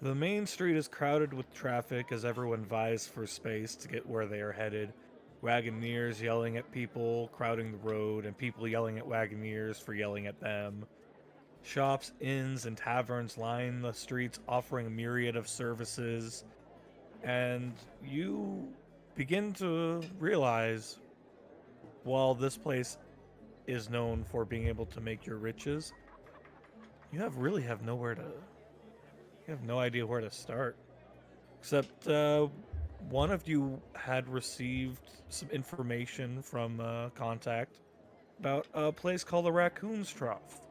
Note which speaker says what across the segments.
Speaker 1: The main street is crowded with traffic as everyone vies for space to get where they are headed. Wagoneers yelling at people, crowding the road, and people yelling at wagoneers for yelling at them. Shops, inns, and taverns line the streets offering a myriad of services, and you begin to realize while this place is known for being able to make your riches, really have nowhere to. You have no idea where to start. Except one of you had received some information from contact about a place called the Raccoon's Trough.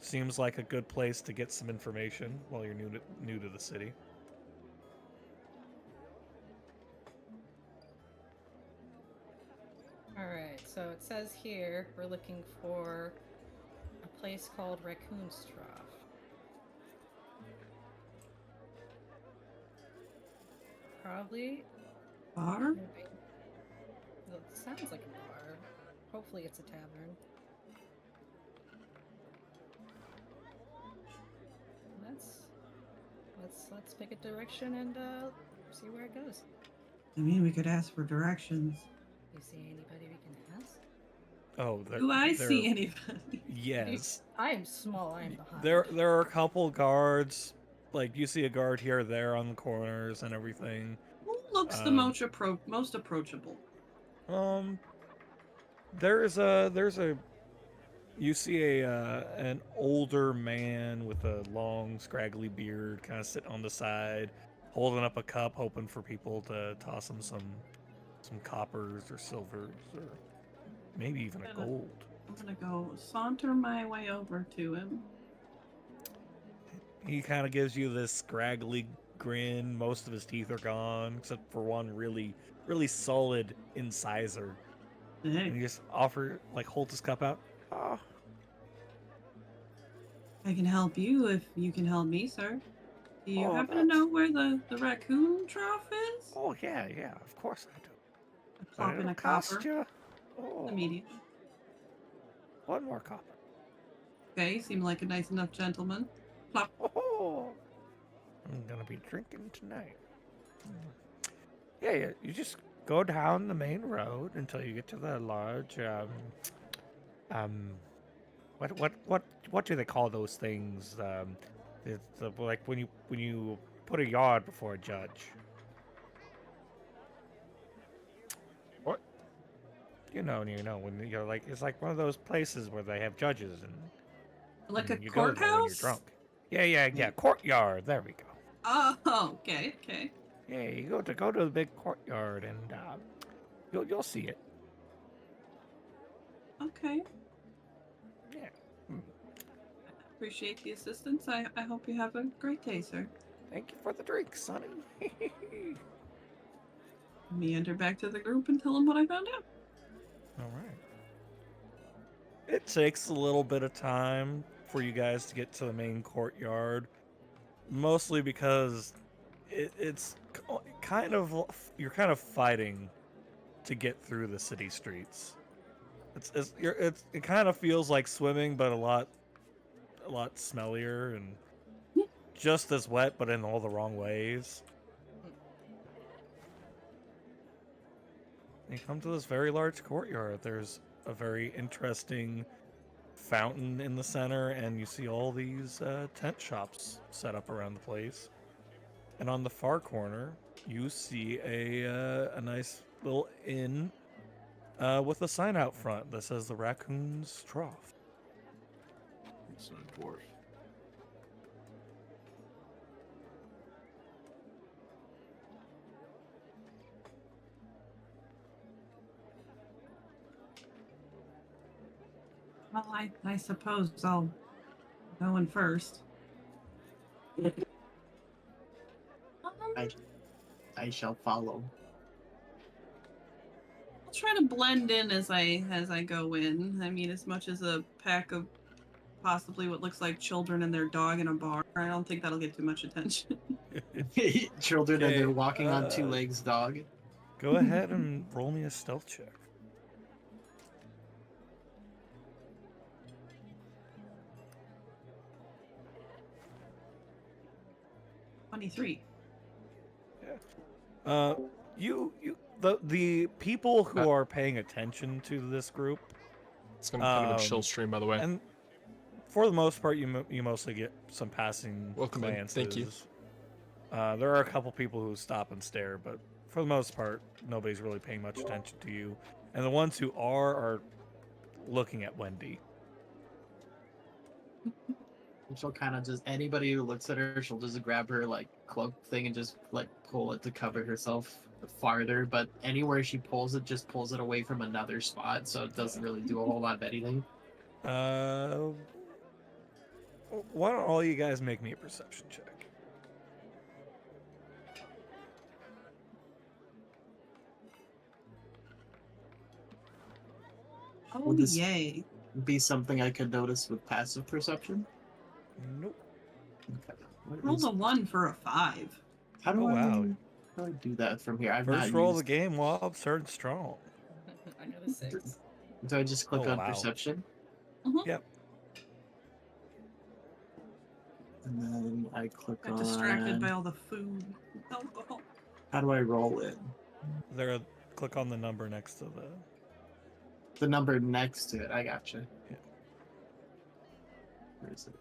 Speaker 1: Seems like a good place to get some information while you're new to the city.
Speaker 2: Alright, so it says here we're looking for a place called Raccoon's Trough. Probably.
Speaker 3: Bar?
Speaker 2: Maybe. Well, it sounds like a bar. Hopefully it's a tavern. Let's pick a direction and see where it goes.
Speaker 3: I mean, we could ask for directions.
Speaker 2: You see anybody we can ask?
Speaker 1: Oh,
Speaker 3: Do I see anybody?
Speaker 1: Yes.
Speaker 2: I am small. I am behind.
Speaker 1: There are a couple guards. Like you see a guard here or there on the corners and everything.
Speaker 3: Who looks the most approachable?
Speaker 1: There's a you see an older man with a long scraggly beard kind of sitting on the side holding up a cup hoping for people to toss him some coppers or silvers or maybe even a gold.
Speaker 3: I'm gonna go saunter my way over to him.
Speaker 1: He kind of gives you this scraggly grin. Most of his teeth are gone except for one really solid incisor.
Speaker 3: Hey.
Speaker 1: And he just holds his cup out. Oh.
Speaker 3: I can help you if you can help me, sir. Do you happen to know where the raccoon trough is?
Speaker 1: Oh, yeah, of course I do.
Speaker 3: I plop in a copper.
Speaker 1: You?
Speaker 3: Immediately.
Speaker 1: One more copper.
Speaker 3: Okay, seem like a nice enough gentleman. Plop.
Speaker 1: Oh, I'm gonna be drinking tonight. Yeah, you just go down the main road until you get to the large, what do they call those things? It's like when you put a yard before a judge. What? You know when you're like it's like one of those places where they have judges and
Speaker 3: like a
Speaker 1: you
Speaker 3: courthouse.
Speaker 1: Go there when you're drunk. Yeah. Courtyard. There we go.
Speaker 3: Oh, okay.
Speaker 1: Yeah, you go to the big courtyard and you'll see it.
Speaker 3: Okay.
Speaker 1: Yeah.
Speaker 3: Appreciate the assistance. I hope you have a great day, sir.
Speaker 1: Thank you for the drink, Sonny.
Speaker 3: Meander back to the group and tell them what I found out.
Speaker 1: All right. It takes a little bit of time for you guys to get to the main courtyard, mostly because it's kind of you're kind of fighting to get through the city streets. It kind of feels like swimming, but a lot smellier and just as wet, but in all the wrong ways. You come to this very large courtyard. There's a very interesting fountain in the center, and you see all these tent shops set up around the place. And on the far corner, you see a nice little inn with a sign out front that says the Raccoon's Trough.
Speaker 4: It's a dwarf.
Speaker 3: Well, I suppose I'll go in first.
Speaker 5: I shall follow.
Speaker 3: I'll try to blend in as I go in. I mean, as much as a pack of possibly what looks like children and their dog in a bar, I don't think that'll get too much attention.
Speaker 5: Children and they're walking on two legs dog.
Speaker 1: Go ahead and roll me a stealth check.
Speaker 3: 23.
Speaker 1: The people who are paying attention to this group,
Speaker 6: It's gonna be kind of a chill stream, by the way.
Speaker 1: and for the most part, you mostly get some passing
Speaker 6: Welcome in.
Speaker 1: glances.
Speaker 6: Thank you.
Speaker 1: There are a couple people who stop and stare, but for the most part, nobody's really paying much attention to you. And the ones who are looking at Wendi.
Speaker 5: She'll kind of just, anybody who looks at her, she'll just grab her like cloak thing and just like pull it to cover herself farther. But anywhere she pulls it, just pulls it away from another spot, so it doesn't really do a whole lot of anything.
Speaker 1: Why don't all you guys make me a perception check?
Speaker 3: Oh,
Speaker 5: Would this-
Speaker 3: yay.
Speaker 5: Be something I could notice with passive perception.
Speaker 1: Nope.
Speaker 5: Okay. What
Speaker 3: Rolled
Speaker 5: is-
Speaker 3: a 1 for a 5.
Speaker 5: How do
Speaker 1: Oh,
Speaker 5: I?
Speaker 1: wow.
Speaker 5: How do I do that from here? I've
Speaker 1: First
Speaker 5: not
Speaker 1: roll of
Speaker 5: used...
Speaker 1: the game, Wob, starting strong.
Speaker 2: I got a 6.
Speaker 5: Do I just click
Speaker 1: Oh,
Speaker 5: on
Speaker 1: wow.
Speaker 5: perception?
Speaker 1: Yep.
Speaker 5: And then I click
Speaker 3: Got
Speaker 5: on.
Speaker 3: distracted by all the food and alcohol.
Speaker 5: How do I roll it?
Speaker 1: There, click on the number next to
Speaker 5: The number next to it. I gotcha.
Speaker 1: Yeah.
Speaker 5: Where is it?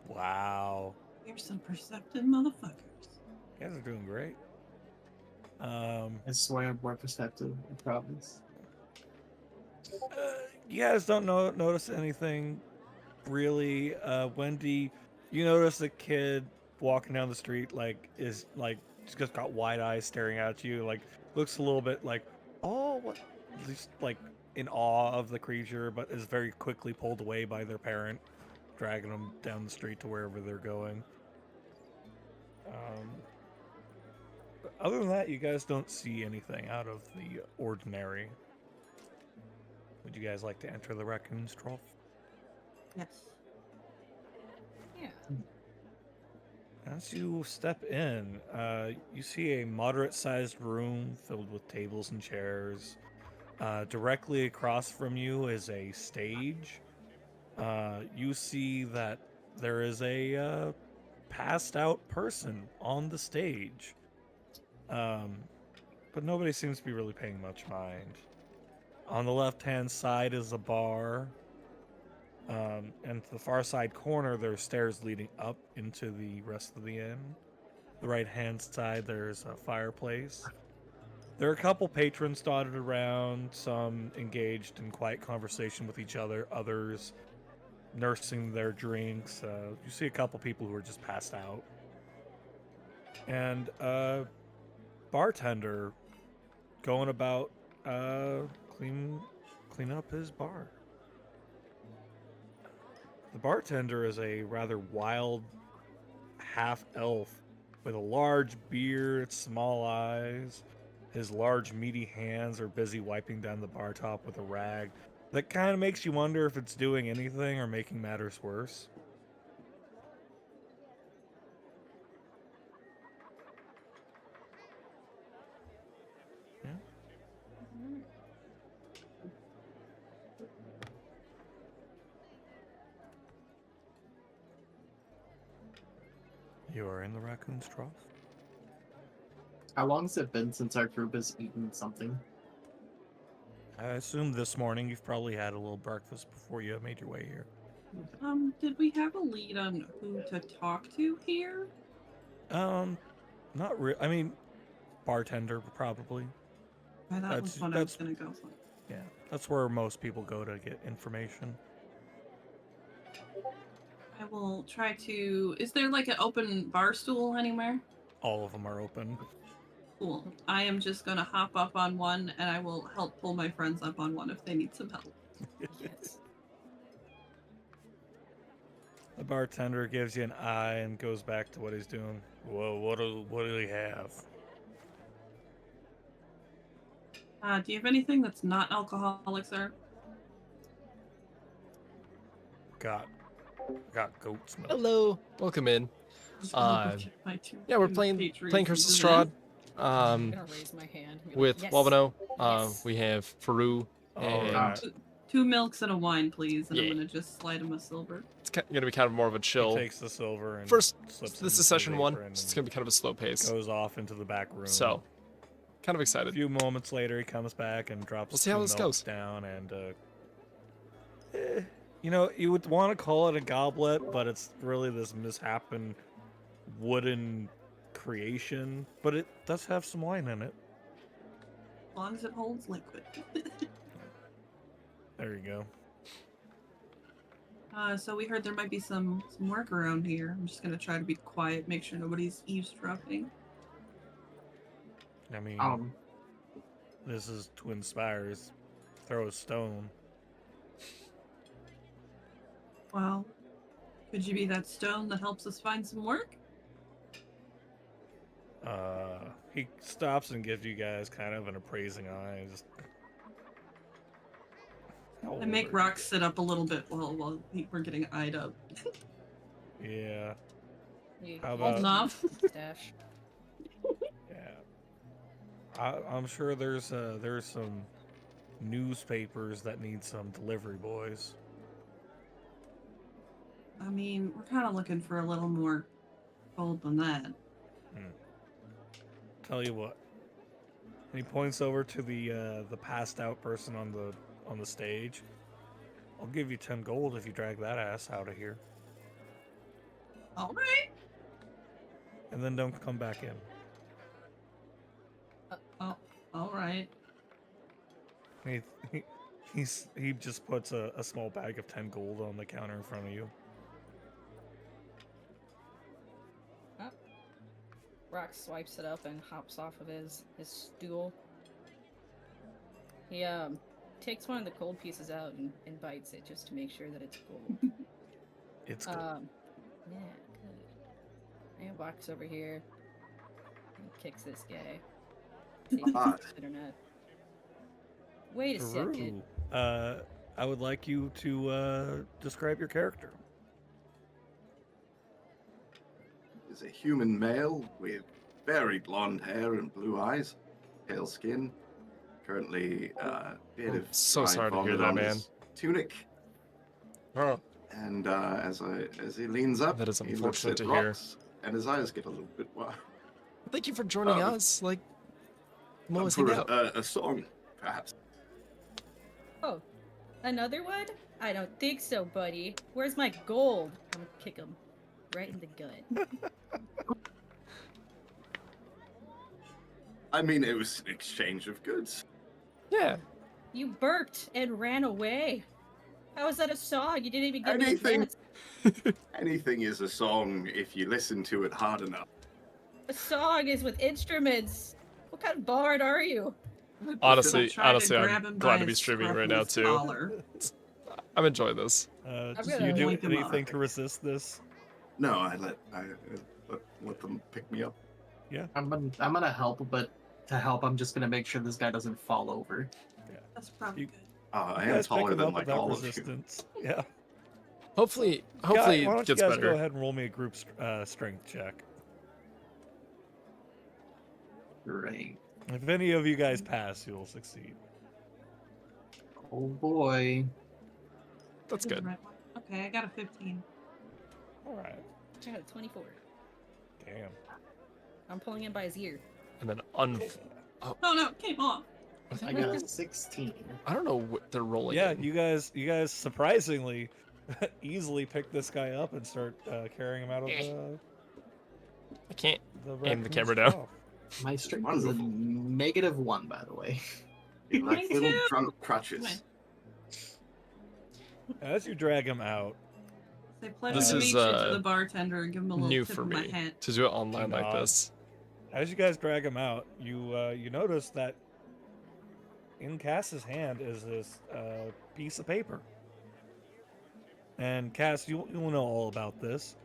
Speaker 1: Wow.
Speaker 3: You're some perceptive motherfuckers.
Speaker 1: You guys are doing great.
Speaker 5: I swear I'm more perceptive. I promise.
Speaker 1: You guys don't notice anything really. Wendi, you notice a kid walking down the street, is just got wide eyes staring at you, looks a little bit like, oh, what? Just in awe of the creature, but is very quickly pulled away by their parent, dragging them down the street to wherever they're going. But other than that, you guys don't see anything out of the ordinary. Would you guys like to enter the raccoon's trough?
Speaker 3: Yes.
Speaker 2: Yeah.
Speaker 1: As you step in, you see a moderate-sized room filled with tables and chairs. Directly across from you is a stage. You see that there is a passed-out person on the stage. But nobody seems to be really paying much mind. On the left-hand side is a bar. And to the far side corner, there are stairs leading up into the rest of the inn. The right-hand side, there's a fireplace. There are a couple patrons dotted around, some engaged in quiet conversation with each other, others nursing their drinks. You see a couple people who are just passed out. And a bartender going about clean up his bar. The bartender is a rather wild half-elf with a large beard, small eyes. His large, meaty hands are busy wiping down the bar top with a rag. That kind of makes you wonder if it's doing anything or making matters worse. Yeah. You are in the raccoon's trough?
Speaker 5: How long has it been since our group has eaten something?
Speaker 1: I assume this morning you've probably had a little breakfast before you made your way here.
Speaker 3: Did we have a lead on who to talk to here?
Speaker 1: Not really. I mean, bartender probably.
Speaker 3: That was what I was gonna go for.
Speaker 1: Yeah, that's where most people go to get information.
Speaker 3: I will try to. Is there like an open bar stool anywhere?
Speaker 1: All of them are open.
Speaker 3: Cool. I am just gonna hop up on one, and I will help pull my friends up on one if they need some help.
Speaker 2: Yes.
Speaker 1: The bartender gives you an eye and goes back to what he's doing. Whoa, what do we have?
Speaker 3: Do you have anything that's not alcoholic, sir?
Speaker 1: Got goat's milk.
Speaker 6: Hello. Welcome in.
Speaker 3: Just gonna go check my two
Speaker 6: Yeah, we're
Speaker 3: two
Speaker 6: playing
Speaker 3: patrons
Speaker 6: Crystal
Speaker 3: into
Speaker 6: Strahd.
Speaker 2: I'm gonna raise my hand. and be like,
Speaker 6: With
Speaker 2: yes.
Speaker 6: Wabenobashi.
Speaker 2: Yes.
Speaker 6: We have Varoux
Speaker 1: Oh,
Speaker 6: and
Speaker 1: right.
Speaker 3: 2 milks and a wine, please, and
Speaker 6: Yeah.
Speaker 3: I'm gonna just slide him a silver.
Speaker 6: It's gonna be kind of more of a
Speaker 1: He
Speaker 6: chill.
Speaker 1: takes the silver and
Speaker 6: First,
Speaker 1: slips
Speaker 6: this
Speaker 1: into
Speaker 6: is
Speaker 1: the
Speaker 6: session 1,
Speaker 1: apron
Speaker 6: so it's
Speaker 1: and
Speaker 6: gonna be kind of a slow pace.
Speaker 1: goes off into the back room.
Speaker 6: So, kind of
Speaker 1: A
Speaker 6: excited.
Speaker 1: few moments later, he comes back and drops
Speaker 6: We'll see how
Speaker 1: 2
Speaker 6: this
Speaker 1: milks
Speaker 6: goes.
Speaker 1: down, and you know, you would want to call it a goblet, but it's really this misshapen wooden creation. But it does have some wine in it.
Speaker 3: As long as it holds liquid.
Speaker 1: There you go.
Speaker 3: So we heard there might be some work around here. I'm just gonna try to be quiet, make sure nobody's eavesdropping.
Speaker 1: I mean,
Speaker 5: Um,
Speaker 1: this is Twin Spires. Throw a stone.
Speaker 3: Well, could you be that stone that helps us find some work?
Speaker 1: He stops and gives you guys kind of an appraising eye. Just, how
Speaker 3: I
Speaker 1: old
Speaker 3: make
Speaker 1: are
Speaker 3: Rock
Speaker 1: you?
Speaker 3: sit up a little bit while we're getting eyed up.
Speaker 1: Yeah,
Speaker 2: You
Speaker 1: How
Speaker 3: Old
Speaker 1: about-
Speaker 3: enough.
Speaker 2: stash.
Speaker 1: yeah. I'm sure there's some newspapers that need some delivery boys.
Speaker 3: I mean, we're kind of looking for a little more gold than that.
Speaker 1: Tell you what. And he points over to the passed out person on the stage. I'll give you 10 gold if you drag that ass out of here,
Speaker 3: All right.
Speaker 1: and then don't come back in.
Speaker 3: Oh, all right.
Speaker 1: He just puts a small bag of 10 gold on the counter in front of you.
Speaker 2: Rock swipes it up and hops off of his stool. He takes one of the gold pieces out and bites it just to make sure that it's gold.
Speaker 1: It's good.
Speaker 2: Yeah, good. And walks over here and kicks this guy. See if
Speaker 4: Ah.
Speaker 2: it's good or not. Wait a second.
Speaker 1: Varoux, I would like you to describe your character.
Speaker 4: Is a human male with very blonde hair and blue eyes, pale skin. Currently, a bit of
Speaker 6: so
Speaker 4: dry
Speaker 6: sorry to hear
Speaker 4: vomit
Speaker 6: that,
Speaker 4: on
Speaker 6: man.
Speaker 4: his tunic.
Speaker 6: Oh,
Speaker 4: And as he leans up,
Speaker 6: That is
Speaker 4: he looks
Speaker 6: unfortunate
Speaker 4: at
Speaker 6: to hear.
Speaker 4: rocks, and his eyes get a little bit wild.
Speaker 6: thank you for joining us. Like, we'll always hang
Speaker 4: For
Speaker 6: out.
Speaker 4: a song, perhaps.
Speaker 2: Oh, another one? I don't think so, buddy. Where's my gold? I'm gonna kick him right in the gut.
Speaker 4: I mean, it was an exchange of goods.
Speaker 6: Yeah.
Speaker 2: You burped and ran away. How is that a song? You didn't even give me a
Speaker 4: Anything.
Speaker 2: chance.
Speaker 4: Anything is a song if you listen to it hard enough.
Speaker 2: A song is with instruments. What kind of bard are you?
Speaker 6: Honestly,
Speaker 3: I'll try to grab
Speaker 6: I'm
Speaker 3: him
Speaker 6: glad
Speaker 3: by
Speaker 6: to be
Speaker 3: his
Speaker 6: streaming
Speaker 3: scruff
Speaker 6: right
Speaker 3: of
Speaker 6: now
Speaker 3: his
Speaker 6: too.
Speaker 3: collar.
Speaker 6: I'm enjoying this.
Speaker 2: I'm
Speaker 1: Do
Speaker 2: gonna
Speaker 1: you do
Speaker 3: link him up.
Speaker 1: anything to resist this?
Speaker 4: No, I let them pick me up.
Speaker 5: I'm gonna help, but to help, I'm just gonna make sure this guy doesn't fall over.
Speaker 3: That's probably
Speaker 1: You-
Speaker 3: good.
Speaker 4: I
Speaker 1: You
Speaker 4: am
Speaker 1: guys pick
Speaker 4: taller
Speaker 1: him
Speaker 4: than
Speaker 1: up
Speaker 4: like
Speaker 1: without
Speaker 4: all of you.
Speaker 1: resistance. Yeah.
Speaker 6: Hopefully
Speaker 1: Why don't
Speaker 6: it
Speaker 1: you
Speaker 6: gets
Speaker 1: guys
Speaker 6: better.
Speaker 1: go ahead and roll me a group strength check?
Speaker 5: Great.
Speaker 1: If any of you guys pass, you'll succeed.
Speaker 5: Oh boy.
Speaker 6: That's
Speaker 3: This is
Speaker 6: good.
Speaker 3: the right one. Okay, I got a 15.
Speaker 1: All right.
Speaker 2: I got a 24.
Speaker 1: Damn.
Speaker 2: I'm pulling him by his ear.
Speaker 6: And then
Speaker 3: Oh no, it came off.
Speaker 5: I got a 16.
Speaker 6: I don't know what they're rolling.
Speaker 1: Yeah,
Speaker 6: in.
Speaker 1: you guys surprisingly easily pick this guy up and start carrying him out of
Speaker 6: I can't.
Speaker 1: the
Speaker 6: Aim the
Speaker 1: raccoon's
Speaker 6: camera down.
Speaker 1: trough.
Speaker 5: My strength is a
Speaker 4: Wonderful.
Speaker 5: -1, by the way.
Speaker 4: You like
Speaker 3: Mine
Speaker 4: little
Speaker 3: too.
Speaker 4: drunk crutches.
Speaker 3: Fine.
Speaker 1: As you drag him out,
Speaker 3: Say pleasure
Speaker 6: This
Speaker 3: to
Speaker 6: is,
Speaker 3: meet you to the bartender and give him a little
Speaker 6: New
Speaker 3: tip
Speaker 6: for
Speaker 3: of my
Speaker 6: me
Speaker 3: hat.
Speaker 6: to do it online like
Speaker 1: Nod.
Speaker 6: this.
Speaker 1: as you guys drag him out, you notice that in Cass's hand is this piece of paper. And Cass, you'll know all about this.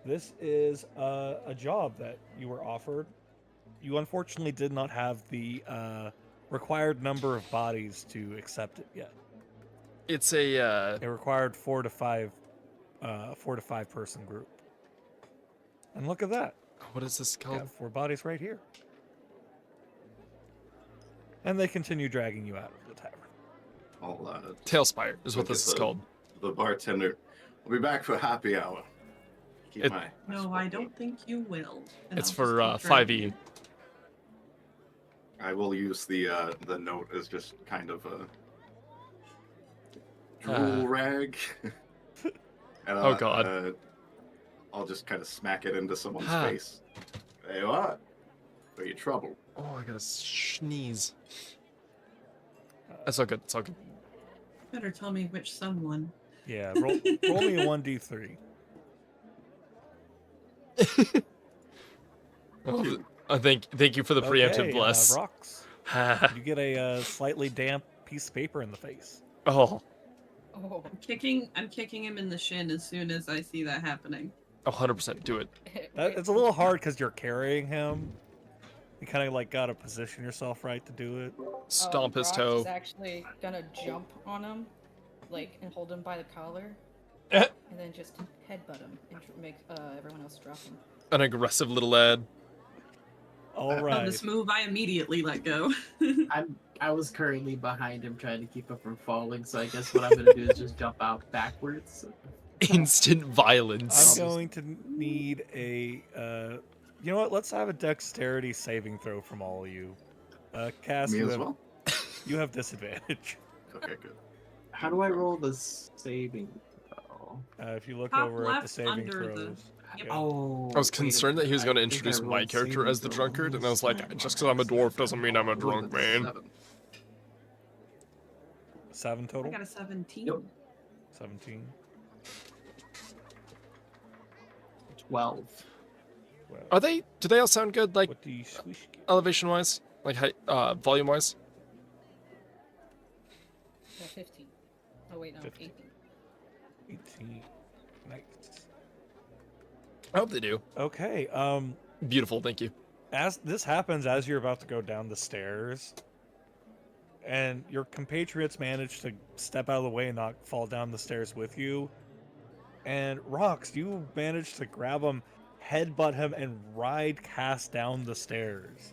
Speaker 1: This is a job that you were offered. You unfortunately did not have the required number of bodies to accept it yet.
Speaker 6: It's a
Speaker 1: It required 4 to 5 person group. And look at that.
Speaker 6: what is this called?
Speaker 1: Got 4 bodies right here. And they continue dragging you out of the tavern.
Speaker 4: I'll
Speaker 6: Tailspire is what
Speaker 4: look at
Speaker 6: this is called.
Speaker 4: the bartender. I'll be back for happy hour. Keep
Speaker 6: It-
Speaker 4: my
Speaker 3: No,
Speaker 4: spot
Speaker 3: I
Speaker 4: going.
Speaker 3: don't think you will. And
Speaker 6: It's
Speaker 3: I'll
Speaker 6: for
Speaker 3: just keep
Speaker 6: 5e.
Speaker 4: I will use the note as just kind of a drool rag. And,
Speaker 6: Oh, God.
Speaker 4: I'll just kind of smack it into someone's
Speaker 6: Ha.
Speaker 4: face. There you are. For your trouble.
Speaker 6: Oh, I gotta sneeze. That's all good. It's all good.
Speaker 3: Better tell me which someone.
Speaker 1: Yeah, roll me a 1d3.
Speaker 6: Oh, thank you for the preemptive
Speaker 1: Okay,
Speaker 6: bless.
Speaker 1: rocks. You get a slightly damp piece of paper in the face.
Speaker 6: Oh,
Speaker 2: Oh.
Speaker 3: I'm kicking him in the shin as soon as I see that happening.
Speaker 6: 100% do it.
Speaker 1: It's a little hard because you're carrying him. You kind of like gotta position yourself right to do it.
Speaker 6: Stomp his
Speaker 2: Rox
Speaker 6: toe.
Speaker 2: is actually gonna jump on him, like, and hold him by the collar,
Speaker 6: Eh,
Speaker 2: and then just headbutt him and make everyone else drop him.
Speaker 6: An aggressive little lad.
Speaker 1: All
Speaker 3: On
Speaker 1: right.
Speaker 3: this move, I immediately let go.
Speaker 5: I was currently behind him trying to keep him from falling, so I guess what I'm gonna do is just jump out backwards.
Speaker 6: Instant
Speaker 1: I'm
Speaker 6: violence.
Speaker 1: going to need a. You know what? Let's have a dexterity saving throw from all of you. Cass,
Speaker 4: Me
Speaker 1: you
Speaker 4: as
Speaker 1: have,
Speaker 4: well?
Speaker 1: you have disadvantage.
Speaker 4: Okay, good.
Speaker 5: How do I roll the saving throw?
Speaker 1: If you look
Speaker 3: Top
Speaker 1: over at the
Speaker 3: left
Speaker 1: saving
Speaker 3: under the-
Speaker 1: throws.
Speaker 3: Yep.
Speaker 1: Yeah.
Speaker 5: Oh,
Speaker 6: I was
Speaker 5: wait a
Speaker 6: concerned that he was
Speaker 5: minute,
Speaker 6: going to
Speaker 5: I think I
Speaker 6: introduce my
Speaker 5: rolled
Speaker 6: character
Speaker 5: saving
Speaker 6: as the
Speaker 5: throw
Speaker 6: drunkard, and I was like,
Speaker 5: on
Speaker 6: just because I'm a dwarf doesn't mean I'm a
Speaker 4: What
Speaker 6: drunk
Speaker 4: was
Speaker 6: man.
Speaker 4: 7?
Speaker 1: 7
Speaker 3: I
Speaker 1: total?
Speaker 3: got a 17.
Speaker 5: Yep.
Speaker 1: 17.
Speaker 5: 12.
Speaker 1: Well,
Speaker 6: Do they all sound good, like,
Speaker 1: what do you squish get?
Speaker 6: elevation-wise? Like, volume-wise?
Speaker 2: 15. Oh wait, no,
Speaker 1: 15.
Speaker 2: 18.
Speaker 1: 18. Nice.
Speaker 6: I hope they do.
Speaker 1: Okay,
Speaker 6: Beautiful, thank you.
Speaker 1: as this happens as you're about to go down the stairs, and your compatriots manage to step out of the way and not fall down the stairs with you, and Rox, you manage to grab him, headbutt him, and ride Cass down the stairs.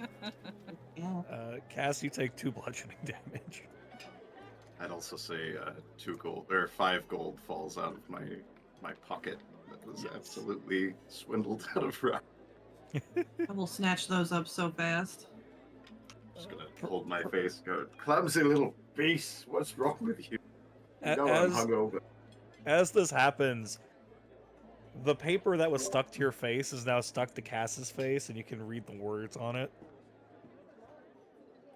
Speaker 3: Yeah.
Speaker 1: Cass, you take 2 bludgeoning damage.
Speaker 4: I'd also say 2 gold or 5 gold falls out of my pocket. That was
Speaker 1: Yes.
Speaker 4: absolutely swindled out of rock.
Speaker 3: I will snatch those up so fast.
Speaker 4: Just gonna hold my face, go, clumsy little beast. What's wrong with you? You
Speaker 1: A-
Speaker 4: know I'm
Speaker 1: as-
Speaker 4: hungover.
Speaker 1: As this happens, the paper that was stuck to your face is now stuck to Cass's face, and you can read the words on it.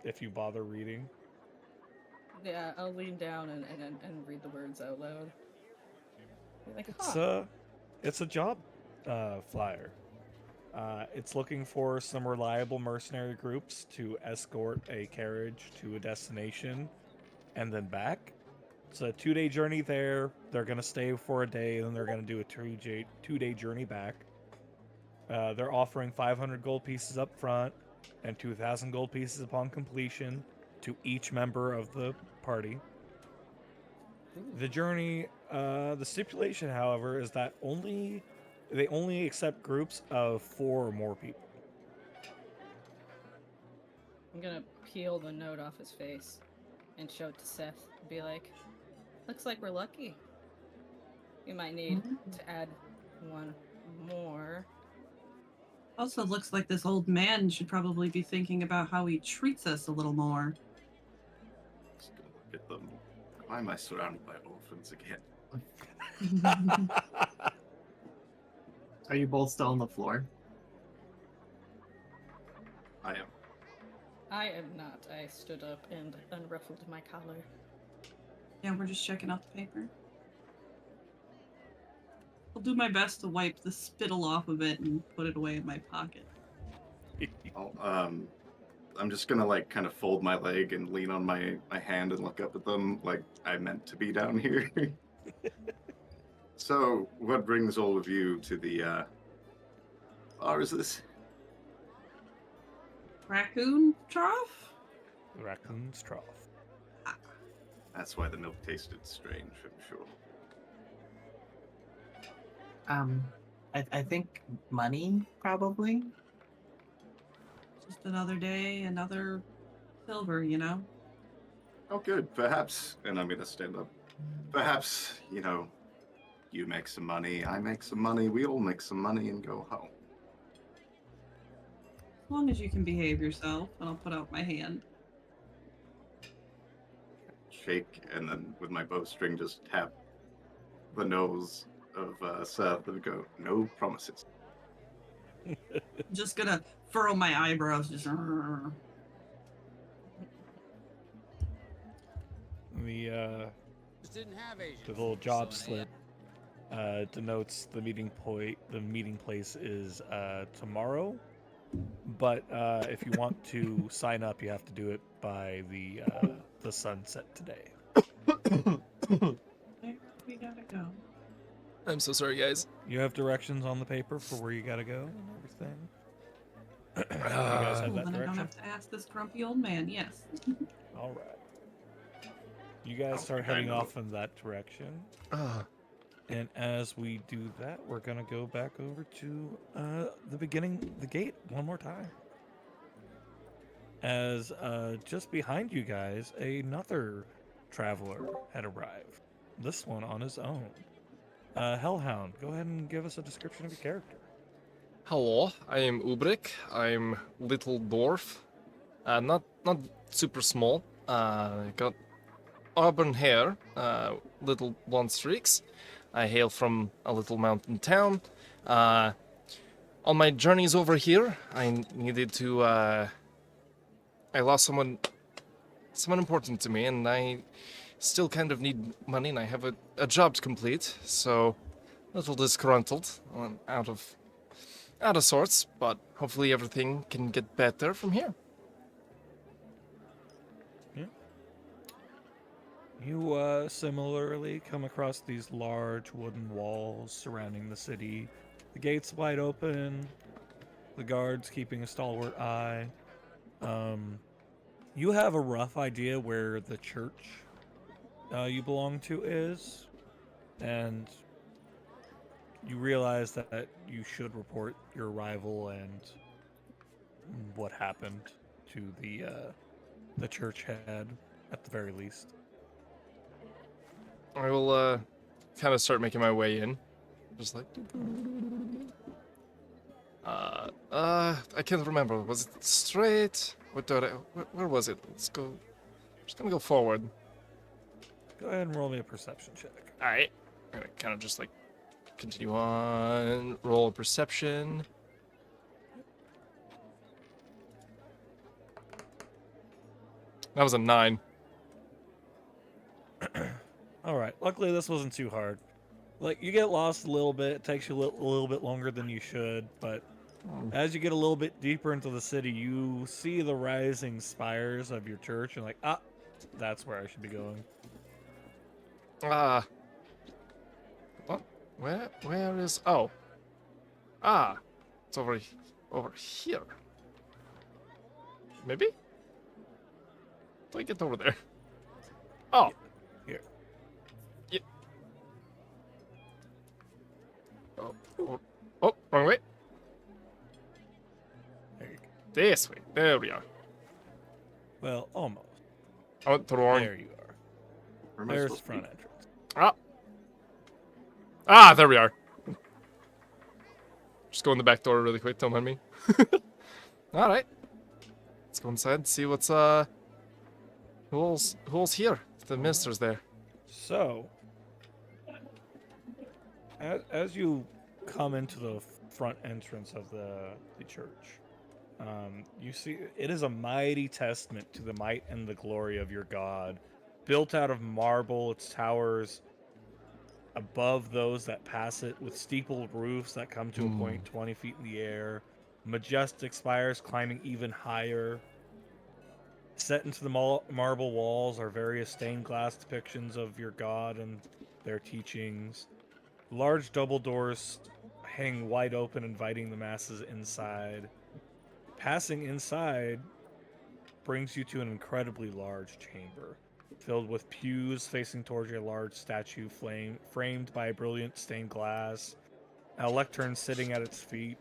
Speaker 1: If you bother reading.
Speaker 2: Yeah, I'll lean down and read the words out loud. Be like, huh.
Speaker 1: It's a job flyer. It's looking for some reliable mercenary groups to escort a carriage to a destination and then back. It's a 2-day journey there. They're going to stay for a day, and then they're going to do a 2-day journey back. They're offering 500 gold pieces up front and 2,000 gold pieces upon completion to each member of the party. The journey, the stipulation, however, is that they only accept groups of 4 or more people.
Speaker 2: I'm gonna peel the note off his face and show it to Seth and be like, looks like we're lucky. We might need to add 1 more.
Speaker 3: Also, looks like this old man should probably be thinking about how he treats us a little more.
Speaker 4: Just gonna look at them. Why am I surrounded by orphans again?
Speaker 5: Are you both still on the floor?
Speaker 4: I am.
Speaker 2: I am not. I stood up and unruffled my collar.
Speaker 3: Yeah, we're just checking out the paper. I'll do my best to wipe the spittle off of it and put it away in my pocket.
Speaker 4: I'm just gonna like kind of fold my leg and lean on my hand and look up at them like I meant to be down here. So, what brings all of you to the bar is this?
Speaker 3: Raccoon trough?
Speaker 1: Raccoon's Trough.
Speaker 4: That's why the milk tasted strange, I'm sure.
Speaker 5: I think money, probably.
Speaker 3: Just another day, another silver, you know?
Speaker 4: Oh, good. Perhaps, and I'm gonna stand up. Perhaps, you make some money, I make some money, we all make some money and go home.
Speaker 3: As long as you can behave yourself, and I'll put out my hand.
Speaker 4: Shake, and then with my bowstring, just tap the nose of Seth and go, no promises.
Speaker 3: I'm just gonna furrow my eyebrows. Just.
Speaker 1: The
Speaker 7: Just didn't have Asian
Speaker 1: the little
Speaker 7: food,
Speaker 1: job
Speaker 7: so
Speaker 1: slip denotes the meeting point. The meeting place is tomorrow, but if you want to sign up, you have to do it by the sunset today.
Speaker 3: Where we gotta go?
Speaker 6: I'm so sorry, guys.
Speaker 1: You have directions on the paper for where you gotta go and everything. You guys have
Speaker 3: Cool,
Speaker 1: that
Speaker 3: then I don't
Speaker 1: direction?
Speaker 3: have to ask this grumpy old man. Yes.
Speaker 1: All right. You guys
Speaker 4: I
Speaker 1: start
Speaker 4: think I
Speaker 1: heading
Speaker 4: know.
Speaker 1: off in that direction. And as we do that, we're gonna go back over to the beginning, the gate, one more time. As just behind you guys, another traveler had arrived. This one on his own. Hellhound, go ahead and give us a description of your character.
Speaker 6: Hello, I am Ubrik. I'm little dwarf. Not super small. Got auburn hair, little blonde streaks. I hail from a little mountain town. On my journeys over here, I needed to. I lost someone important to me, and I still kind of need money, and I have a job to complete. So, a little disgruntled, out of sorts, but hopefully everything can get better from here.
Speaker 1: You similarly come across these large wooden walls surrounding the city. The gates wide open, the guards keeping a stalwart eye. You have a rough idea where the church you belong to is, and you realize that you should report your arrival and what happened to the church head at the very least.
Speaker 6: I will kind of start making my way in, just like. I can't remember. Was it straight? Where was it? Let's go. Just gonna go forward.
Speaker 1: Go ahead and roll me a perception check.
Speaker 6: All right. I'm gonna kind of just like continue on. Roll perception. That was a 9.
Speaker 1: All right. Luckily, this wasn't too hard. Like, you get lost a little bit. It takes you a little bit longer than you should, but as you get a little bit deeper into the city, you see the rising spires of your church, and like, that's where I should be going.
Speaker 6: What? Where is? Oh. It's over here. Maybe? How do I get over there? Oh.
Speaker 1: Here.
Speaker 6: Yeah. Oh, wrong way.
Speaker 1: There you go.
Speaker 6: This way. There we are.
Speaker 1: Well, almost.
Speaker 6: I went the wrong.
Speaker 1: There you are.
Speaker 4: Where am I
Speaker 1: There's the
Speaker 4: supposed to
Speaker 1: front
Speaker 4: be?
Speaker 1: entrance.
Speaker 6: There we are. Just go in the back door really quick, don't mind me. Alright. Let's go inside and see what's who's here. The minister's there.
Speaker 1: So, as you come into the front entrance of the church, you see it is a mighty testament to the might and the glory of your God. Built out of marble, its towers above those that pass it, with steepled roofs that come to a point 20 feet in the air, majestic spires climbing even higher. Set into the marble walls are various stained glass depictions of your God and their teachings. Large double doors hang wide open, inviting the masses inside. Passing inside brings you to an incredibly large chamber, filled with pews facing towards a large statue framed by brilliant stained glass, a lectern sitting at its feet.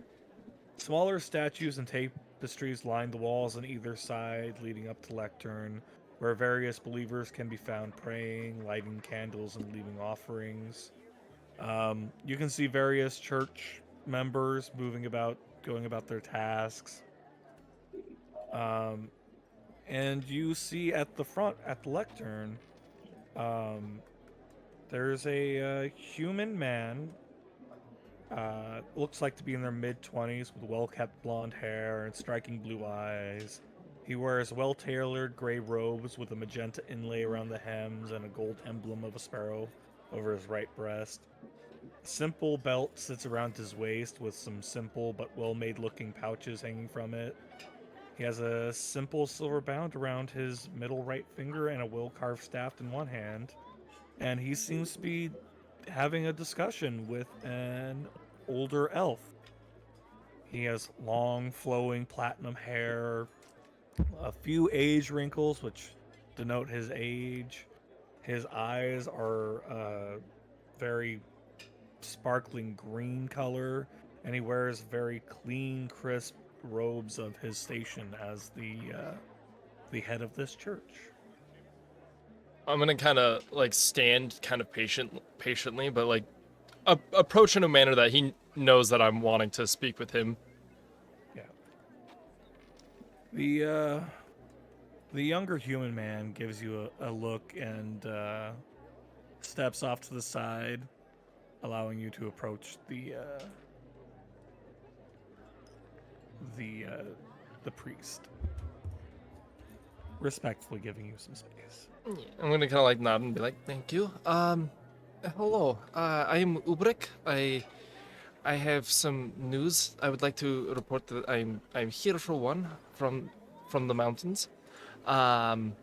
Speaker 1: Smaller statues and tapestries line the walls on either side, leading up to lectern. where various believers can be found praying, lighting candles, and leaving offerings. You can see various church members moving about, going about their tasks. And you see at the front, at the lectern, there's a human man. Looks like to be in their mid-20s with well-kept blonde hair and striking blue eyes. He wears well-tailored gray robes with a magenta inlay around the hems and a gold emblem of a sparrow over his right breast. A simple belt sits around his waist with some simple but well-made looking pouches hanging from it. He has a simple silver band around his middle right finger and a well-carved staff in one hand. And he seems to be having a discussion with an older elf. He has long, flowing platinum hair, a few age wrinkles, which denote his age. His eyes are very sparkling green color, and he wears very clean, crisp robes of his station as the head of this church.
Speaker 6: I'm gonna kind of like stand kind of patiently, but like approach in a manner that he knows that I'm wanting to speak with him.
Speaker 1: Yeah. The younger human man gives you a look and steps off to the side, allowing you to approach the priest, respectfully giving you some space.
Speaker 6: Yeah, I'm gonna kind of like nod and be like, "Thank you." Hello. I'm Ubrik. I have some news. I would like to report that I'm here for one from the mountains. And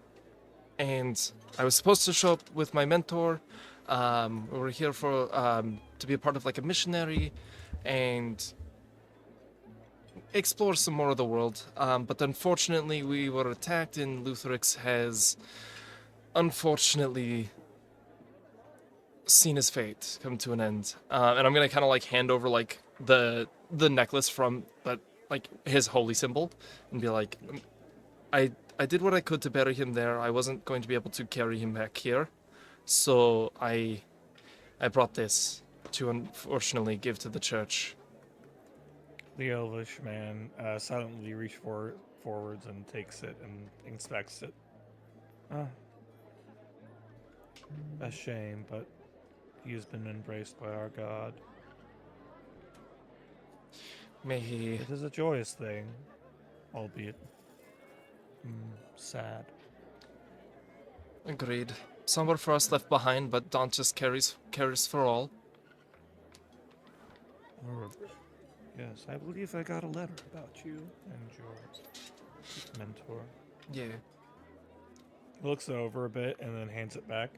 Speaker 6: I was supposed to show up with my mentor. We were here for to be a part of like a missionary and explore some more of the world. But unfortunately, we were attacked, and Lutherix has unfortunately seen his fate come to an end. And I'm gonna kind of like hand over like the necklace from that like his holy symbol, and be like, I did what I could to bury him there. I wasn't going to be able to carry him back here, so I brought this to unfortunately give to the church.
Speaker 1: The elvish man silently reaches forwards and takes it and inspects it. A shame, but he has been embraced by our god.
Speaker 6: May he...
Speaker 1: It is a joyous thing, albeit sad.
Speaker 6: Agreed. Somewhere for us left behind, but Dantes cares for all.
Speaker 1: Yes, I believe I got a letter about you and your mentor.
Speaker 6: Yeah.
Speaker 1: Looks over a bit and then hands it back.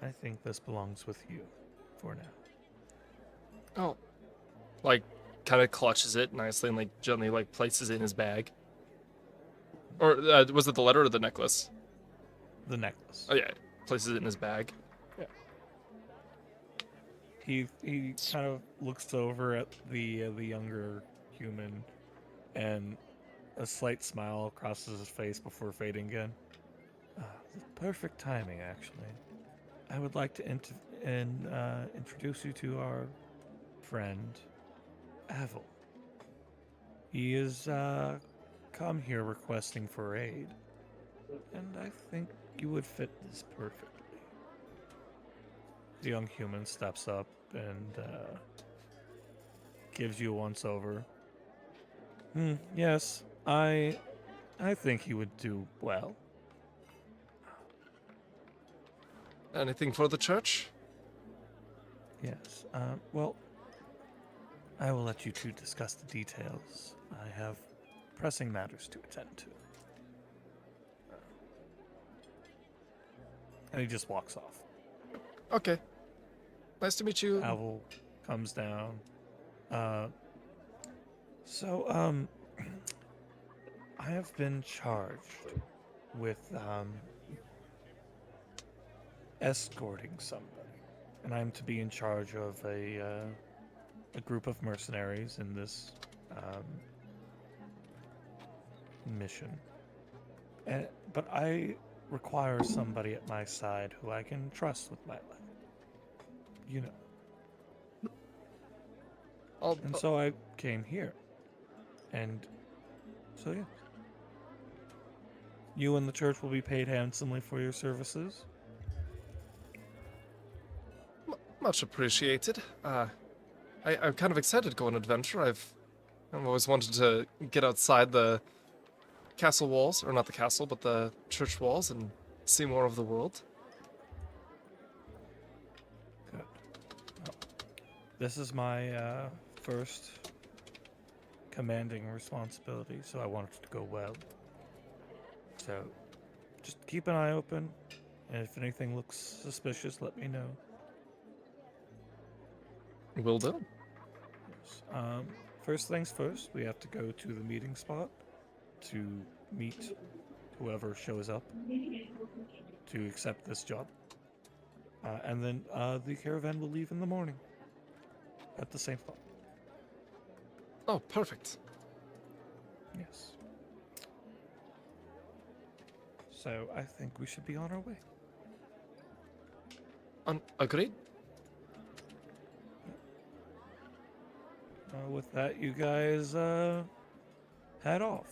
Speaker 1: I think this belongs with you for now.
Speaker 6: Oh. Like, kind of clutches it nicely and, like, gently, like, places it in his bag. Or, was it the letter or the necklace?
Speaker 1: The necklace.
Speaker 6: Oh, yeah. Places it in his bag.
Speaker 1: Yeah. He kind of looks over at the younger human, and a slight smile crosses his face before fading again. Perfect timing, actually. I would like to introduce you to our friend, Avle. He is come here requesting for aid, and I think you would fit this perfectly. The young human steps up and gives you a once-over. Yes, I think he would do well.
Speaker 6: Anything for the church?
Speaker 1: Yes. Well, I will let you two discuss the details. I have pressing matters to attend to. And he just walks off.
Speaker 6: Okay. Nice to meet you.
Speaker 1: Avle comes down. I have been charged with escorting somebody, and I'm to be in charge of a group of mercenaries in this mission. But I require somebody at my side who I can trust with my life. You know. And so I came here. And so, yeah. You and the church will be paid handsomely for your services.
Speaker 6: Much appreciated. I'm kind of excited to go on an adventure. I've always wanted to get outside the castle walls, or not the castle, but the church walls, and see more of the world.
Speaker 1: Good. Well, this is my first commanding responsibility, so I want it to go well. So, just keep an eye open, and if anything looks suspicious, let me know.
Speaker 6: Will do.
Speaker 1: Yes. First things first, we have to go to the meeting spot to meet whoever shows up to accept this job. And then the caravan will leave in the morning at the same spot.
Speaker 6: Oh, perfect.
Speaker 1: Yes. So I think we should be on our way.
Speaker 6: Agreed.
Speaker 1: With that, you guys head off.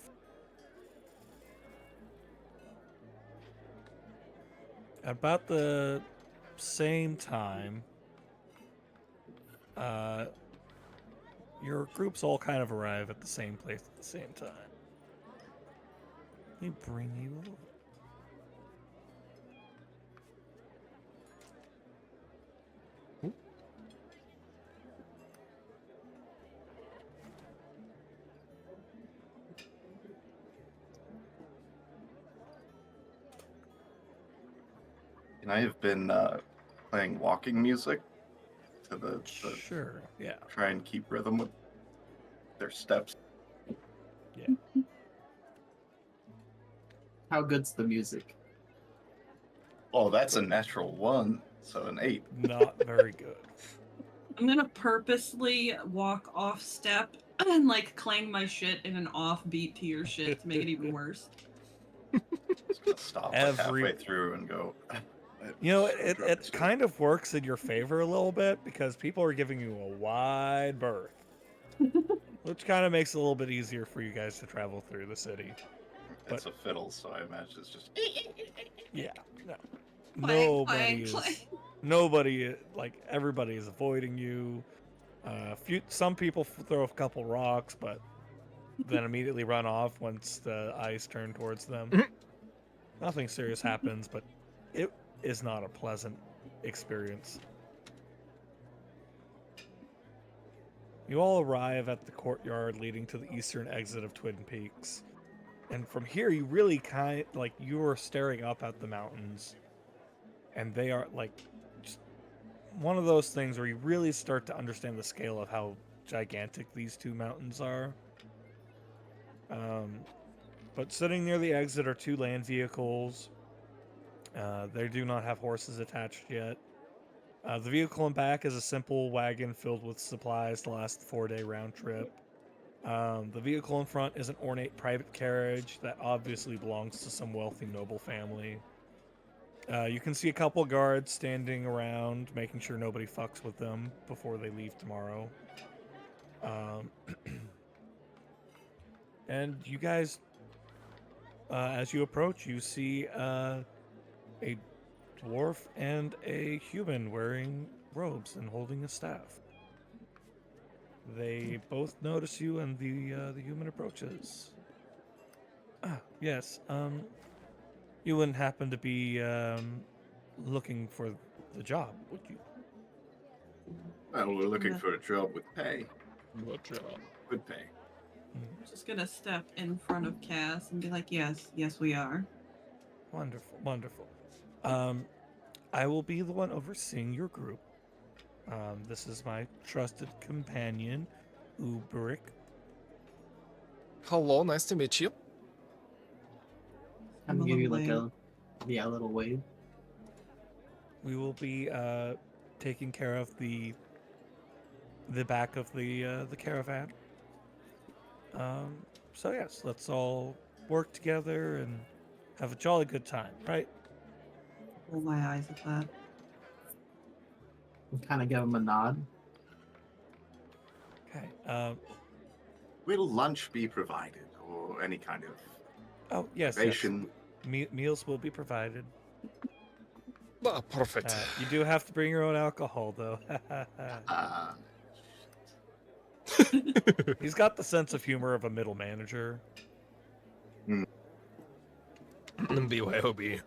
Speaker 1: About the same time, your groups all kind of arrive at the same place at the same time. Let me bring you over.
Speaker 4: And I have been playing walking music to the
Speaker 1: Sure, yeah.
Speaker 4: try and keep rhythm with their steps.
Speaker 1: Yeah.
Speaker 5: How good's the music?
Speaker 4: Oh, that's a natural 1, so an 8.
Speaker 1: Not very good.
Speaker 3: I'm gonna purposely walk off step and like clang my shit in an off beat to your shit to make it even worse.
Speaker 4: Just gonna stop like halfway through and go.
Speaker 1: You know, it kind of works in your favor a little bit because people are giving you a wide berth, which kind of makes it a little bit easier for you guys to travel through the city.
Speaker 4: It's a fiddle, so I imagine it's just.
Speaker 1: Yeah, no,
Speaker 3: Clang, clang, clang.
Speaker 1: nobody, like everybody is avoiding you. Some people throw a couple rocks, but then immediately run off once the eyes turn towards them. Nothing serious happens, but it is not a pleasant experience. You all arrive at the courtyard leading to the eastern exit of Twin Peaks. And from here, you really you are staring up at the mountains. And they are like just one of those things where you really start to understand the scale of how gigantic these two mountains are. But sitting near the exit are 2 land vehicles. They do not have horses attached yet. The vehicle in back is a simple wagon filled with supplies to last the 4-day round trip. The vehicle in front is an ornate private carriage that obviously belongs to some wealthy noble family. You can see a couple guards standing around, making sure nobody fucks with them before they leave tomorrow. And you guys, as you approach, you see a dwarf and a human wearing robes and holding a staff. They both notice you, and the human approaches. Yes. You wouldn't happen to be looking for the job, would you?
Speaker 4: Well, we're looking for a job with pay.
Speaker 6: What job?
Speaker 4: Good pay.
Speaker 3: I'm just gonna step in front of Cass and be like, yes, we are.
Speaker 1: Wonderful, wonderful. I will be the one overseeing your group. This is my trusted companion, Ubrick.
Speaker 6: Hello, nice to meet you.
Speaker 5: I'm gonna give you like a little wave.
Speaker 1: We will be taking care of the back of the caravan. So yes, let's all work together and have a jolly good time, right?
Speaker 3: roll my eyes at that.
Speaker 5: Kind of give him a nod.
Speaker 1: Okay.
Speaker 4: Will lunch be provided, or any kind of
Speaker 1: Oh yes, yes.
Speaker 4: libation?
Speaker 1: Meals will be provided.
Speaker 6: Ah, perfect.
Speaker 1: You do have to bring your own alcohol, though.
Speaker 4: Uh,
Speaker 1: He's got the sense of humor of a middle manager.
Speaker 6: BYOB.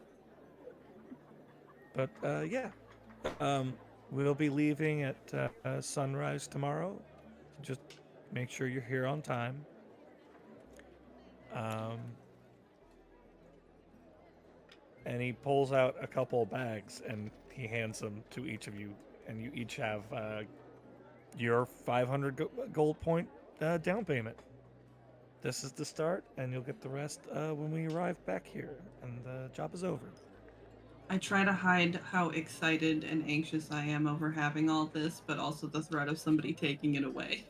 Speaker 1: But yeah, we'll be leaving at sunrise tomorrow. Just make sure you're here on time. And he pulls out a couple of bags and he hands them to each of you, and you each have your 500 gold point down payment. This is the start, and you'll get the rest when we arrive back here, and the job is over.
Speaker 3: I try to hide how excited and anxious I am over having all this, but also the threat of somebody taking it away.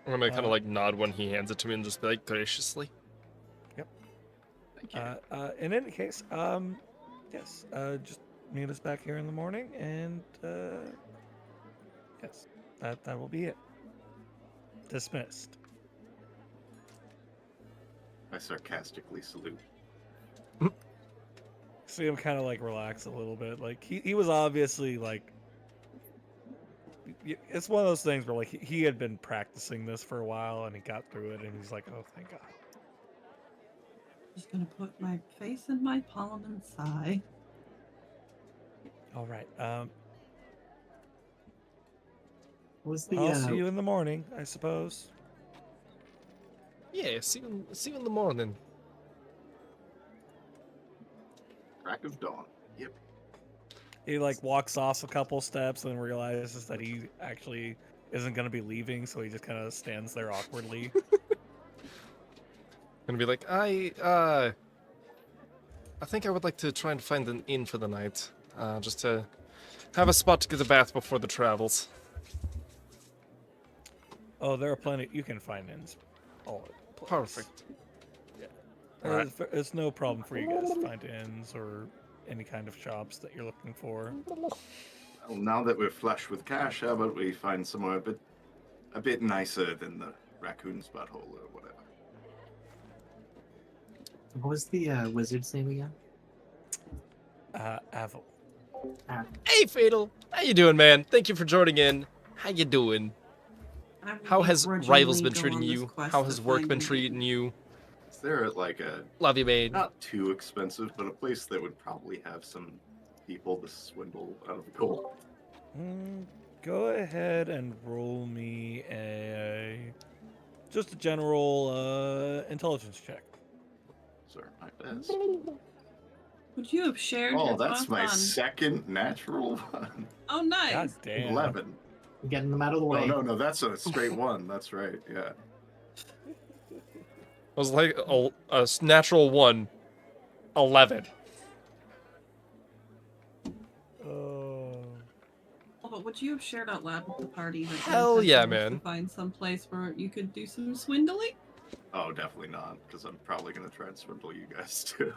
Speaker 6: I'm gonna kind of like nod when he hands it to me and just be like graciously.
Speaker 1: Yep.
Speaker 6: Thank you.
Speaker 1: In any case, yes, just meet us back here in the morning, and yes, that will be it. Dismissed.
Speaker 4: I sarcastically salute.
Speaker 1: See him kind of like relax a little bit. Like he was obviously like, it's one of those things where like he had been practicing this for a while and he got through it, and he's like, oh, thank God.
Speaker 3: Just gonna put my face in my palm and sigh.
Speaker 1: All right.
Speaker 5: What's the
Speaker 1: I'll see you in the morning, I suppose.
Speaker 6: Yeah, see you in the morning.
Speaker 4: Crack of dawn. Yep.
Speaker 1: He like walks off a couple steps and realizes that he actually isn't going to be leaving, so he just kind of stands there awkwardly.
Speaker 6: Gonna be like, I think I would like to try and find an inn for the night, just to have a spot to get a bath before the travels.
Speaker 1: Oh, there are plenty. You can find inns all over the place.
Speaker 6: Perfect.
Speaker 1: Yeah.
Speaker 6: Alright.
Speaker 1: It's no problem for you guys to find inns or any kind of shops that you're looking for.
Speaker 4: Well, now that we're flush with cash, how about we find somewhere a bit nicer than the raccoon's butthole or whatever?
Speaker 5: What was the wizard's name again?
Speaker 1: Avle.
Speaker 6: Hey, Fatal! How you doing, man? Thank you for joining in. How you doing?
Speaker 3: I will
Speaker 6: How has
Speaker 3: begrudgingly
Speaker 6: Rivals been
Speaker 3: go
Speaker 6: treating
Speaker 3: on this
Speaker 6: you?
Speaker 3: quest
Speaker 6: How
Speaker 3: to
Speaker 6: has work
Speaker 3: find
Speaker 6: been
Speaker 3: an
Speaker 6: treating
Speaker 3: inn.
Speaker 6: you?
Speaker 4: Is there like a
Speaker 6: Love you, maid.
Speaker 4: not too expensive, but a place that would probably have some people to swindle out of gold?
Speaker 1: Go ahead and roll me just a general intelligence check.
Speaker 4: Sir, my best.
Speaker 3: Would you have shared
Speaker 4: Oh,
Speaker 3: your
Speaker 4: that's
Speaker 3: thoughts
Speaker 4: my
Speaker 3: on...
Speaker 4: second natural one.
Speaker 3: Oh, nice.
Speaker 1: God damn.
Speaker 4: 11.
Speaker 5: Getting them out of the way.
Speaker 4: No, that's a straight one. That's right. Yeah.
Speaker 6: I was like a natural 1, 11.
Speaker 3: Oh, but would you have shared out loud with the party that
Speaker 6: Hell yeah, man.
Speaker 3: to find some place where you could do some swindling?
Speaker 4: Oh, definitely not, because I'm probably gonna try and swindle you guys too.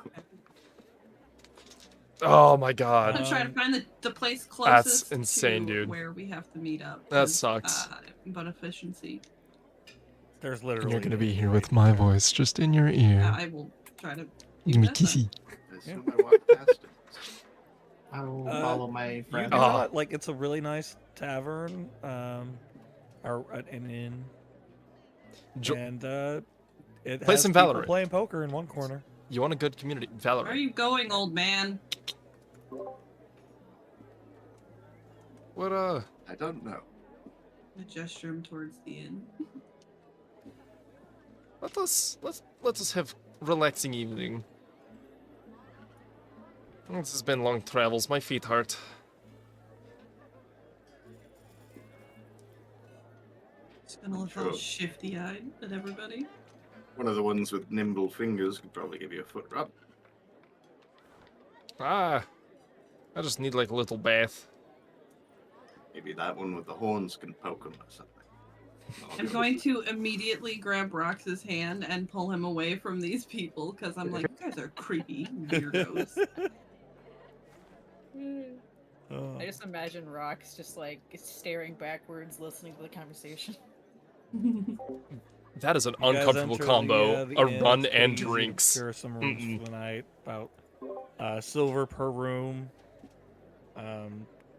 Speaker 6: Oh my god.
Speaker 3: I'm trying to find the place closest
Speaker 6: insane,
Speaker 3: to
Speaker 6: dude.
Speaker 3: where we have to meet up.
Speaker 6: That
Speaker 3: 'cause,
Speaker 6: sucks.
Speaker 3: But efficiency.
Speaker 1: There's literally.
Speaker 6: You're gonna be
Speaker 1: a
Speaker 6: here
Speaker 1: right
Speaker 6: with my
Speaker 1: there.
Speaker 6: voice, just in your ear.
Speaker 3: I will try to do
Speaker 6: Give me
Speaker 3: that then.
Speaker 6: kissy.
Speaker 4: I assume I walk past it.
Speaker 5: I will
Speaker 1: Uh,
Speaker 5: follow my
Speaker 1: You
Speaker 5: friend.
Speaker 1: do
Speaker 6: Oh.
Speaker 1: not, like, it's a really nice tavern, or an inn,
Speaker 6: Jo-
Speaker 1: and it
Speaker 6: Play
Speaker 1: has
Speaker 6: some
Speaker 1: people
Speaker 6: Valorant.
Speaker 1: playing poker in one corner.
Speaker 6: You want a good community?
Speaker 3: Where are
Speaker 6: Valorant.
Speaker 3: you going, old man?
Speaker 6: What
Speaker 4: I don't know.
Speaker 3: I gesture him towards the inn.
Speaker 6: let us have relaxing evening. This has been long travels. My feet hurt.
Speaker 3: Just gonna look all
Speaker 4: Sure.
Speaker 3: shifty-eyed at everybody.
Speaker 4: One of the ones with nimble fingers could probably give you a foot rub.
Speaker 6: I just need like a little bath.
Speaker 4: Maybe that one with the horns can poke him or something.
Speaker 3: I'm going to immediately grab Rox's hand and pull him away from these people because I'm like, you guys are creepy weirdos.
Speaker 1: Oh.
Speaker 2: I just imagine Rox just like staring backwards, listening to the conversation.
Speaker 6: That is an
Speaker 1: You guys
Speaker 6: uncomfortable
Speaker 1: enter
Speaker 6: combo.
Speaker 1: the
Speaker 6: A
Speaker 1: inn.
Speaker 6: run
Speaker 1: It's pretty
Speaker 6: and
Speaker 1: easy to
Speaker 6: drinks.
Speaker 1: secure some rooms for the night. About silver per room.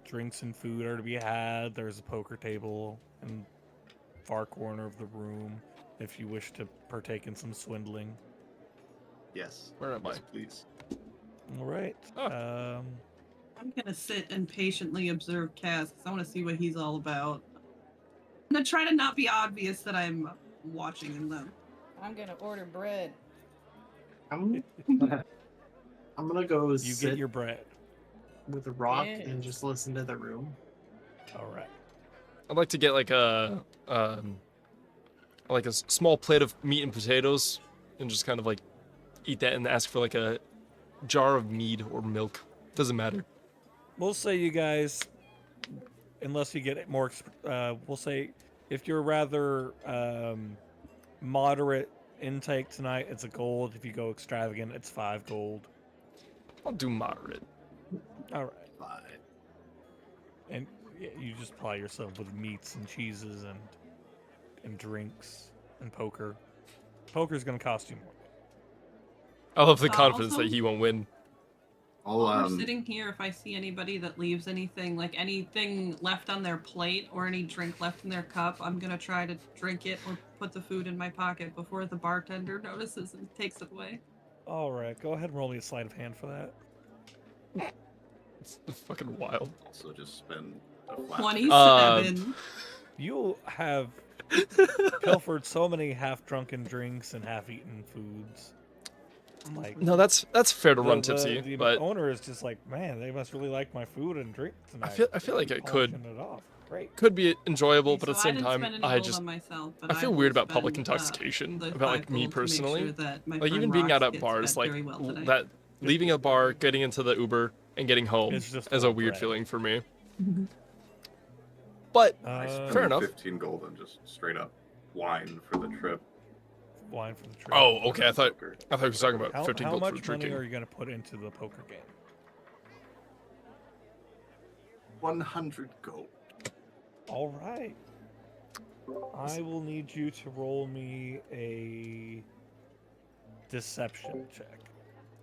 Speaker 1: Drinks and food are to be had. There's a poker table in far corner of the room if you wish to partake in some swindling.
Speaker 4: Yes.
Speaker 6: Where am
Speaker 4: Yes,
Speaker 6: I?
Speaker 4: please.
Speaker 1: All right.
Speaker 6: Oh.
Speaker 3: I'm gonna sit and patiently observe Cass because I want to see what he's all about. I'm gonna try to not be obvious that I'm watching them.
Speaker 2: I'm gonna order bread.
Speaker 5: I'm gonna go
Speaker 1: You
Speaker 5: sit
Speaker 1: get your bread.
Speaker 5: with a rock and
Speaker 2: Yes.
Speaker 5: just listen to the room.
Speaker 1: All right.
Speaker 6: I'd like to get like a small plate of meat and potatoes, and just kind of like eat that and ask for like a jar of mead or milk. Doesn't matter.
Speaker 1: We'll say you guys, unless you get more, we'll say if you're rather moderate intake tonight, it's a gold. If you go extravagant, it's 5 gold.
Speaker 6: I'll do moderate.
Speaker 1: All right.
Speaker 4: Fine.
Speaker 1: And you just ply yourself with meats and cheeses and drinks and poker. Poker's gonna cost you more.
Speaker 6: I love the confidence
Speaker 3: Also-
Speaker 6: that he won't win.
Speaker 4: I'll,
Speaker 3: While we're sitting here, if I see anybody that leaves anything, like anything left on their plate or any drink left in their cup, I'm gonna try to drink it or put the food in my pocket before the bartender notices and takes it away.
Speaker 1: All right. Go ahead and roll me a sleight of hand for that.
Speaker 6: It's fucking wild.
Speaker 4: also just spend a flat
Speaker 3: 27.
Speaker 1: You have pilfered so many half-drunken drinks and half-eaten foods. Like
Speaker 6: No, that's fair to run
Speaker 1: the
Speaker 6: tipsy, but
Speaker 1: owner is just like, man, they must really like my food and drink tonight.
Speaker 6: I feel like
Speaker 1: They're
Speaker 6: it could
Speaker 1: polishing it off. Great.
Speaker 6: could be enjoyable,
Speaker 3: Okay,
Speaker 6: but at the
Speaker 3: so I
Speaker 6: same
Speaker 3: didn't
Speaker 6: time,
Speaker 3: spend any
Speaker 6: I
Speaker 3: gold
Speaker 6: just
Speaker 3: on myself, but
Speaker 6: I feel
Speaker 3: will
Speaker 6: weird about public
Speaker 3: spend,
Speaker 6: intoxication.
Speaker 3: the
Speaker 6: About
Speaker 3: 5
Speaker 6: like me
Speaker 3: gold to make
Speaker 6: personally,
Speaker 3: sure that my
Speaker 6: like
Speaker 3: friend
Speaker 6: even being
Speaker 3: Rox
Speaker 6: out at
Speaker 3: gets
Speaker 6: bars,
Speaker 3: fed
Speaker 6: like
Speaker 3: very well today.
Speaker 6: that leaving a bar, getting into the Uber, and getting home
Speaker 1: It's just
Speaker 6: is a
Speaker 1: all
Speaker 6: weird
Speaker 1: bread.
Speaker 6: feeling for me. But
Speaker 4: I spent
Speaker 6: fair enough.
Speaker 4: 15 gold on just straight up wine for the trip.
Speaker 1: Wine for the trip.
Speaker 6: Oh, okay. I thought
Speaker 4: Poker.
Speaker 6: you were talking about
Speaker 1: How
Speaker 6: 15 gold for
Speaker 1: much money
Speaker 6: drinking.
Speaker 1: are you going to put into the poker game?
Speaker 4: 100 gold.
Speaker 1: All right. I will need you to roll me a deception check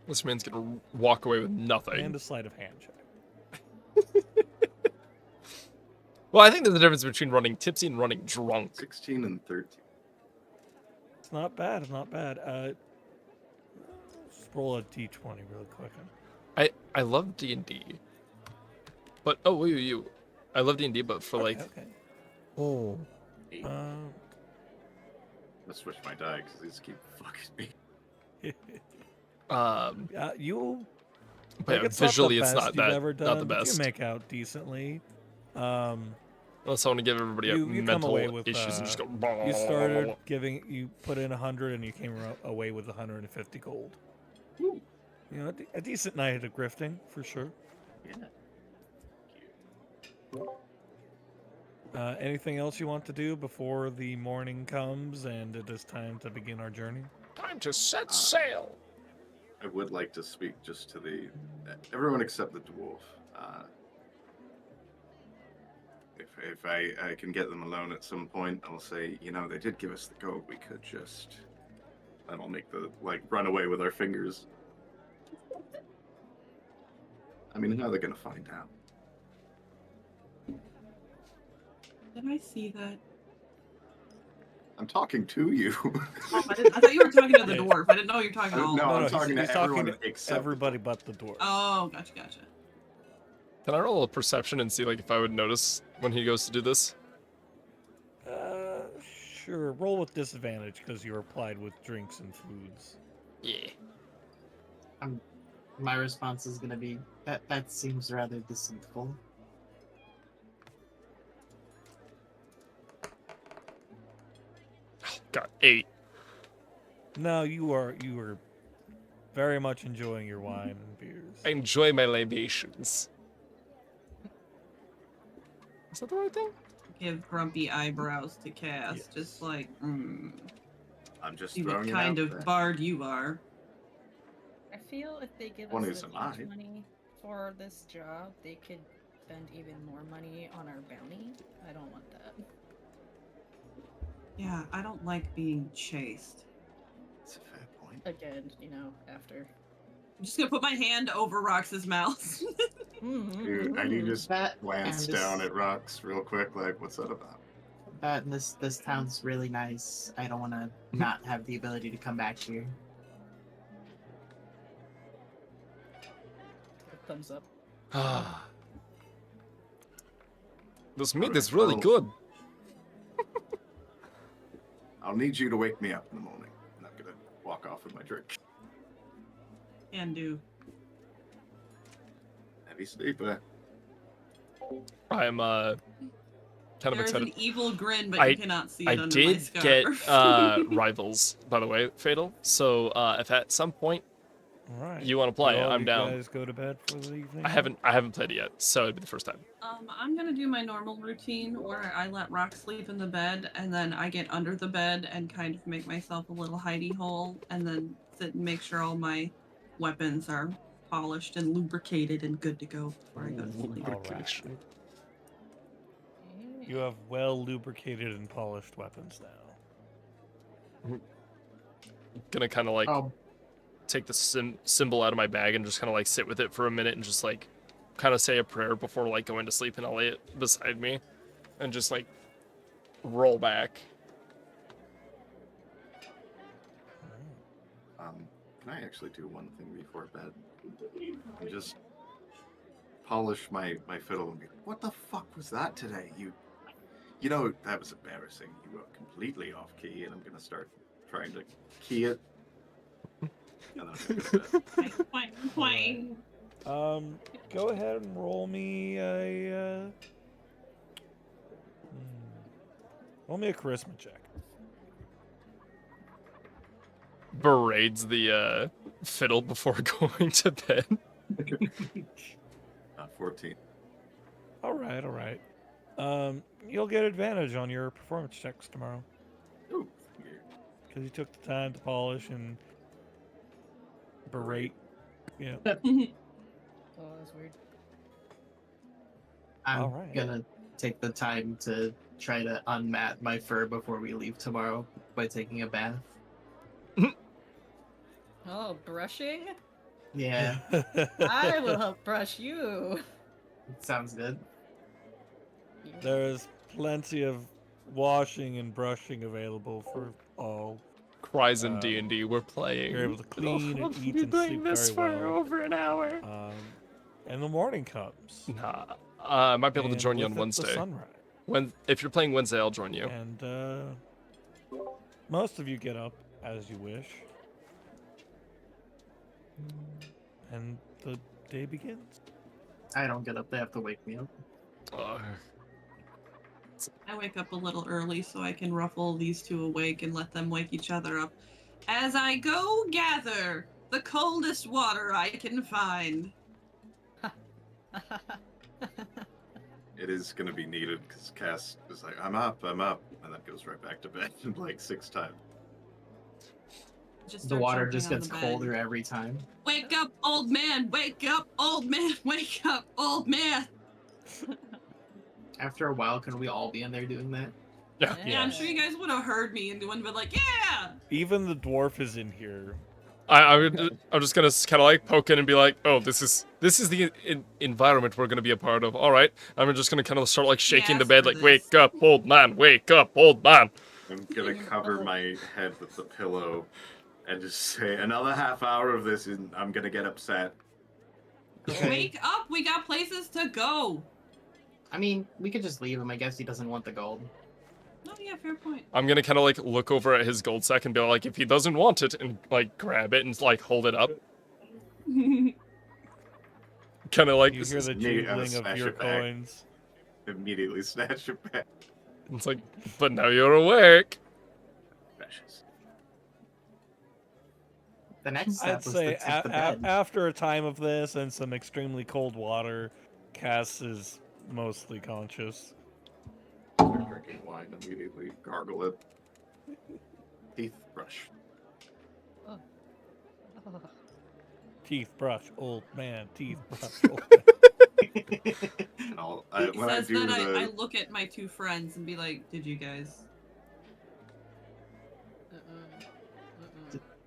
Speaker 6: This man's gonna walk away with
Speaker 1: and
Speaker 6: nothing.
Speaker 1: a sleight of hand check.
Speaker 6: Well, I think there's a difference between running tipsy and running drunk.
Speaker 4: 16 and 13.
Speaker 1: It's not bad. It's not bad. Just roll a d20 really quick.
Speaker 6: I love D&D, but you, I love D&D, but for like
Speaker 1: Okay.
Speaker 6: oh.
Speaker 4: I'm gonna switch my die because these keep fucking me.
Speaker 1: You.
Speaker 6: But
Speaker 1: like,
Speaker 6: yeah,
Speaker 1: it's not the
Speaker 6: visually it's
Speaker 1: best
Speaker 6: not
Speaker 1: you've
Speaker 6: that
Speaker 1: ever done,
Speaker 6: not the
Speaker 1: but
Speaker 6: best.
Speaker 1: You make out decently.
Speaker 6: Unless I want to give everybody
Speaker 1: You come
Speaker 6: mental
Speaker 1: away with,
Speaker 6: issues and just go.
Speaker 1: You started giving. You put in 100 and you came away with 150 gold.
Speaker 4: Ooh.
Speaker 1: You know, a decent night of grifting for sure.
Speaker 4: Yeah.
Speaker 1: Anything else you want to do before the morning comes and it is time to begin our journey?
Speaker 6: Time to set sail.
Speaker 4: I would like to speak just to the everyone except the dwarf. If I can get them alone at some point, I'll say, you know, they did give us the gold. We could just, and I'll make the run away with our fingers. I mean, how are they gonna find out?
Speaker 3: Did I see that?
Speaker 4: I'm talking to you.
Speaker 3: Oh, I thought you were talking to the
Speaker 1: Yeah.
Speaker 3: dwarf. I didn't know you were talking to all
Speaker 4: No,
Speaker 3: of
Speaker 4: I'm
Speaker 3: them.
Speaker 1: he's
Speaker 4: talking to
Speaker 1: talking
Speaker 4: everyone
Speaker 1: to
Speaker 4: except
Speaker 1: everybody but the dwarf.
Speaker 3: Oh, gotcha.
Speaker 6: Can I roll a perception and see like if I would notice when he goes to do this?
Speaker 1: Sure. Roll with disadvantage because you're applied with drinks and foods.
Speaker 6: Yeah.
Speaker 5: My response is gonna be that seems rather deceitful.
Speaker 6: Got 8.
Speaker 1: No, you are very much enjoying your wine and beers.
Speaker 6: I enjoy my libations. Is that the right thing?
Speaker 3: give grumpy eyebrows to Cass,
Speaker 1: Yes.
Speaker 3: just like,
Speaker 4: I'm just
Speaker 3: see
Speaker 4: throwing
Speaker 3: what
Speaker 4: it
Speaker 3: kind
Speaker 4: out
Speaker 3: of
Speaker 4: there.
Speaker 3: bard you are.
Speaker 2: I feel if they give
Speaker 4: One
Speaker 2: us
Speaker 4: who's
Speaker 2: the huge
Speaker 4: alive.
Speaker 2: money for this job, they could spend even more money on our bounty. I don't want that.
Speaker 3: Yeah, I don't like being chased.
Speaker 4: That's a fair point.
Speaker 2: Again, after.
Speaker 3: I'm just gonna put my hand over Rox's mouth.
Speaker 4: Dude, I need to just
Speaker 5: That
Speaker 4: glance
Speaker 5: and
Speaker 4: down
Speaker 5: this,
Speaker 4: at Rux real quick, like, what's that about?
Speaker 5: that and this town's really nice. I don't want to not have the ability to come back here.
Speaker 2: Thumbs up.
Speaker 6: This meat
Speaker 4: Alright,
Speaker 6: is really
Speaker 4: well-
Speaker 6: good.
Speaker 4: I'll need you to wake me up in the morning, and I'm gonna walk off with my drink.
Speaker 3: Can do.
Speaker 4: Heavy sleeper.
Speaker 6: I'm kind of
Speaker 3: There's
Speaker 6: excited.
Speaker 3: an evil grin, but
Speaker 6: I-
Speaker 3: you cannot see it
Speaker 6: I
Speaker 3: under my
Speaker 6: did
Speaker 3: scarf.
Speaker 6: get rivals, by the way, Fatal. So if at some point
Speaker 1: All right.
Speaker 6: you want to play,
Speaker 1: Do all
Speaker 6: I'm
Speaker 1: you
Speaker 6: down.
Speaker 1: guys go to bed for the evening?
Speaker 6: I haven't played it yet, so it'd be the first time.
Speaker 3: I'm gonna do my normal routine where I let Rock sleep in the bed, and then I get under the bed and kind of make myself a little hidey hole, and then sit and make sure all my weapons are polished and lubricated and good to go before I go to sleep.
Speaker 6: Lubrication.
Speaker 1: You have well lubricated and polished weapons now.
Speaker 6: Gonna kind of like
Speaker 5: Oh,
Speaker 6: take the symbol out of my bag and just kind of like sit with it for a minute and just like kind of say a prayer before like going to sleep, and I'll lay it beside me and just like roll back.
Speaker 4: Can I actually do one thing before bed? And just polish my fiddle and be like, what the fuck was that today? You know, that was embarrassing. You were completely off key, and I'm gonna start trying to key it. And then I'm gonna go to bed.
Speaker 1: Go ahead and roll me a charisma check.
Speaker 6: Berades the fiddle before going to bed.
Speaker 4: 14.
Speaker 1: All right. You'll get advantage on your performance checks tomorrow
Speaker 4: Ooh,
Speaker 1: because you took the time to polish and berate. Yeah.
Speaker 2: Oh, that's weird.
Speaker 5: I'm
Speaker 1: Alright.
Speaker 5: gonna take the time to try to unmat my fur before we leave tomorrow by taking a bath.
Speaker 2: Oh, brushing?
Speaker 5: Yeah,
Speaker 2: I will help brush you.
Speaker 5: sounds good.
Speaker 1: There's plenty of washing and brushing available for all.
Speaker 6: Cries in
Speaker 1: Um,
Speaker 6: D&D, we're playing.
Speaker 1: You're able to clean and
Speaker 6: We've
Speaker 1: eat
Speaker 6: been
Speaker 1: and
Speaker 6: playing
Speaker 1: sleep
Speaker 6: this
Speaker 1: very
Speaker 6: for
Speaker 1: well.
Speaker 6: over an hour.
Speaker 1: And the morning comes.
Speaker 6: Nah, I might be able to
Speaker 1: and
Speaker 6: join you
Speaker 1: with
Speaker 6: on
Speaker 1: it,
Speaker 6: Wednesday.
Speaker 1: The sunrise.
Speaker 6: If you're playing Wednesday, I'll join you.
Speaker 1: And most of you get up as you wish. And the day begins.
Speaker 5: I don't get up; they have to wake me up.
Speaker 3: I wake up a little early so I can ruffle these two awake and let them wake each other up. As I go gather the coldest water I can find.
Speaker 4: it is gonna be needed because Cass is like, I'm up, and then goes right back to bed like 6 times.
Speaker 3: Just
Speaker 5: The
Speaker 3: start
Speaker 5: water
Speaker 3: jumping
Speaker 5: just
Speaker 3: on
Speaker 5: gets
Speaker 3: the bed.
Speaker 5: colder every time.
Speaker 3: Wake up, old man! Wake up, old man! Wake up, old man!
Speaker 5: After a while, can we all be in there doing that?
Speaker 6: Yeah.
Speaker 3: Yeah, I'm sure you guys would have heard me and would have been like, yeah!
Speaker 1: Even the dwarf is in here.
Speaker 6: I'm just gonna kind of like poke in and be like, oh, this is the environment we're gonna be a part of. All right, I'm just gonna kind of start like shaking the
Speaker 3: asked
Speaker 6: bed,
Speaker 3: for
Speaker 6: like,
Speaker 3: this.
Speaker 6: wake up, old man, wake up, old man.
Speaker 4: I'm gonna cover my head with the pillow and just say, another half hour of this, and I'm gonna get upset.
Speaker 5: Okay.
Speaker 3: Wake up! We got places to go!
Speaker 5: I mean, we could just leave him. I guess he doesn't want the gold.
Speaker 3: Oh, yeah, fair point.
Speaker 6: I'm gonna kind of like look over at his gold sack and be like, if he doesn't want it, and like grab it and like hold it up, kind of like
Speaker 1: You
Speaker 6: this
Speaker 1: hear
Speaker 6: is-
Speaker 1: the
Speaker 4: me,
Speaker 1: jingling of
Speaker 4: smash
Speaker 1: your
Speaker 4: it back.
Speaker 1: coins.
Speaker 4: Immediately snatch it back.
Speaker 6: it's like, but now you're awake.
Speaker 4: Precious.
Speaker 5: The next step
Speaker 1: I'd
Speaker 5: was
Speaker 1: say
Speaker 5: to take the bed.
Speaker 1: after a time of this and some extremely cold water, Cass is mostly conscious.
Speaker 4: drinking wine immediately. Gargle it. Teeth brush.
Speaker 2: Oh. Oh.
Speaker 1: Teeth brush, old man. Teeth brush, old man.
Speaker 4: And
Speaker 3: He
Speaker 4: when I
Speaker 3: says
Speaker 4: do
Speaker 3: that I
Speaker 4: the
Speaker 3: look at my two friends and be like, "Did you guys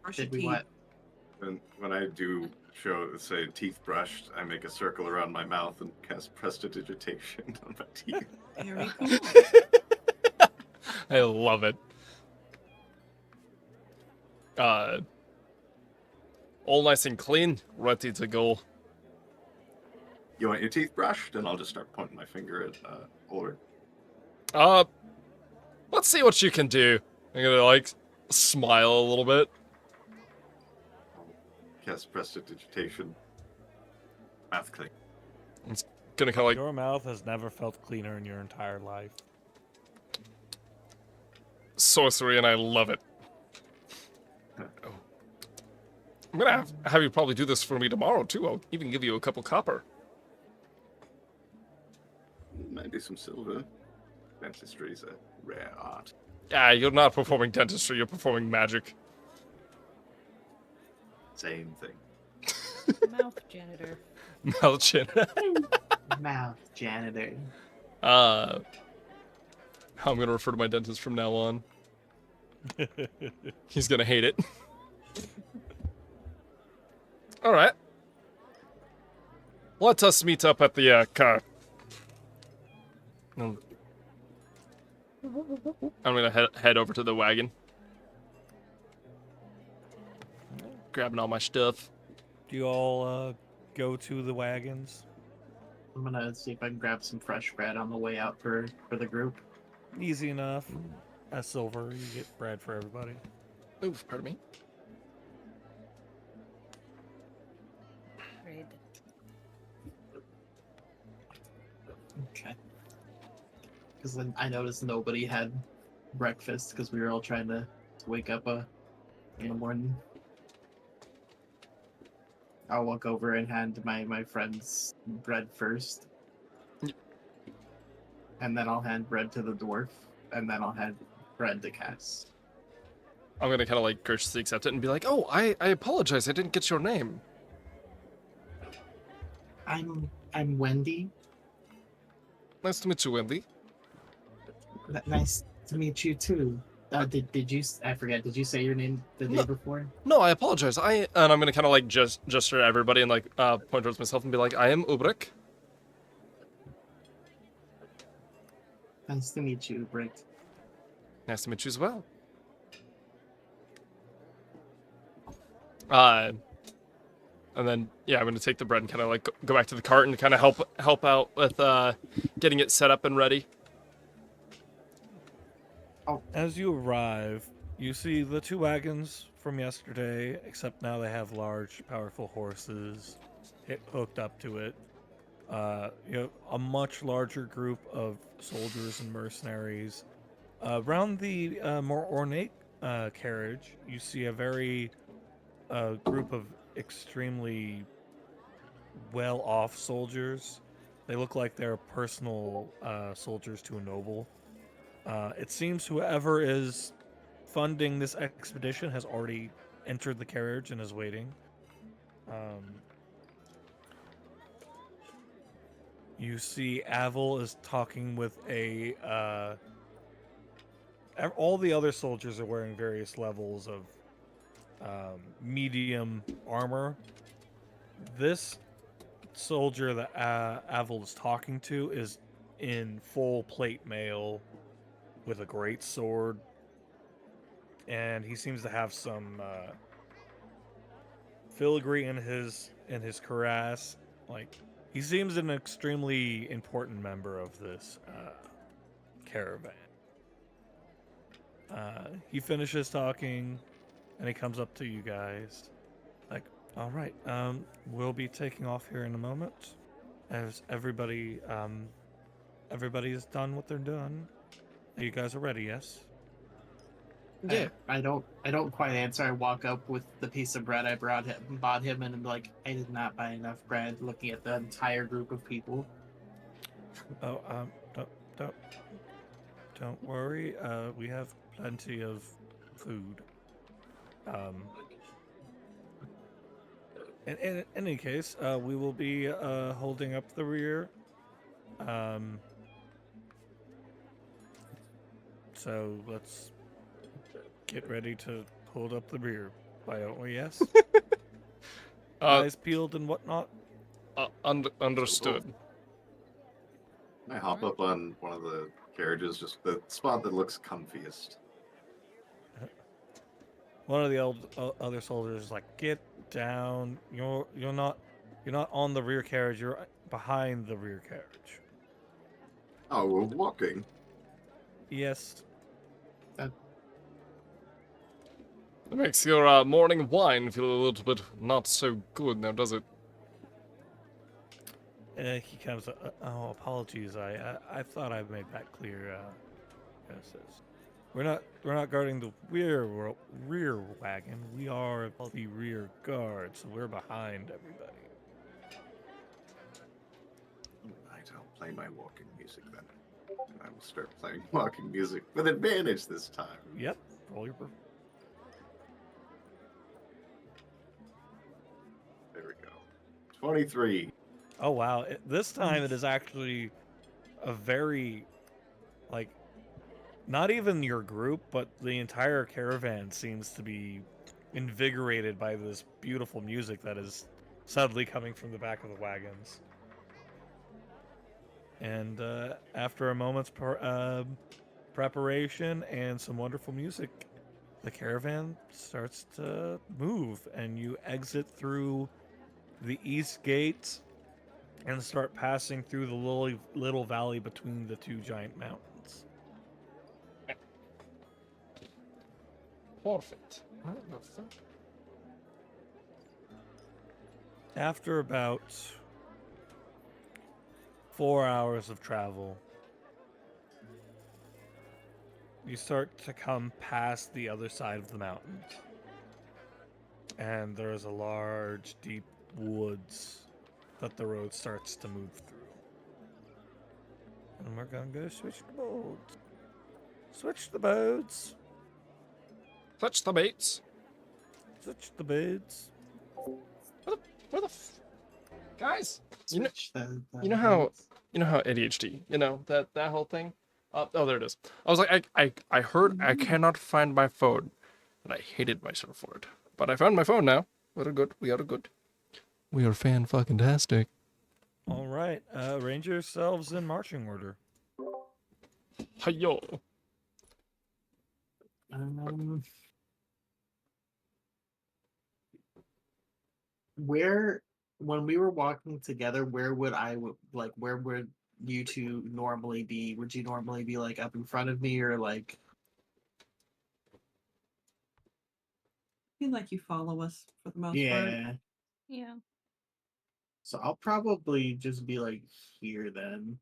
Speaker 3: brush your
Speaker 5: Did we
Speaker 3: teeth?"
Speaker 5: what?
Speaker 4: when I do say teeth brushed, I make a circle around my mouth and cast prestidigitation on my teeth.
Speaker 3: Very cool.
Speaker 6: I love it. All nice and clean, ready to go.
Speaker 4: You want your teeth brushed? And I'll just start pointing my finger at Ulrich.
Speaker 6: Let's see what you can do. I'm gonna like smile a little bit.
Speaker 4: Cast prestidigitation. Mouth clean.
Speaker 6: It's gonna kind of like
Speaker 1: Your mouth has never felt cleaner in your entire life.
Speaker 6: sorcery, and I love it. Oh. I'm gonna have you probably do this for me tomorrow too. I'll even give you a couple copper.
Speaker 4: Maybe some silver. Dentistry is a rare art.
Speaker 6: Ah, you're not performing dentistry. You're performing magic.
Speaker 4: Same thing.
Speaker 2: Mouth janitor.
Speaker 6: Malchin.
Speaker 5: Mouth janitor.
Speaker 6: I'm gonna refer to my dentist from now on. He's gonna hate it. All right. Let us meet up at the car. I'm gonna head over to the wagon. Grabbing all my stuff.
Speaker 1: Do you all go to the wagons?
Speaker 5: I'm gonna see if I can grab some fresh bread on the way out for the group.
Speaker 1: Easy enough. As silver, you get bread for everybody.
Speaker 6: Oof, pardon me.
Speaker 2: Great.
Speaker 5: Okay. Because then I noticed nobody had breakfast because we were all trying to wake up in the morning. I'll walk over and hand my friends bread first. And then I'll hand bread to the dwarf. And then I'll hand bread to Cass.
Speaker 6: I'm gonna kind of like graciously accept it and be like, "Oh, I apologize. I didn't get your name."
Speaker 5: I'm Wendi.
Speaker 6: Nice to meet you, Wendi.
Speaker 5: Nice to meet you too. Did you? I forget. Did you say your name the day before?
Speaker 6: No, I apologize. And I'm gonna kind of like gesture at everybody and like point towards myself and be like, "I am Ubrick."
Speaker 5: Nice to meet you, Brick.
Speaker 6: Nice to meet you as well. And then yeah, I'm gonna take the bread and kind of like go back to the cart and kind of help out with getting it set up and ready.
Speaker 1: As you arrive, you see the two wagons from yesterday, except now they have large, powerful horses hooked up to it. You have a much larger group of soldiers and mercenaries. Around the more ornate carriage, you see a very group of extremely well-off soldiers. They look like they're personal soldiers to a noble. It seems whoever is funding this expedition has already entered the carriage and is waiting. You see Avle is talking with all the other soldiers are wearing various levels of medium armor. This soldier that Avle is talking to is in full plate mail with a great sword, and he seems to have some filigree in his cuirass. Like, he seems an extremely important member of this caravan. He finishes talking, and he comes up to you guys, like, "All right, we'll be taking off here in a moment. As everybody has done what they're doing. You guys are ready, yes?"
Speaker 6: Yeah.
Speaker 5: I don't quite answer. I walk up with the piece of bread I bought him, and I'm like, I did not buy enough bread. Looking at the entire group of people.
Speaker 1: Oh, don't. Don't worry, we have plenty of food. In any case, we will be holding up the rear. So let's get ready to hold up the rear. Why don't we? Yes. Eyes peeled and whatnot.
Speaker 6: Understood.
Speaker 4: I hop up on one of the carriages, just the spot that looks comfiest.
Speaker 1: One of the other soldiers is like, "Get down! You're not on the rear carriage. You're behind the rear carriage."
Speaker 4: Oh, we're walking.
Speaker 1: Yes.
Speaker 6: That makes your morning wine feel a little bit not so good now, does it?
Speaker 1: He comes. Oh, apologies. I thought I made that clear. Yes. We're not guarding the rear wagon. We are the rear guard, so we're behind everybody.
Speaker 4: Right, I'll play my walking music then. And I will start playing walking music with advantage this time.
Speaker 1: Yep. Roll your.
Speaker 4: There we go. 23.
Speaker 1: Oh wow! This time it is actually a very, like, not even your group, but the entire caravan seems to be invigorated by this beautiful music that is suddenly coming from the back of the wagons. And after a moment's preparation and some wonderful music, the caravan starts to move, and you exit through the east gate and start passing through the little valley between the two giant mountains.
Speaker 6: Perfect.
Speaker 1: After about 4 hours of travel, you start to come past the other side of the mountain. And there's a large, deep woods that the road starts to move through. And we're gonna go switch the boats. Switch the boats.
Speaker 6: Touch the baits.
Speaker 1: Switch the boats.
Speaker 6: Where the guys? You know,
Speaker 5: Switch the
Speaker 6: you know how ADHD. You know that whole thing. Oh, there it is. I was like, I heard I cannot find my phone, and I hated myself for it. But I found my phone now. We're good. We are good. We are fan-fucking-tastic.
Speaker 1: All right, arrange yourselves in marching order.
Speaker 6: Hi-yo.
Speaker 5: Where, when we were walking together, where would where would you two normally be? Would you normally be like up in front of me or like?
Speaker 3: I feel like you follow us for the most part.
Speaker 5: Yeah.
Speaker 2: Yeah.
Speaker 5: So I'll probably just be like here then.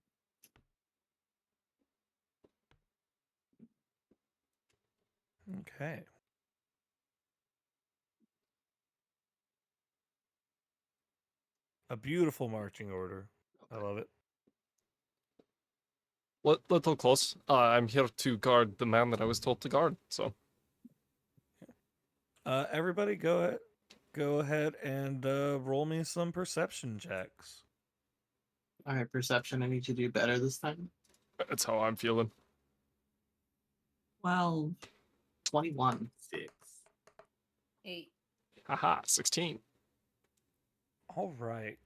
Speaker 1: Okay. A beautiful marching order. I love it.
Speaker 6: Little close. I'm here to guard the man that I was told to guard. So.
Speaker 1: Everybody, go ahead and roll me some perception checks.
Speaker 5: All right, perception. I need you to do better this time.
Speaker 6: That's how I'm feeling.
Speaker 3: 12.
Speaker 5: 21.
Speaker 4: 6.
Speaker 2: 8.
Speaker 6: Haha, 16.
Speaker 1: All right.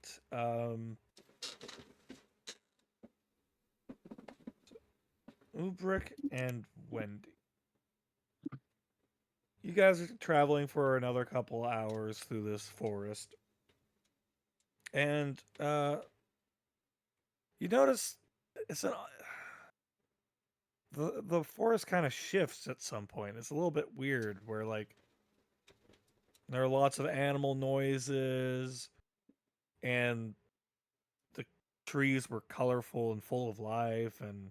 Speaker 1: Ubrick and Wendi. You guys are traveling for another couple hours through this forest. And you notice it's the forest kind of shifts at some point. It's a little bit weird where, like, there are lots of animal noises and the trees were colorful and full of life, and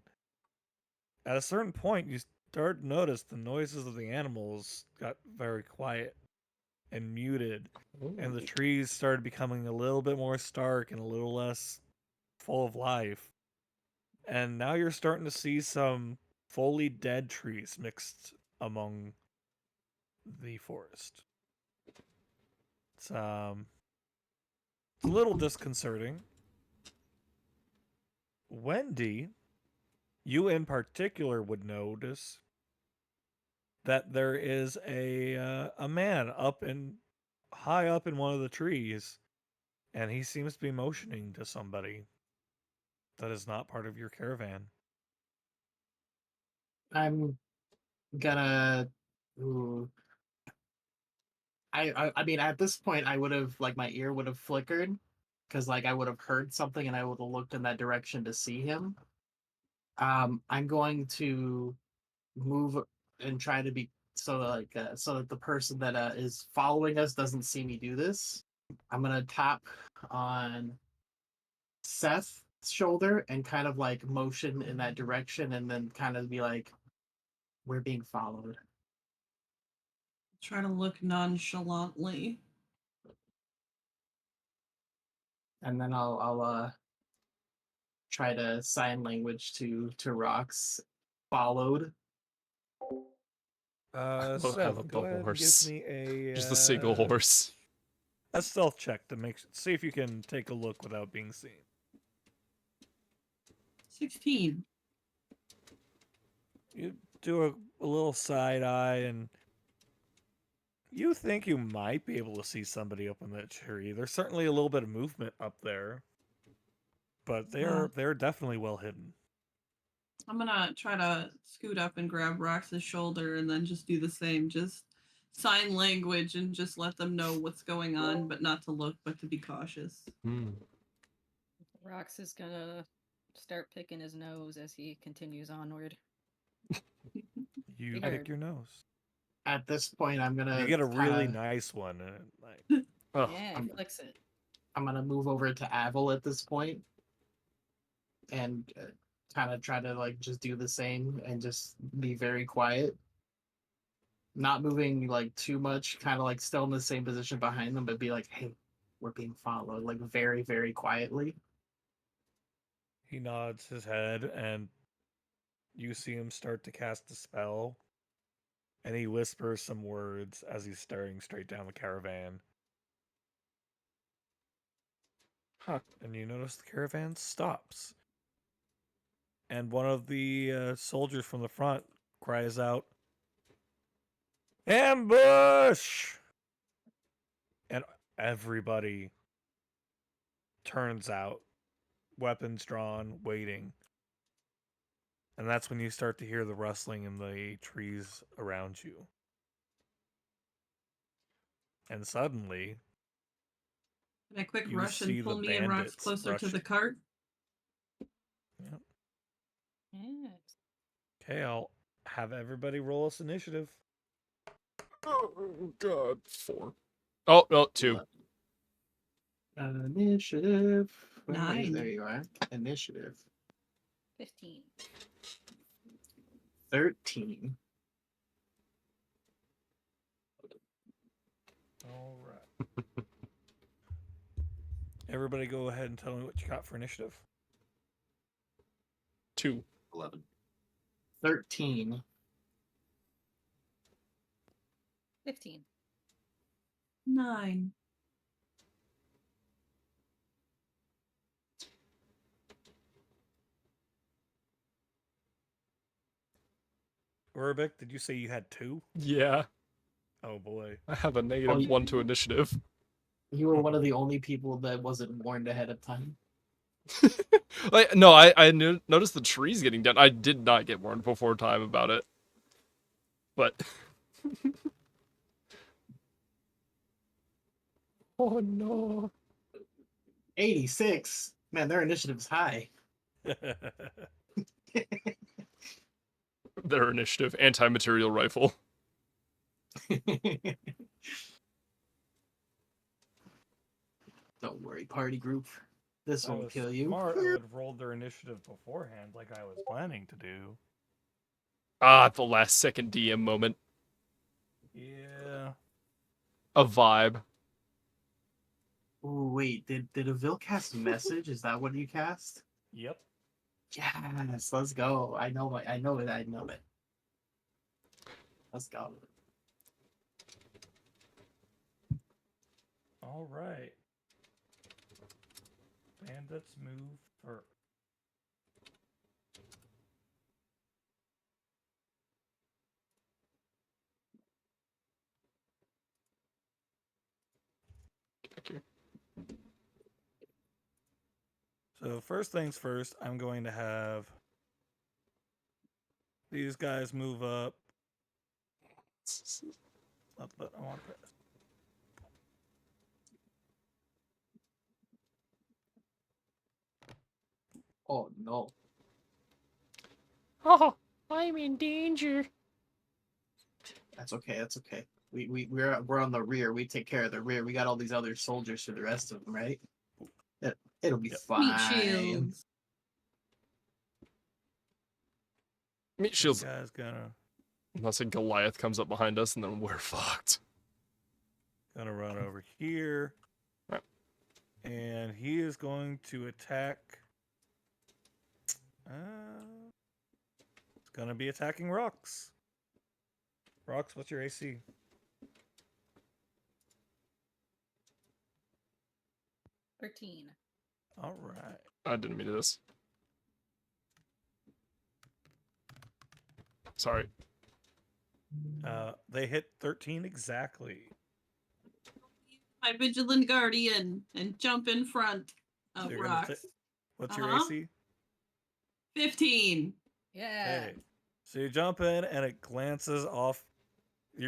Speaker 1: at a certain point you start to notice the noises of the animals got very quiet and muted, and the trees started becoming a little bit more stark and a little less full of life. And now you're starting to see some fully dead trees mixed among the forest. It's a little disconcerting. Wendi, you in particular would notice that there is a man high up in one of the trees, and he seems to be motioning to somebody that is not part of your caravan.
Speaker 5: I'm gonna. Ooh. I mean, at this point, I would have like my ear would have flickered because like I would have heard something and I would have looked in that direction to see him. I'm going to move and try to be so that the person that is following us doesn't see me do this. I'm gonna tap on Seth's shoulder and kind of like motion in that direction, and then kind of be like, "We're being followed."
Speaker 3: Try to look nonchalantly.
Speaker 5: And then I'll try to sign language to rocks followed.
Speaker 6: How
Speaker 1: Seth,
Speaker 6: about
Speaker 1: go
Speaker 6: the
Speaker 1: ahead and give
Speaker 6: horse?
Speaker 1: me a
Speaker 6: Just the single horse.
Speaker 1: a stealth check to see if you can take a look without being seen.
Speaker 3: 16.
Speaker 1: You do a little side eye, and you think you might be able to see somebody up in that tree. There's certainly a little bit of movement up there, but they're definitely well hidden.
Speaker 3: I'm gonna try to scoot up and grab Rox's shoulder and then just do the same. Just sign language and just let them know what's going on, but not to look, but to be cautious.
Speaker 2: Rox is gonna start picking his nose as he continues onward.
Speaker 1: You
Speaker 2: Be
Speaker 1: pick
Speaker 2: heard.
Speaker 1: your nose.
Speaker 5: At this point, I'm gonna
Speaker 1: You get a really
Speaker 5: kinda,
Speaker 1: nice one, and like
Speaker 6: Oh,
Speaker 2: Yeah, he flicks it.
Speaker 5: I'm gonna move over to Avle at this point and kind of try to like just do the same and just be very quiet, not moving like too much, kind of like still in the same position behind them, but be like, "Hey, we're being followed," like very very quietly.
Speaker 1: he nods his head, and you see him start to cast a spell, and he whispers some words as he's staring straight down the caravan.
Speaker 6: huh.
Speaker 1: And you notice the caravan stops. And one of the soldiers from the front cries out, "Ambush!" And everybody turns out, weapons drawn, waiting. And that's when you start to hear the rustling in the trees around you. And suddenly,
Speaker 3: Can I quick
Speaker 1: you
Speaker 3: rush
Speaker 1: see
Speaker 3: and
Speaker 1: the
Speaker 3: pull me and Rox
Speaker 1: bandits
Speaker 3: closer to the
Speaker 1: rushing.
Speaker 3: cart?
Speaker 1: Yep.
Speaker 2: Yes.
Speaker 1: Okay, I'll have everybody roll us initiative.
Speaker 6: Oh god, 4. Oh no, 2.
Speaker 5: Initiative. Where are you?
Speaker 3: 9.
Speaker 5: There you are. Initiative.
Speaker 2: 15.
Speaker 5: 13.
Speaker 1: All right. Everybody go ahead and tell me what you got for initiative.
Speaker 6: 2.
Speaker 4: 11.
Speaker 5: 13.
Speaker 2: 15.
Speaker 3: 9.
Speaker 1: Urbic, did you say you had 2?
Speaker 6: Yeah,
Speaker 1: Oh boy.
Speaker 6: I have a
Speaker 5: Oh,
Speaker 6: negative
Speaker 5: you-
Speaker 6: 1 to initiative.
Speaker 5: You were one of the only people that wasn't warned ahead of time.
Speaker 6: Like, no, I noticed the trees getting down. I did not get warned before time about it. But oh no.
Speaker 5: 86. Man, their initiative's high.
Speaker 6: Their initiative, anti-material rifle.
Speaker 5: Don't worry, party group. This
Speaker 1: If I
Speaker 5: won't
Speaker 1: was
Speaker 5: kill you.
Speaker 1: smart, I would have rolled their initiative beforehand like I was planning to do.
Speaker 6: Ah, the last second DM moment.
Speaker 1: Yeah.
Speaker 6: A vibe.
Speaker 5: Ooh, wait, did Avil cast message? Is that what you cast?
Speaker 1: Yep.
Speaker 5: Yes, let's go. I know it. I know it. Let's go.
Speaker 1: All right. Bandits move first.
Speaker 6: Okay.
Speaker 1: So first things first, I'm going to have these guys move up. Not the button I want to press.
Speaker 5: Oh no.
Speaker 6: Oh, I'm in danger.
Speaker 5: That's okay. That's okay. We're on the rear. We take care of the rear. We got all these other soldiers for the rest of them, right? It'll be
Speaker 1: Yep.
Speaker 3: Meat
Speaker 5: fine.
Speaker 3: shields.
Speaker 6: Meat
Speaker 1: This
Speaker 6: shields.
Speaker 1: guy's gonna
Speaker 6: Unless a Goliath comes up behind us, and then we're fucked.
Speaker 1: run over here.
Speaker 6: Right.
Speaker 1: And he is going to attack. It's gonna be attacking rocks. Rocks, what's your AC?
Speaker 2: $13.
Speaker 1: All right.
Speaker 6: I didn't mean this. Sorry.
Speaker 1: They hit 13 exactly.
Speaker 3: My vigilant guardian and jump in front
Speaker 1: So
Speaker 3: of
Speaker 1: you're gonna
Speaker 3: rocks.
Speaker 1: What's your
Speaker 3: Uh-huh.
Speaker 1: AC?
Speaker 3: 15.
Speaker 2: Yeah.
Speaker 1: Okay. So you jump in and it glances off.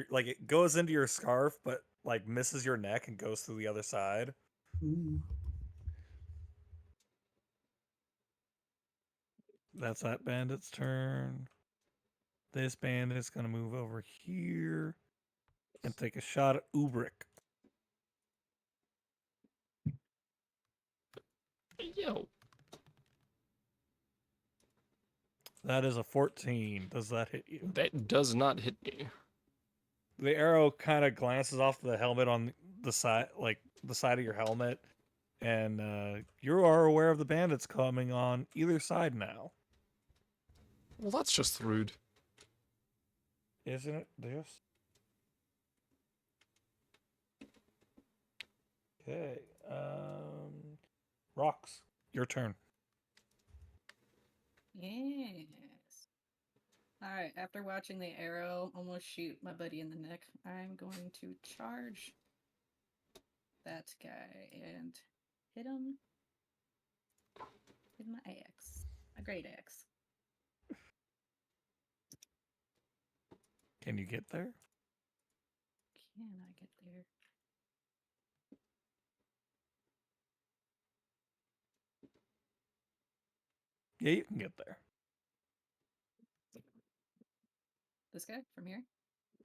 Speaker 1: Like it goes into your scarf, but like misses your neck and goes through the other side.
Speaker 5: Ooh.
Speaker 1: That's that bandit's turn. This bandit's gonna move over here and take a shot at Ubrick.
Speaker 6: Yo.
Speaker 1: That is a 14. Does that hit you?
Speaker 6: That does not hit me.
Speaker 1: The arrow kind of glances off the helmet on the side, like the side of your helmet, and you are aware of the bandits coming on either side now.
Speaker 6: Well, that's just rude.
Speaker 1: Isn't it? This. Okay. Rocks. Your turn.
Speaker 2: Yes. All right. After watching the arrow almost shoot my buddy in the neck, I'm going to charge that guy and hit him with my axe. A great axe.
Speaker 1: Can you get there?
Speaker 2: Can I get there?
Speaker 1: Yeah, you can get there.
Speaker 2: This guy from here?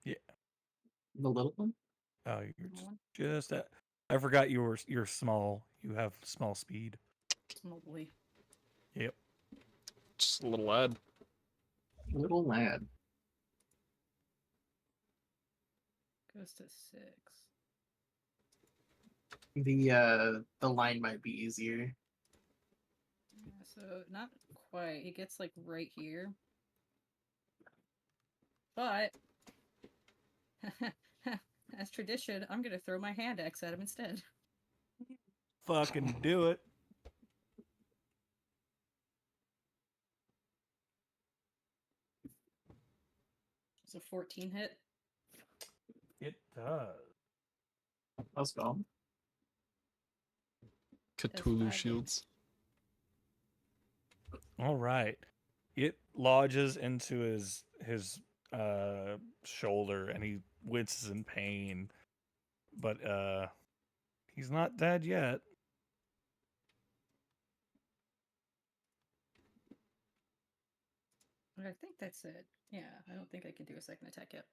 Speaker 5: The little one?
Speaker 1: Oh, you're
Speaker 2: Small one?
Speaker 1: just at. I forgot you're small. You have small speed.
Speaker 2: Small boy.
Speaker 1: Yep.
Speaker 6: Just a little lad.
Speaker 5: Little lad.
Speaker 2: Goes to 6.
Speaker 5: The line might be easier.
Speaker 2: Yeah, so not quite. He gets like right here. But as tradition, I'm gonna throw my hand axe at him instead.
Speaker 1: Fucking do it.
Speaker 2: It's a 14 hit.
Speaker 1: It does.
Speaker 5: Let's go.
Speaker 6: Cthulhu
Speaker 2: 5
Speaker 6: shields.
Speaker 1: All right. It lodges into his shoulder and he winces in pain. But he's not dead yet.
Speaker 2: I think that's it. Yeah, I don't think I can do a second attack yet.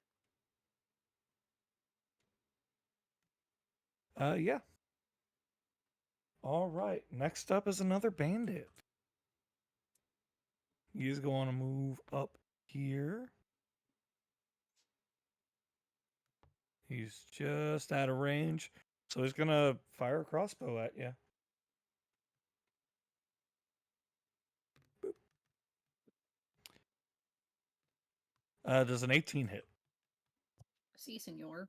Speaker 1: Yeah. All right. Next up is another bandit. He's going to move up here. He's just out of range. So he's going to fire a crossbow at you. Does an 18 hit?
Speaker 2: See, senor.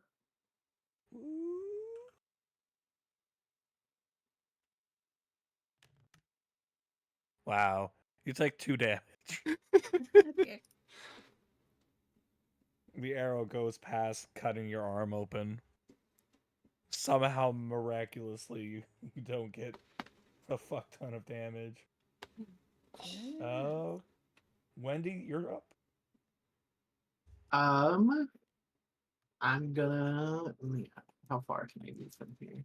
Speaker 1: Wow. You take 2 damage.
Speaker 2: Okay.
Speaker 1: The arrow goes past, cutting your arm open. Somehow, miraculously, you don't get a fuck ton of damage.
Speaker 2: Yeah.
Speaker 1: Wendi, you're up.
Speaker 5: I'm gonna. How far can I move from here?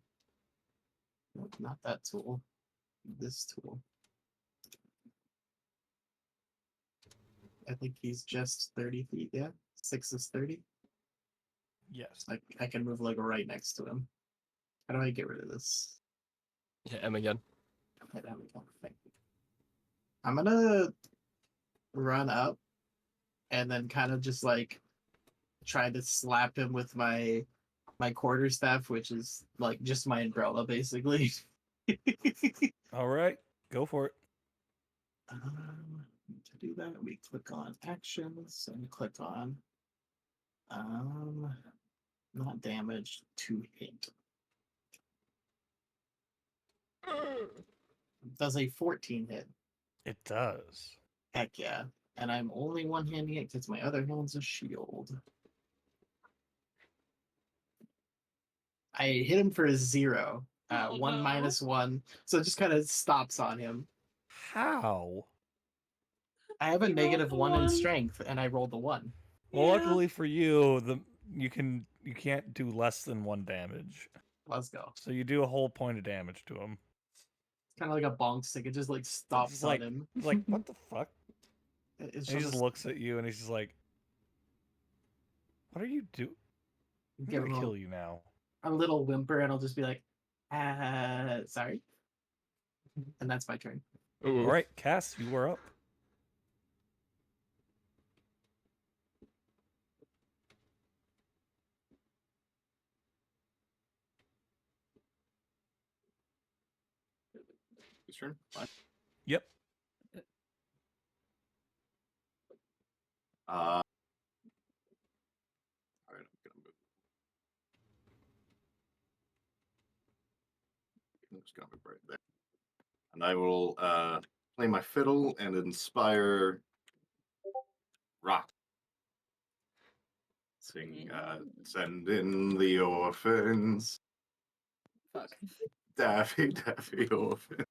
Speaker 5: Nope, not that tool. This tool. I think he's just 30 feet. Yeah, 6 is 30.
Speaker 1: Yes.
Speaker 5: I can move like right next to him. How do I get rid of this?
Speaker 6: Yeah, M again.
Speaker 5: Okay, there we go. Thank you. I'm gonna run up and then kind of just like try to slap him with my quarterstaff, which is like just my umbrella, basically.
Speaker 1: All right, go for it.
Speaker 5: To do that, we click on actions and click on not damage to hit. Does a 14 hit?
Speaker 1: It does.
Speaker 5: Heck yeah. And I'm only one-handing it because my other hand's a shield. I hit him for a 0.
Speaker 3: Oh,
Speaker 5: 1
Speaker 3: no.
Speaker 5: minus 1. So it just kind of stops on him.
Speaker 1: How?
Speaker 5: I have a
Speaker 3: You rolled
Speaker 5: negative
Speaker 3: the
Speaker 5: 1 in
Speaker 3: 1.
Speaker 5: strength, and I rolled a 1.
Speaker 1: Well,
Speaker 3: Yeah.
Speaker 1: luckily for you, you can't do less than 1 damage.
Speaker 5: Let's go.
Speaker 1: So you do a whole point of damage to him.
Speaker 5: It's kind of like a bonk stick. It just like stops
Speaker 1: It's like,
Speaker 5: on him.
Speaker 1: it's like, what the fuck?
Speaker 5: It's
Speaker 1: And he just
Speaker 5: just
Speaker 1: looks at you and he's just like, what are you doing? I'm
Speaker 5: give
Speaker 1: gonna
Speaker 5: him
Speaker 1: kill you now.
Speaker 5: a little whimper, and I'll just be like, sorry. And that's my turn.
Speaker 6: Ooh.
Speaker 1: All right, Cass, you are up.
Speaker 4: His turn.
Speaker 1: Yep.
Speaker 4: All right, I'm gonna move. I'm just gonna move right there, and I will play my fiddle and inspire rock. Sing, send in the orphans,
Speaker 2: Fuck.
Speaker 4: Daffy, Daffy orphan.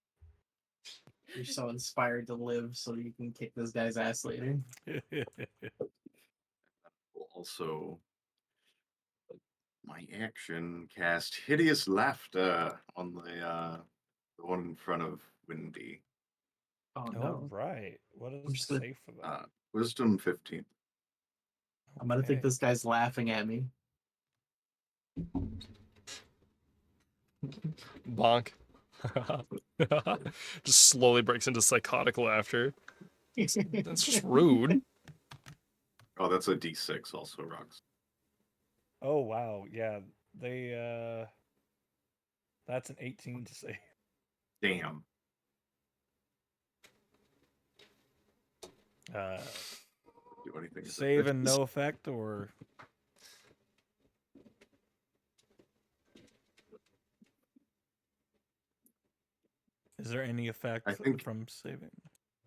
Speaker 5: You're so inspired to live so you can kick this guy's ass later.
Speaker 4: Will also my action cast hideous laughter on the one in front of Wendi.
Speaker 5: Oh
Speaker 1: All
Speaker 5: no.
Speaker 1: right. What is
Speaker 5: I'm
Speaker 1: the
Speaker 5: just gonna-
Speaker 1: save for that?
Speaker 4: Wisdom 15.
Speaker 5: I'm gonna think
Speaker 1: Okay.
Speaker 5: this guy's laughing at me.
Speaker 6: Bonk. Just slowly breaks into psychotic laughter. That's just rude.
Speaker 4: Oh, that's a D6 also, rocks.
Speaker 1: Oh wow, yeah. They that's an 18 to save.
Speaker 4: Damn. Do anything. with
Speaker 1: Save
Speaker 4: it.
Speaker 1: and no effect, or is there any effect
Speaker 4: I think-
Speaker 1: from saving?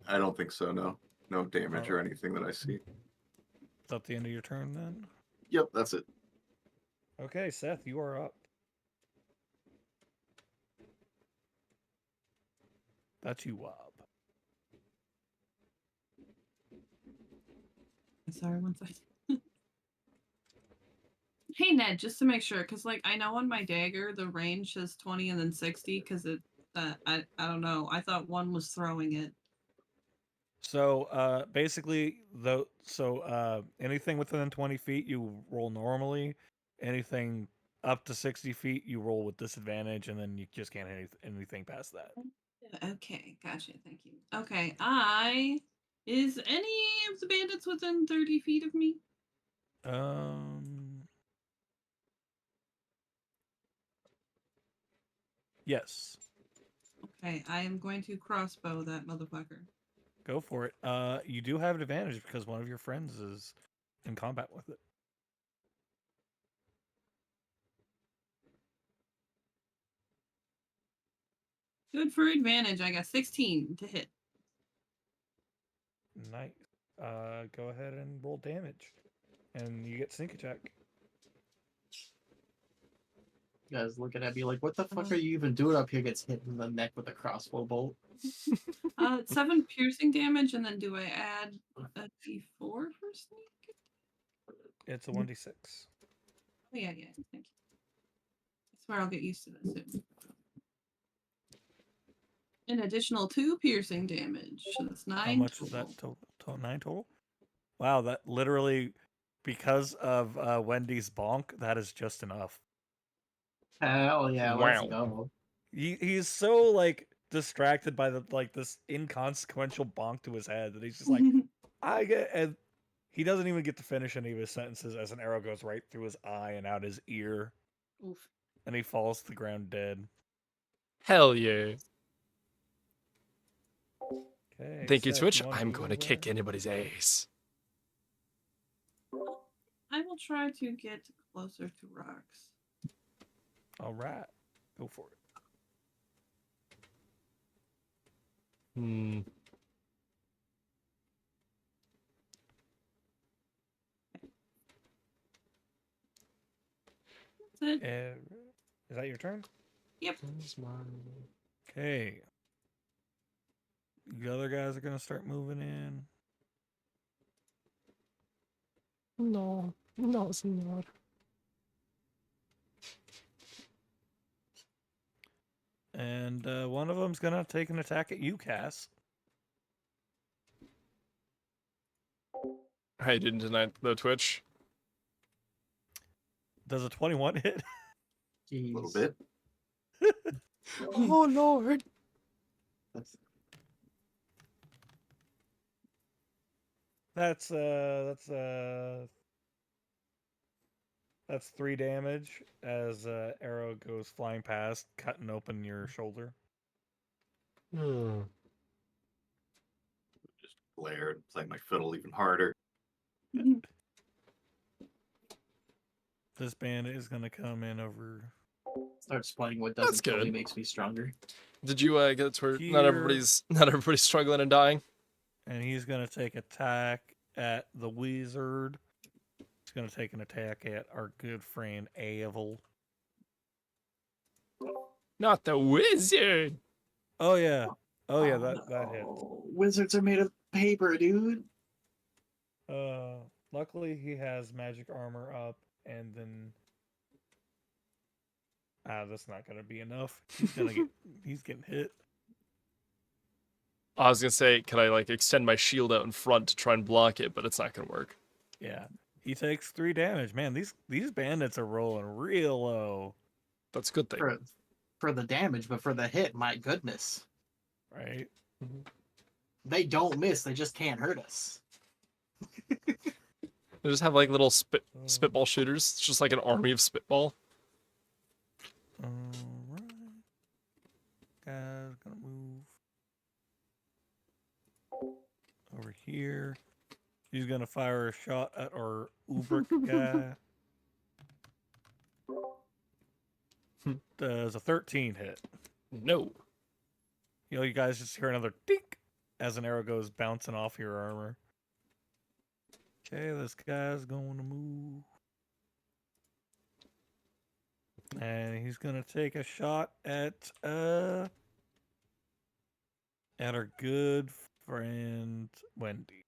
Speaker 4: I don't think so. No, no damage or
Speaker 1: Alright.
Speaker 4: anything that I see.
Speaker 1: Is that the end of your turn then?
Speaker 4: Yep, that's it.
Speaker 1: Okay, Seth, you are up. That's you, Wob.
Speaker 3: Sorry, one second. Hey Ned, just to make sure, because like I know on my dagger the range says 20 and then 60, because it I don't know. I thought one was throwing it.
Speaker 1: So basically anything within 20 feet you roll normally. Anything up to 60 feet you roll with disadvantage, and then you just can't hit anything past that.
Speaker 3: Okay, gotcha. Thank you. Okay, is any of the bandits within 30 feet of me?
Speaker 1: Yes.
Speaker 3: Okay, I am going to crossbow that motherfucker.
Speaker 1: Go for it. You do have an advantage because one of your friends is in combat with it.
Speaker 3: Good for advantage. I got 16 to hit.
Speaker 1: Nice. Go ahead and roll damage, and you get sneak attack.
Speaker 5: You guys looking at me like, what the fuck are you even doing up here? Gets hit in the neck with a crossbow bolt.
Speaker 3: 7 piercing damage, and then do I add a d4 for sneak?
Speaker 1: It's a 1d6.
Speaker 3: Oh, yeah, thank you. I swear I'll get used to this soon. An additional 2 piercing damage. So that's 9
Speaker 1: How much
Speaker 3: total.
Speaker 1: is that total? 9 total? Wow, that literally, because of Wendy's bonk, that is just enough.
Speaker 5: Hell yeah, let's
Speaker 6: Wow.
Speaker 5: go.
Speaker 1: He's so like distracted by the this inconsequential bonk to his head that he's just like, I get, and he doesn't even get to finish any of his sentences as an arrow goes right through his eye and out his ear,
Speaker 2: Oof.
Speaker 1: and he falls to the ground dead.
Speaker 6: Hell yeah.
Speaker 1: Okay.
Speaker 6: Thank you,
Speaker 1: Seth,
Speaker 6: Twitch.
Speaker 1: wanna
Speaker 6: I'm
Speaker 1: go
Speaker 6: going to kick anybody's ass.
Speaker 3: I will try to get closer to rocks.
Speaker 1: All right, go for it.
Speaker 6: Hmm.
Speaker 3: That's it.
Speaker 1: Is that your turn?
Speaker 3: Yep.
Speaker 1: Okay. The other guys are gonna start moving in.
Speaker 6: No, no, senor.
Speaker 1: And one of them's gonna take an attack at you, Cass.
Speaker 6: I didn't deny the Twitch.
Speaker 1: Does a 21 hit?
Speaker 5: Jeez.
Speaker 4: A little bit.
Speaker 6: Oh, Lord.
Speaker 5: That's
Speaker 1: That's 3 damage as arrow goes flying past, cutting open your shoulder.
Speaker 6: Hmm.
Speaker 4: Just glare and play my fiddle even harder.
Speaker 1: This bandit is gonna come in over
Speaker 5: starts playing what
Speaker 6: That's
Speaker 5: doesn't kill me
Speaker 6: good.
Speaker 5: makes me stronger.
Speaker 6: Did you get it to where
Speaker 1: Here.
Speaker 6: not everybody's struggling and dying?
Speaker 1: and he's gonna take attack at the wizard. He's gonna take an attack at our good friend Avle.
Speaker 6: Not the wizard.
Speaker 1: Oh yeah. Oh yeah, that hit.
Speaker 5: Wizards are made of paper, dude.
Speaker 1: Luckily he has magic armor up, and then that's not gonna be enough. He's getting hit.
Speaker 6: I was gonna say, can I like extend my shield out in front to try and block it, but it's not gonna work.
Speaker 1: Yeah. He takes 3 damage. Man, these bandits are rolling real low.
Speaker 6: That's a good thing.
Speaker 5: For the damage, but for the hit, my goodness.
Speaker 1: Right?
Speaker 5: They don't miss, they just can't hurt us.
Speaker 6: They just have like little spitball shooters. It's just like an army of spitball.
Speaker 1: Alright. Guys, gonna move over here. He's gonna fire a shot at our Ubrick guy. Does a 13 hit?
Speaker 6: No.
Speaker 1: You guys just hear another dink as an arrow goes bouncing off your armor. Okay, this guy's going to move. And he's gonna take a shot at our good friend Wendi.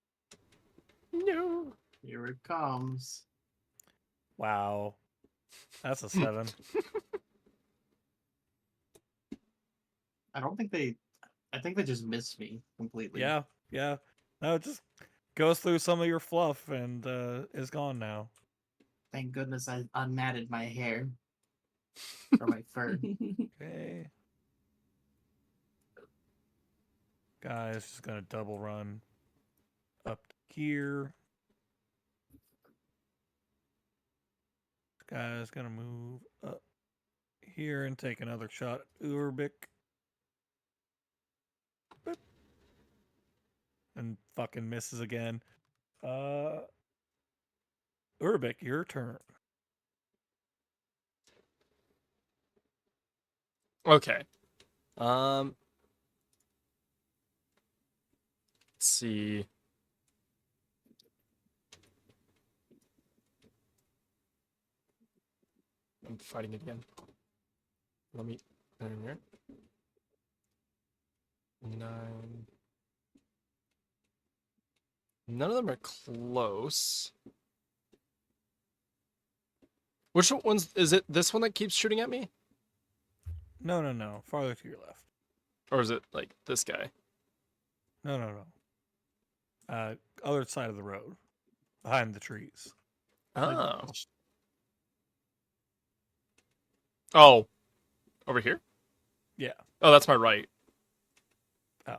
Speaker 6: No.
Speaker 5: Here it comes.
Speaker 1: Wow. That's a 7.
Speaker 5: I think they just missed me completely.
Speaker 1: Yeah. No, it just goes through some of your fluff and is gone now.
Speaker 5: Thank goodness I unmatted my hair. Or my fur.
Speaker 1: Okay. Guys, just gonna double run up here. This guy's gonna move up here and take another shot at Urbik. Boop. And fucking misses again. Urbik, your turn.
Speaker 6: Okay. Let's see. I'm fighting it again. Let me. Here. 9. None of them are close. Which one's is it? This one that keeps shooting at me,
Speaker 1: No. Farther to your left.
Speaker 6: or is it like this guy?
Speaker 1: No. Other side of the road, behind the trees.
Speaker 6: Oh. Oh. Over here?
Speaker 1: Yeah.
Speaker 6: Oh, that's my right.
Speaker 1: Oh.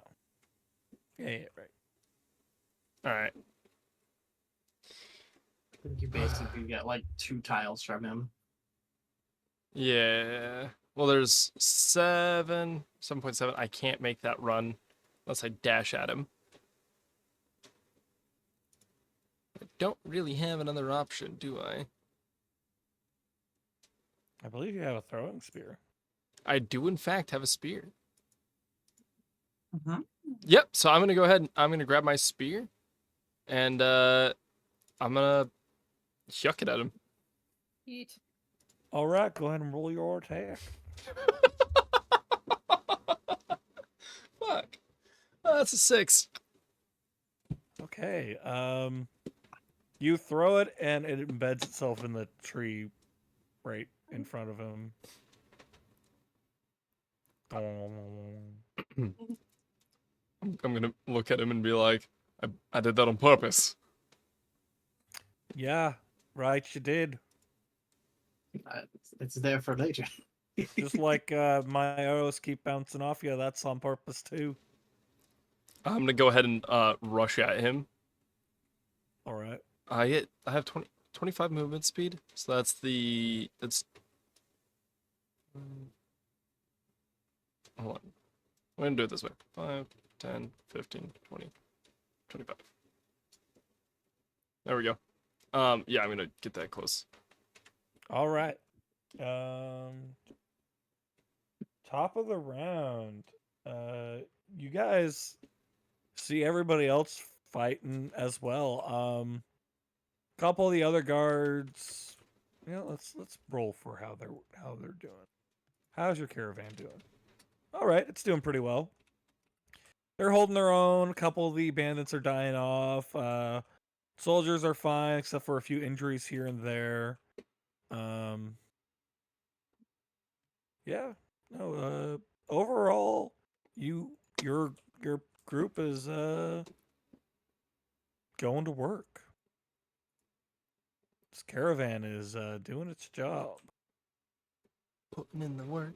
Speaker 1: Yeah, right.
Speaker 6: All right.
Speaker 5: I think you basically get like 2 tiles from him.
Speaker 6: Yeah. Well, there's 7.7. I can't make that run unless I dash at him. I don't really have another option, do I?
Speaker 1: I believe you have a throwing spear.
Speaker 6: I do, in fact, have a spear.
Speaker 3: Mm-hmm.
Speaker 6: Yep. So I'm gonna go ahead and I'm gonna grab my spear, and I'm gonna chuck it at him.
Speaker 2: Eat.
Speaker 1: All right, go ahead and roll your attack.
Speaker 6: Fuck. Oh, that's a 6.
Speaker 1: Okay. You throw it and it embeds itself in the tree right in front of him.
Speaker 6: I'm gonna look at him and be like, I did that on purpose.
Speaker 1: Yeah, right, you did.
Speaker 5: It's there for later.
Speaker 1: Just like my arrows keep bouncing off you, that's on purpose too.
Speaker 6: I'm gonna go ahead and rush at him.
Speaker 1: All right.
Speaker 6: I have 25 movement speed, so that's hold on. I'm gonna do it this way. 5, 10, 15, 20, 25. There we go. Yeah, I'm gonna get that close.
Speaker 1: All right. Top of the round. You guys see everybody else fighting as well. Couple of the other guards. Let's roll for how they're doing. How's your caravan doing? All right, it's doing pretty well. They're holding their own. A couple of the bandits are dying off. Soldiers are fine, except for a few injuries here and there. Yeah. No. Overall, your group is going to work. This caravan is doing its job.
Speaker 6: Putting in the work.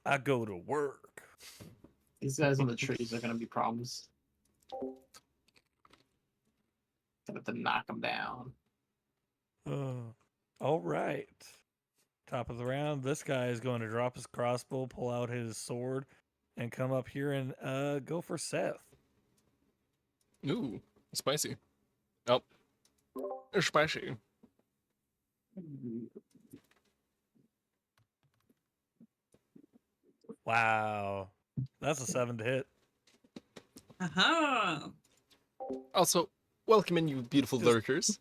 Speaker 1: I go to work.
Speaker 5: These guys in the trees are gonna be problems. Gonna have to knock them down.
Speaker 1: All right. Top of the round. This guy is going to drop his crossbow, pull out his sword, and come up here and go for Seth.
Speaker 6: Ooh, spicy. Oh, spicy.
Speaker 1: Wow. That's a 7 to hit.
Speaker 3: Aha!
Speaker 6: Also, welcome in, you beautiful
Speaker 1: Just-
Speaker 6: lurkers.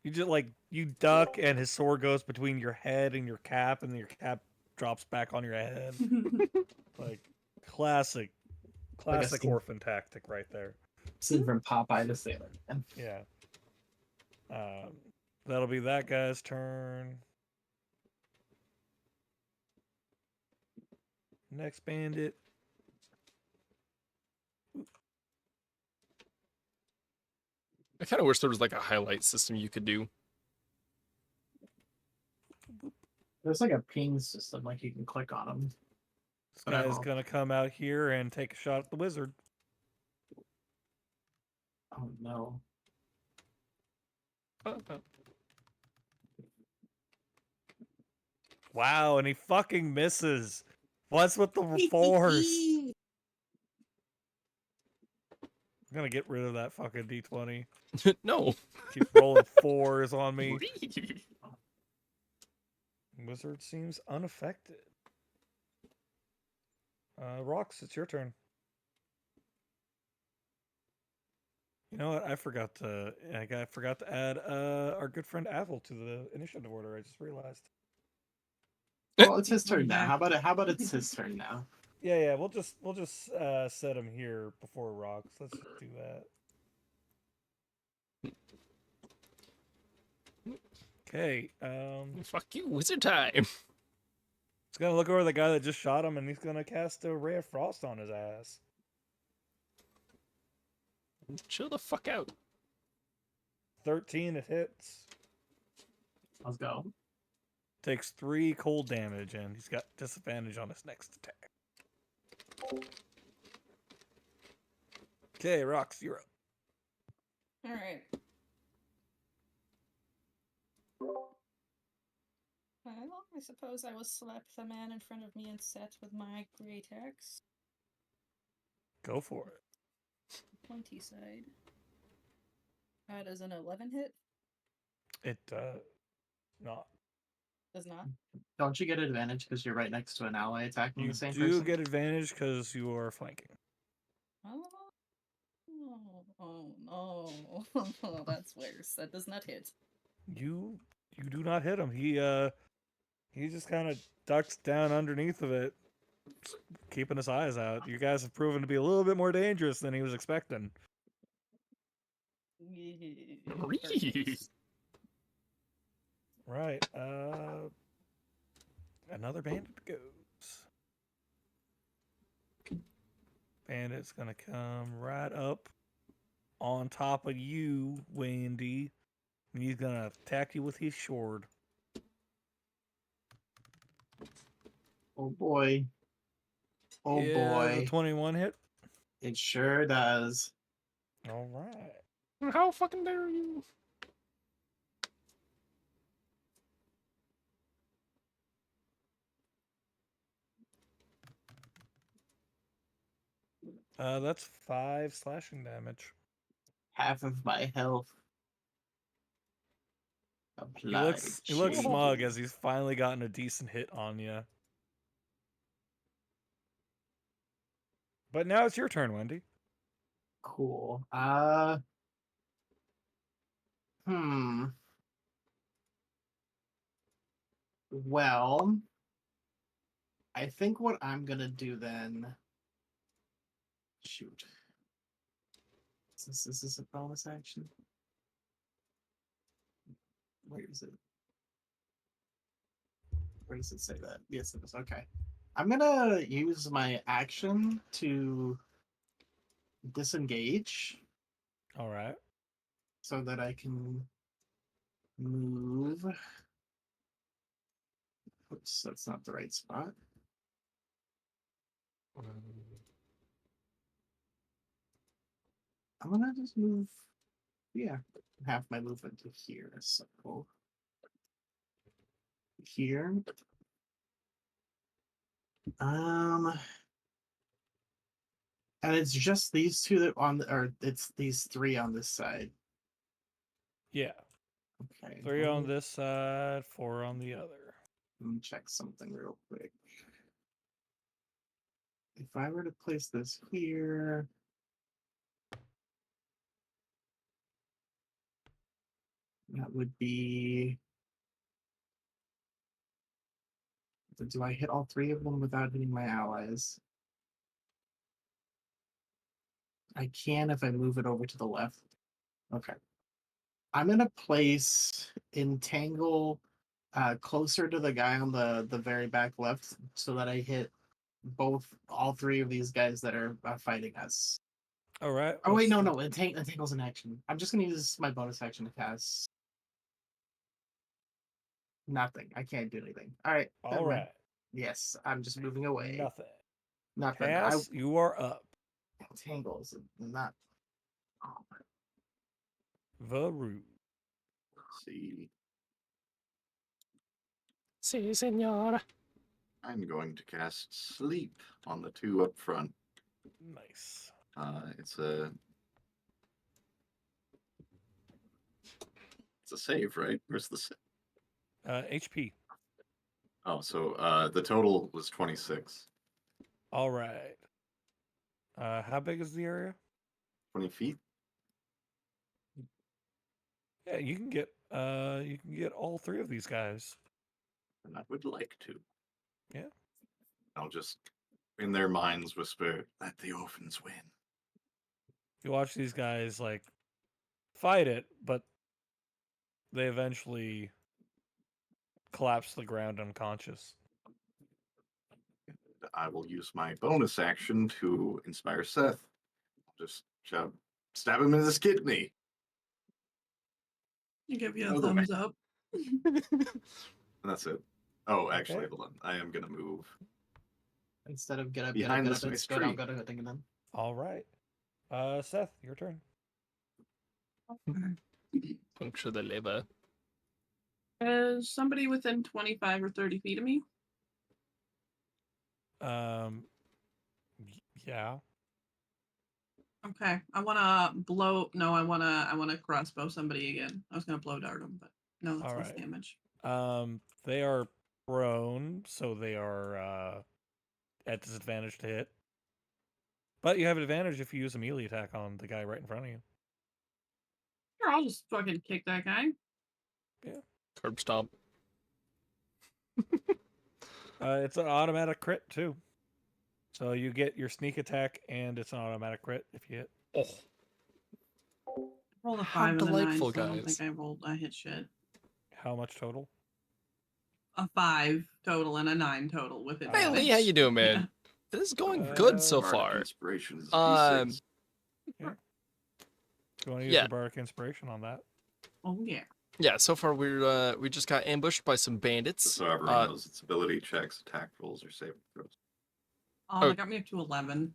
Speaker 1: You just you duck and his sword goes between your head and your cap, and then your cap drops back on your head. Like classic
Speaker 5: scene.
Speaker 1: orphan tactic right there.
Speaker 5: Scene from Popeye the Sailor Man.
Speaker 1: Yeah. That'll be that guy's turn. Next bandit.
Speaker 6: I kind of wish there was like a highlight system you could do.
Speaker 5: There's like a ping system, like you can click on them.
Speaker 1: This
Speaker 5: But I
Speaker 1: guy's
Speaker 5: don't-
Speaker 1: gonna come out here and take a shot at the wizard.
Speaker 5: Oh no.
Speaker 1: Wow, and he fucking misses. What's with the force? I'm gonna get rid of that fucking D20.
Speaker 6: No.
Speaker 1: Keep rolling 4s on me. Wizard seems unaffected. Rox, it's your turn. You know what? I forgot to add our good friend Avle to the initiative order. I just realized.
Speaker 5: Well, it's his turn
Speaker 3: Yeah.
Speaker 5: now. How about it's his turn now?
Speaker 1: Yeah. We'll just set him here before Rox. Let's just do that. Okay.
Speaker 6: Fuck you, wizard time.
Speaker 1: He's gonna look over the guy that just shot him, and he's gonna cast a ray of frost on his ass.
Speaker 6: Chill the fuck out.
Speaker 1: 13, it hits.
Speaker 5: Let's go.
Speaker 1: Takes 3 cold damage, and he's got disadvantage on his next attack. Okay, Rox, you're up.
Speaker 2: All right. Well, I suppose I will slap the man in front of me and Seth with my great axe.
Speaker 1: Go for it.
Speaker 2: Pointy side. That is an 11 hit.
Speaker 1: It not.
Speaker 2: Does not.
Speaker 5: Don't you get advantage because you're right next to an ally attacking
Speaker 1: You
Speaker 5: the same
Speaker 1: do
Speaker 5: person?
Speaker 1: get advantage because you are flanking.
Speaker 2: Oh no. Oh, that's worse. That does not hit.
Speaker 1: You do not hit him. He just kind of ducks down underneath of it, keeping his eyes out. You guys have proven to be a little bit more dangerous than he was expecting.
Speaker 2: Perfect.
Speaker 1: Right. Another bandit goes. Bandit's gonna come right up on top of you, Wendi. And he's gonna attack you with his sword.
Speaker 5: Oh boy. Oh
Speaker 1: Yeah,
Speaker 5: boy.
Speaker 1: the 21 hit.
Speaker 5: It sure does.
Speaker 1: All right.
Speaker 6: How fucking dare you?
Speaker 1: That's 5 slashing damage.
Speaker 5: Half of my health.
Speaker 1: He looks
Speaker 5: Applied.
Speaker 1: smug as he's finally gotten a decent hit on you. But now it's your turn, Wendi.
Speaker 5: Cool. Well, I think what I'm gonna do then. Shoot. Is this a bonus action? Where is it? Where does it say that? Yes, it is. Okay. I'm gonna use my action to disengage
Speaker 1: All right.
Speaker 5: so that I can move. Oops, that's not the right spot. I'm gonna just move, yeah, half my movement to here. So here. And it's just these two that or it's these 3 on this side.
Speaker 1: Yeah.
Speaker 5: Okay.
Speaker 1: 3 on this side, 4 on the other.
Speaker 5: Let me check something real quick. If I were to place this here, that would be. Do I hit all 3 of them without hitting my allies? I can if I move it over to the left. Okay. I'm gonna place Entangle closer to the guy on the very back left so that I hit all 3 of these guys that are fighting us.
Speaker 1: All right.
Speaker 5: Oh wait, no, Entangle's in action. I'm just gonna use my bonus action to cast. Nothing. I can't do anything. All right.
Speaker 1: All right.
Speaker 5: Yes, I'm just moving away.
Speaker 1: Nothing.
Speaker 5: Nothing.
Speaker 1: Cass, you are up.
Speaker 5: Entangles not. Oh,
Speaker 1: Varoux.
Speaker 4: Let's see.
Speaker 6: Si, senora.
Speaker 4: I'm going to cast Sleep on the 2 up front.
Speaker 1: Nice.
Speaker 4: It's a It's a save, right? Where's the save?
Speaker 1: HP.
Speaker 4: Oh, so the total was 26.
Speaker 1: All right. How big is the area?
Speaker 4: 20 feet?
Speaker 1: Yeah, you can get all three of these guys.
Speaker 4: And I would like to.
Speaker 1: Yeah.
Speaker 4: I'll just, in their minds, whisper, let the orphans win.
Speaker 1: You watch these guys like fight it, but they eventually collapse to the ground unconscious.
Speaker 4: I will use my bonus action to inspire Seth. I'll just shout, stab him in his kidney.
Speaker 3: I give you a
Speaker 4: Other way.
Speaker 3: thumbs up.
Speaker 4: And that's it. Oh, actually,
Speaker 1: Okay.
Speaker 4: hold on. I am going to move.
Speaker 5: Instead of get up,
Speaker 4: Behind
Speaker 5: get
Speaker 4: this
Speaker 5: up, and
Speaker 4: nice
Speaker 5: go
Speaker 4: tree.
Speaker 5: down, go to thing, and then.
Speaker 1: All right. Seth, your turn.
Speaker 6: Puncture the liver.
Speaker 3: Is somebody within 25 or 30 feet of me?
Speaker 1: Yeah.
Speaker 3: Okay. I wanna blow. No, I wanna crossbow somebody again. I was gonna blow dart them, but no, that's
Speaker 1: All
Speaker 3: less
Speaker 1: right.
Speaker 3: damage.
Speaker 1: They are prone, so they are at disadvantage to hit. But you have advantage if you use a melee attack on the guy right in front of you.
Speaker 3: Sure, I'll just fucking kick that guy.
Speaker 6: Curb stomp.
Speaker 1: It's an automatic crit too. So you get your sneak attack, and it's an automatic crit if you hit.
Speaker 6: Oh,
Speaker 3: Roll a
Speaker 6: How
Speaker 3: 5 and a 9,
Speaker 6: delightful,
Speaker 3: so I don't
Speaker 6: guys.
Speaker 3: think I hit shit.
Speaker 1: How much total?
Speaker 3: A 5 total and a 9 total with it.
Speaker 6: Hey Lee, how you doing, man? This is going good so
Speaker 4: Bardic
Speaker 6: far.
Speaker 4: Inspiration is
Speaker 6: Um,
Speaker 4: D6.
Speaker 1: Do you want to use
Speaker 6: Yeah.
Speaker 1: your bardic inspiration on that?
Speaker 3: Oh yeah.
Speaker 6: Yeah, so far we just got ambushed by some bandits.
Speaker 4: So everyone knows its ability checks, attack rolls, or saving throws.
Speaker 3: That got me up to 11.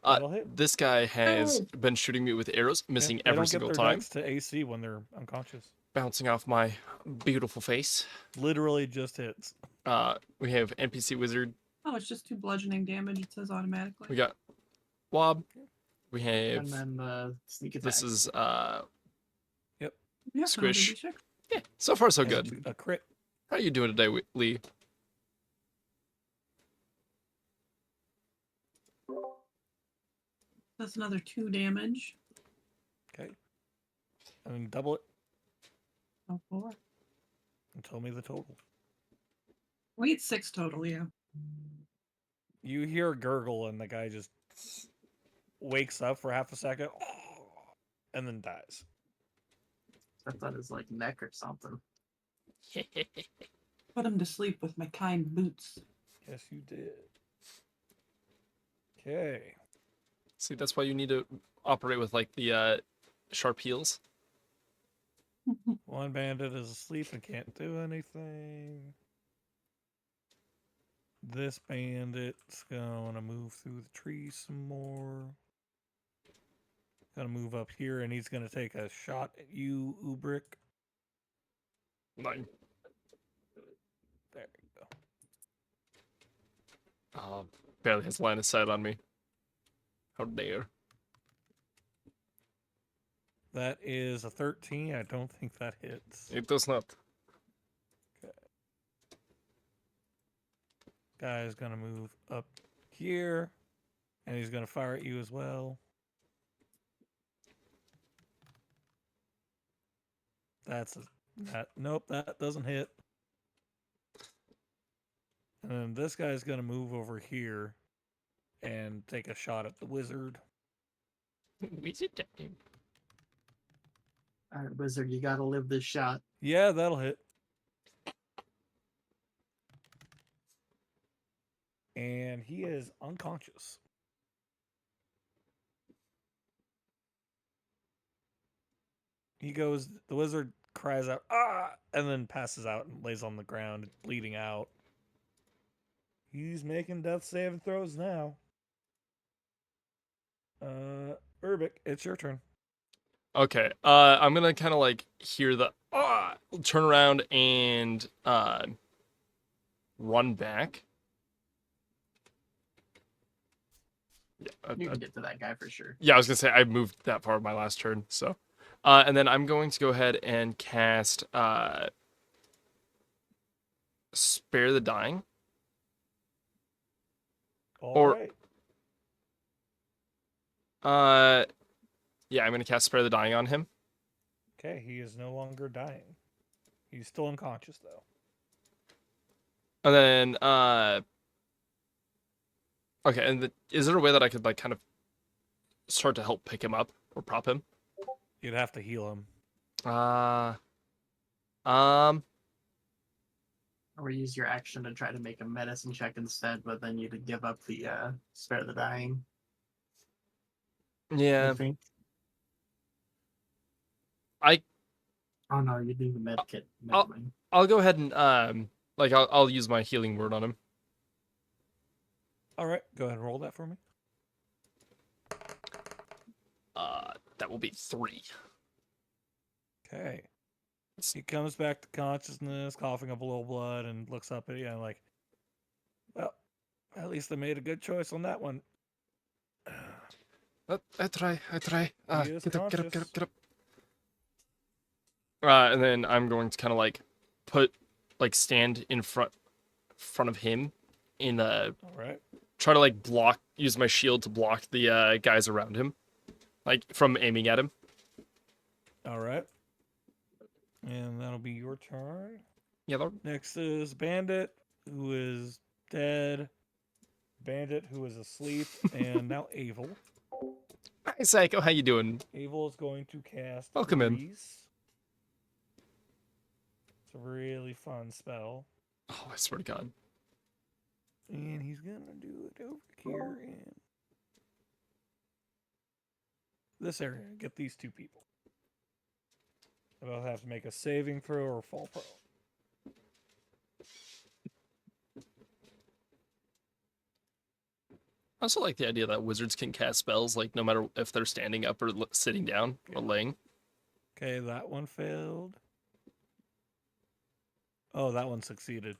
Speaker 1: That'll hit.
Speaker 6: This guy has been shooting me with arrows, missing
Speaker 1: They
Speaker 6: every
Speaker 1: don't
Speaker 6: single
Speaker 1: get their
Speaker 6: time,
Speaker 1: dex to AC when they're unconscious.
Speaker 6: bouncing off my beautiful face.
Speaker 1: Literally just hits.
Speaker 6: We have NPC wizard.
Speaker 3: Oh, it's just 2 bludgeoning damage. It says automatically.
Speaker 6: We got Wob. We have.
Speaker 5: And then the sneak attack.
Speaker 6: This is
Speaker 3: Yeah,
Speaker 6: Squish.
Speaker 3: 1d6.
Speaker 6: yeah. So far so
Speaker 1: And
Speaker 6: good.
Speaker 1: A crit.
Speaker 6: How are you doing today, Lee?
Speaker 3: That's another 2 damage.
Speaker 1: Okay. And then double it
Speaker 3: Oh, 4.
Speaker 1: and tell me the total.
Speaker 3: We get 6 total, yeah.
Speaker 1: You hear a gurgle, and the guy just wakes up for half a second and then dies.
Speaker 5: I thought it was like neck or something.
Speaker 3: Put him to sleep with my kind boots.
Speaker 1: Yes, you did. Okay.
Speaker 6: See, that's why you need to operate with like the sharp heels.
Speaker 1: One bandit is asleep and can't do anything. This bandit's gonna move through the trees some more. Gonna move up here, and he's gonna take a shot at you, Ubrick.
Speaker 6: 9.
Speaker 1: There you go.
Speaker 6: Barely has line of sight on me. How dare.
Speaker 1: That is a 13. I don't think that hits.
Speaker 6: It does not.
Speaker 1: Guy's gonna move up here, and he's gonna fire at you as well. Nope, that doesn't hit. And then this guy's gonna move over here and take a shot at the wizard.
Speaker 6: Wizard time.
Speaker 5: All right, wizard, you gotta live this shot.
Speaker 1: Yeah, that'll hit. And he is unconscious. The wizard cries out, "Ah!" and then passes out and lays on the ground, bleeding out. He's making death saving throws now. Urbic, it's your turn.
Speaker 6: Okay. I'm gonna kind of like hear the turn around and run back. Yeah,
Speaker 5: You can get to that guy for sure.
Speaker 6: yeah, I was gonna say I moved that far my last turn, so And then I'm going to go ahead and cast Spare the Dying.
Speaker 1: All
Speaker 6: Or-
Speaker 1: right.
Speaker 6: Yeah, I'm going to cast Spare the Dying on him.
Speaker 1: Okay, he is no longer dying. He's still unconscious though.
Speaker 6: And then, okay, and is there a way that I could, like, kind of start to help pick him up or prop him?
Speaker 1: You'd have to heal him.
Speaker 5: Or use your action to try to make a medicine check instead, but then you'd give up the spare the dying.
Speaker 6: Yeah,
Speaker 5: I think.
Speaker 6: I
Speaker 5: Oh no, you do the med kit.
Speaker 6: I'll-
Speaker 5: Never mind.
Speaker 6: I'll go ahead and like I'll use my healing word on him.
Speaker 1: All right, go ahead and roll that for me.
Speaker 6: That will be 3.
Speaker 1: Okay. He comes back to consciousness, coughing up a little blood, and looks up at you and like, well, at least I made a good choice on that one.
Speaker 6: I try.
Speaker 1: He is
Speaker 6: Get up.
Speaker 1: conscious.
Speaker 6: And then I'm going to kind of like stand in front of him in
Speaker 1: All right.
Speaker 6: try to like use my shield to block the guys around him, like from aiming at him.
Speaker 1: All right. And that'll be your turn.
Speaker 6: Yeah,
Speaker 1: Next is Bandit, who is dead. Bandit, who is asleep, and now Avle.
Speaker 6: Hi Psycho, how you doing?
Speaker 1: Avle is going to cast
Speaker 6: Welcome in.
Speaker 1: Freeze. It's a really fun spell.
Speaker 6: Oh, I swear to God.
Speaker 1: And he's going to do it over here in this area. Get these 2 people. They'll have to make a saving throw or fall prone.
Speaker 6: I also like the idea that wizards can cast spells like no matter if they're standing up or sitting down or laying.
Speaker 1: Okay, that one failed. Oh, that one succeeded.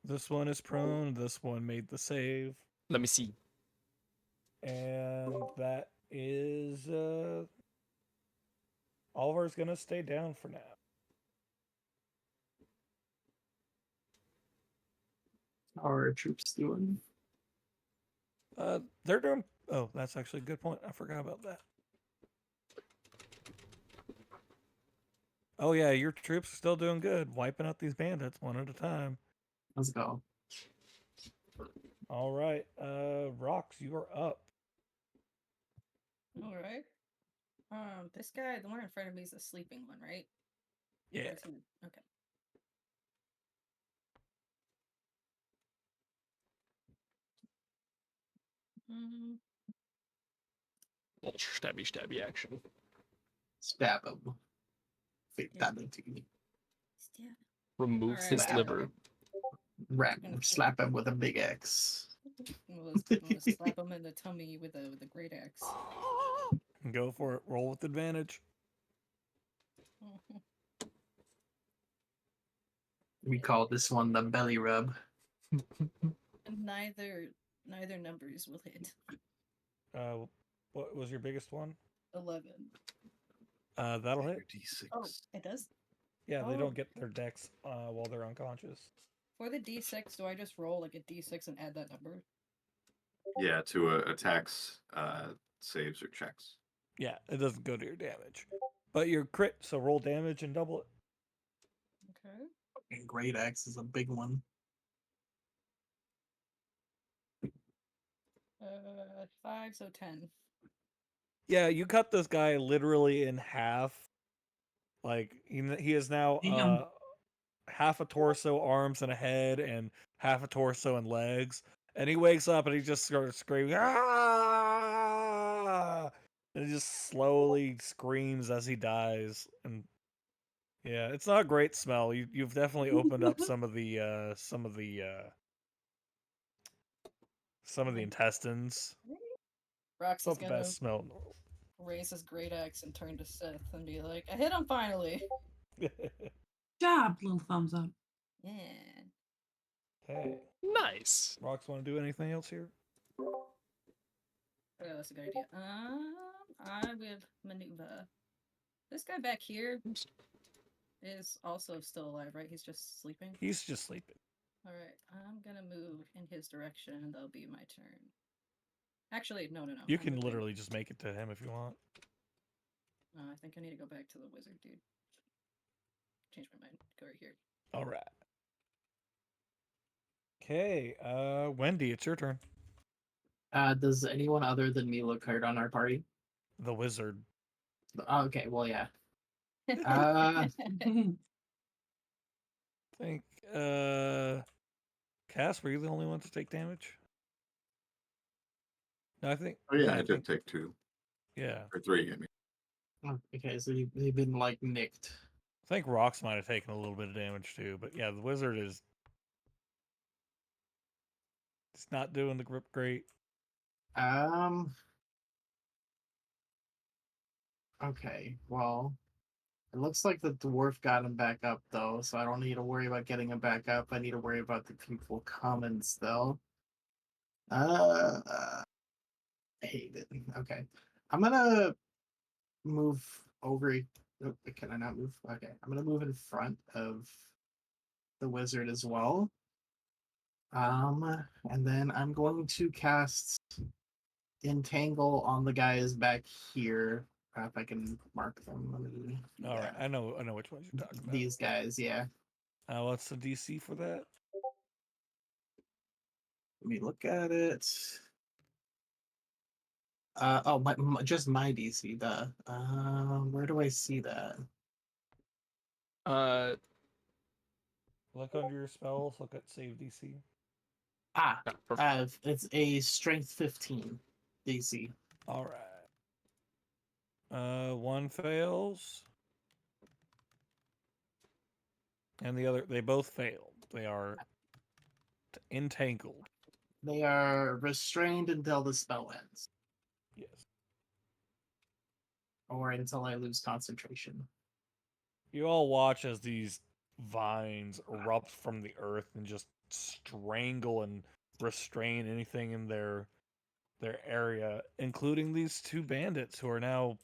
Speaker 1: This one is prone. This one made the save.
Speaker 6: Let me see.
Speaker 1: And that is Oliver's gonna stay down for now.
Speaker 5: How are our troops doing?
Speaker 1: They're doing. Oh, that's actually a good point. I forgot about that. Oh yeah, your troops are still doing good, wiping out these bandits one at a time.
Speaker 5: Let's go.
Speaker 1: All right, Rocks, you are up.
Speaker 2: All right. This guy, the one in front of me, is the sleeping one, right?
Speaker 1: Yeah.
Speaker 2: Okay. Mm,
Speaker 6: Little stabby action.
Speaker 5: Stab him. Fatality.
Speaker 2: stab.
Speaker 6: Remove
Speaker 2: Alright.
Speaker 6: his
Speaker 5: Stab
Speaker 6: liver.
Speaker 5: him. Slap him with a big X.
Speaker 2: I'm gonna slap him in the tummy with a great axe.
Speaker 1: Go for it. Roll with advantage.
Speaker 5: We call this one the belly rub.
Speaker 2: Neither numbers will hit.
Speaker 1: What was your biggest one?
Speaker 2: 11.
Speaker 1: That'll hit.
Speaker 4: D6.
Speaker 2: Oh, it does?
Speaker 1: Yeah, they
Speaker 2: Oh.
Speaker 1: don't get their dex while they're unconscious.
Speaker 2: For the d6, do I just roll like a d6 and add that number?
Speaker 4: Yeah, to attacks, saves, or checks.
Speaker 1: Yeah, it doesn't go to your damage. But your crit, so roll damage and double it.
Speaker 2: Okay.
Speaker 5: And great X is a big one.
Speaker 2: 5, so 10.
Speaker 1: Yeah, you cut this guy literally in half. Like, he is now
Speaker 3: Damn.
Speaker 1: half a torso, arms, and a head, and half a torso and legs. And he wakes up and he just starts screaming, "Ah!" And he just slowly screams as he dies. And yeah, it's not a great smell. You've definitely opened up some of the intestines.
Speaker 2: Rox
Speaker 1: It's not
Speaker 2: is
Speaker 1: the
Speaker 2: gonna
Speaker 1: best smell in the world.
Speaker 2: raise his great axe and turn to Seth and be like, I hit him finally!
Speaker 3: Job, little thumbs up.
Speaker 2: Yeah.
Speaker 1: Okay.
Speaker 6: Nice.
Speaker 1: Rocks want to do anything else here?
Speaker 2: Oh, that's a good idea. I will maneuver. This guy back here
Speaker 6: Oops.
Speaker 2: is also still alive, right? He's just sleeping.
Speaker 1: He's just sleeping.
Speaker 2: All right, I'm gonna move in his direction, and that'll be my turn. Actually, no.
Speaker 1: You
Speaker 2: I'm
Speaker 1: can
Speaker 2: moving.
Speaker 1: literally just make it to him if you want.
Speaker 2: I think I need to go back to the wizard, dude. Change my mind. Go right here.
Speaker 1: All right. Okay, Wendi, it's your turn.
Speaker 5: Does anyone other than me look hurt on our party?
Speaker 1: The wizard.
Speaker 5: Oh, okay, well, yeah.
Speaker 1: I think, Cass, were you the only one to take damage? No, I think.
Speaker 4: Oh yeah,
Speaker 1: I
Speaker 4: I did
Speaker 1: think,
Speaker 4: take 2
Speaker 1: yeah.
Speaker 4: or 3. I mean,
Speaker 5: Okay, so they've been like nicked.
Speaker 1: I think Rocks might have taken a little bit of damage too, but yeah, the wizard is. It's not doing the grip great.
Speaker 5: Okay, well, it looks like the dwarf got him back up though, so I don't need to worry about getting him back up. I need to worry about the people coming still. Haven. Okay, I'm gonna move over. Oh, can I not move? Okay, I'm gonna move in front of the wizard as well. And then I'm going to cast Entangle on the guys back here. If I can mark them. Let me.
Speaker 1: All right,
Speaker 5: Yeah,
Speaker 1: I know which ones you're talking about.
Speaker 5: these guys. Yeah.
Speaker 1: What's the DC for that?
Speaker 5: Let me look at it. Just my DC. Where do I see that?
Speaker 6: Uh,
Speaker 1: Look under your spells. Look at save DC.
Speaker 5: Ah,
Speaker 6: yeah, perfect.
Speaker 5: it's a Strength 15 DC.
Speaker 1: All right. One fails, and the other. They both failed. They are entangled.
Speaker 5: They are restrained until the spell ends,
Speaker 1: Yes.
Speaker 5: or until I lose concentration.
Speaker 1: You all watch as these vines erupt from the earth and just strangle and restrain anything in their area, including these two bandits who are now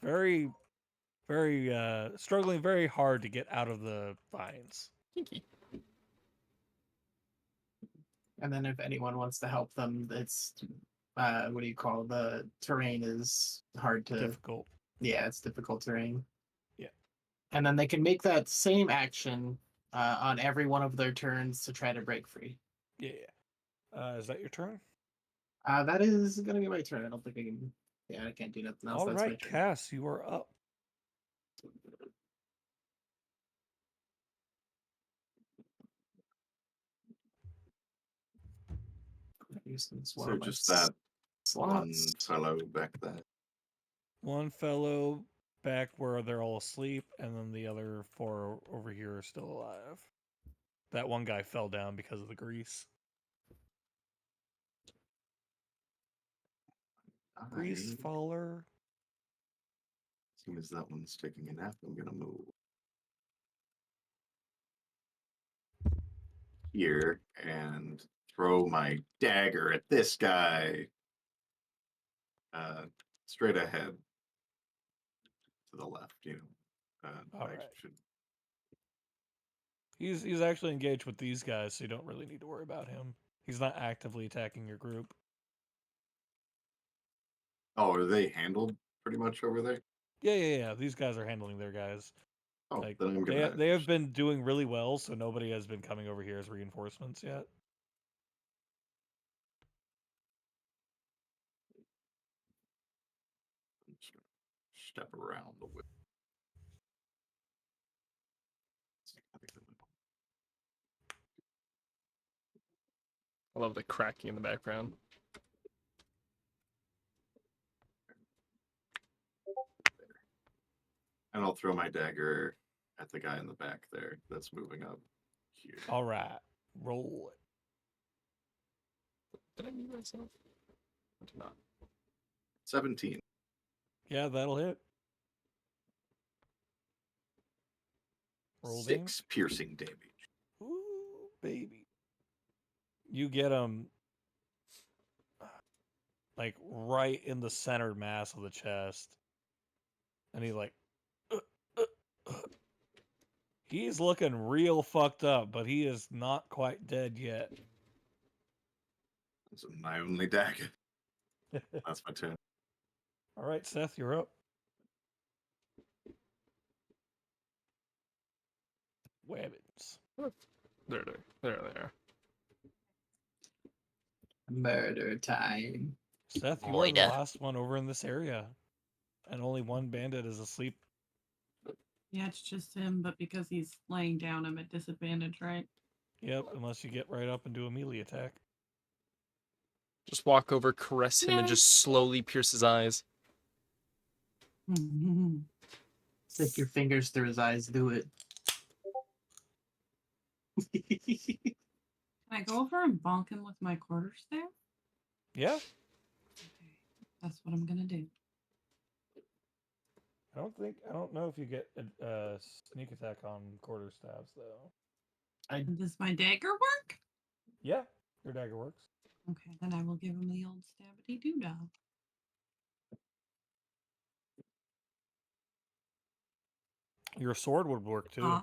Speaker 1: very, very struggling very hard to get out of the vines.
Speaker 6: Kinky.
Speaker 5: And then if anyone wants to help them, it's what do you call the terrain is hard to.
Speaker 1: Difficult.
Speaker 5: Yeah, it's difficult terrain.
Speaker 1: Yeah.
Speaker 5: And then they can make that same action on every one of their turns to try to break free.
Speaker 1: Yeah. Is that your turn?
Speaker 5: That is gonna be my turn. I don't think I can. Yeah, I can't do nothing else.
Speaker 1: All
Speaker 5: That's my
Speaker 1: right,
Speaker 5: turn.
Speaker 1: Cass, you are up.
Speaker 4: so just that one fellow back there.
Speaker 1: One fellow back where they're all asleep, and then the other 4 over here are still alive. That one guy fell down because of the grease. Grease faller.
Speaker 4: As soon as that one's taking a nap, I'm gonna move here and throw my dagger at this guy. Straight ahead to the left,
Speaker 1: All
Speaker 4: I
Speaker 1: right.
Speaker 4: should.
Speaker 1: He's actually engaged with these guys, so you don't really need to worry about him. He's not actively attacking your group.
Speaker 4: Oh, are they handled pretty much over there?
Speaker 1: Yeah. These guys are handling their guys.
Speaker 4: Oh,
Speaker 1: Like
Speaker 4: then I'm gonna.
Speaker 1: they have been doing really well, so nobody has been coming over here as reinforcements yet.
Speaker 4: I'm just gonna step around the way.
Speaker 6: I love the cracking in the background.
Speaker 4: And I'll throw my dagger at the guy in the back there that's moving up here.
Speaker 1: All right, roll it.
Speaker 6: Did I mute myself? I did not.
Speaker 4: 17.
Speaker 1: Yeah, that'll hit. Roll
Speaker 4: 6 piercing damage.
Speaker 1: Ooh, baby. You get him. like right in the centered mass of the chest. And he's like, "Uh, uh, uh." He's looking real fucked up, but he is not quite dead yet.
Speaker 4: This is my only dagger. That's my turn.
Speaker 1: All right, Seth, you're up. Weapons.
Speaker 6: There.
Speaker 5: Murder time.
Speaker 1: Seth, you are the last one over in this area. And only one bandit is asleep.
Speaker 3: Yeah, it's just him, but because he's laying down, I'm at disadvantage, right?
Speaker 1: Yep, unless you get right up and do a melee attack.
Speaker 6: Just walk over, caress him, and just slowly pierce his eyes.
Speaker 5: Stick your fingers through his eyes. Do it.
Speaker 3: Can I go over and bonk him with my quarterstaff?
Speaker 1: Yeah,
Speaker 3: Okay, that's what I'm gonna do.
Speaker 1: I don't know if you get a sneak attack on quarterstaffs though.
Speaker 3: Does my dagger work?
Speaker 1: Yeah, your dagger works.
Speaker 3: Okay, then I will give him the old stabbity doodah.
Speaker 1: Your sword would work too.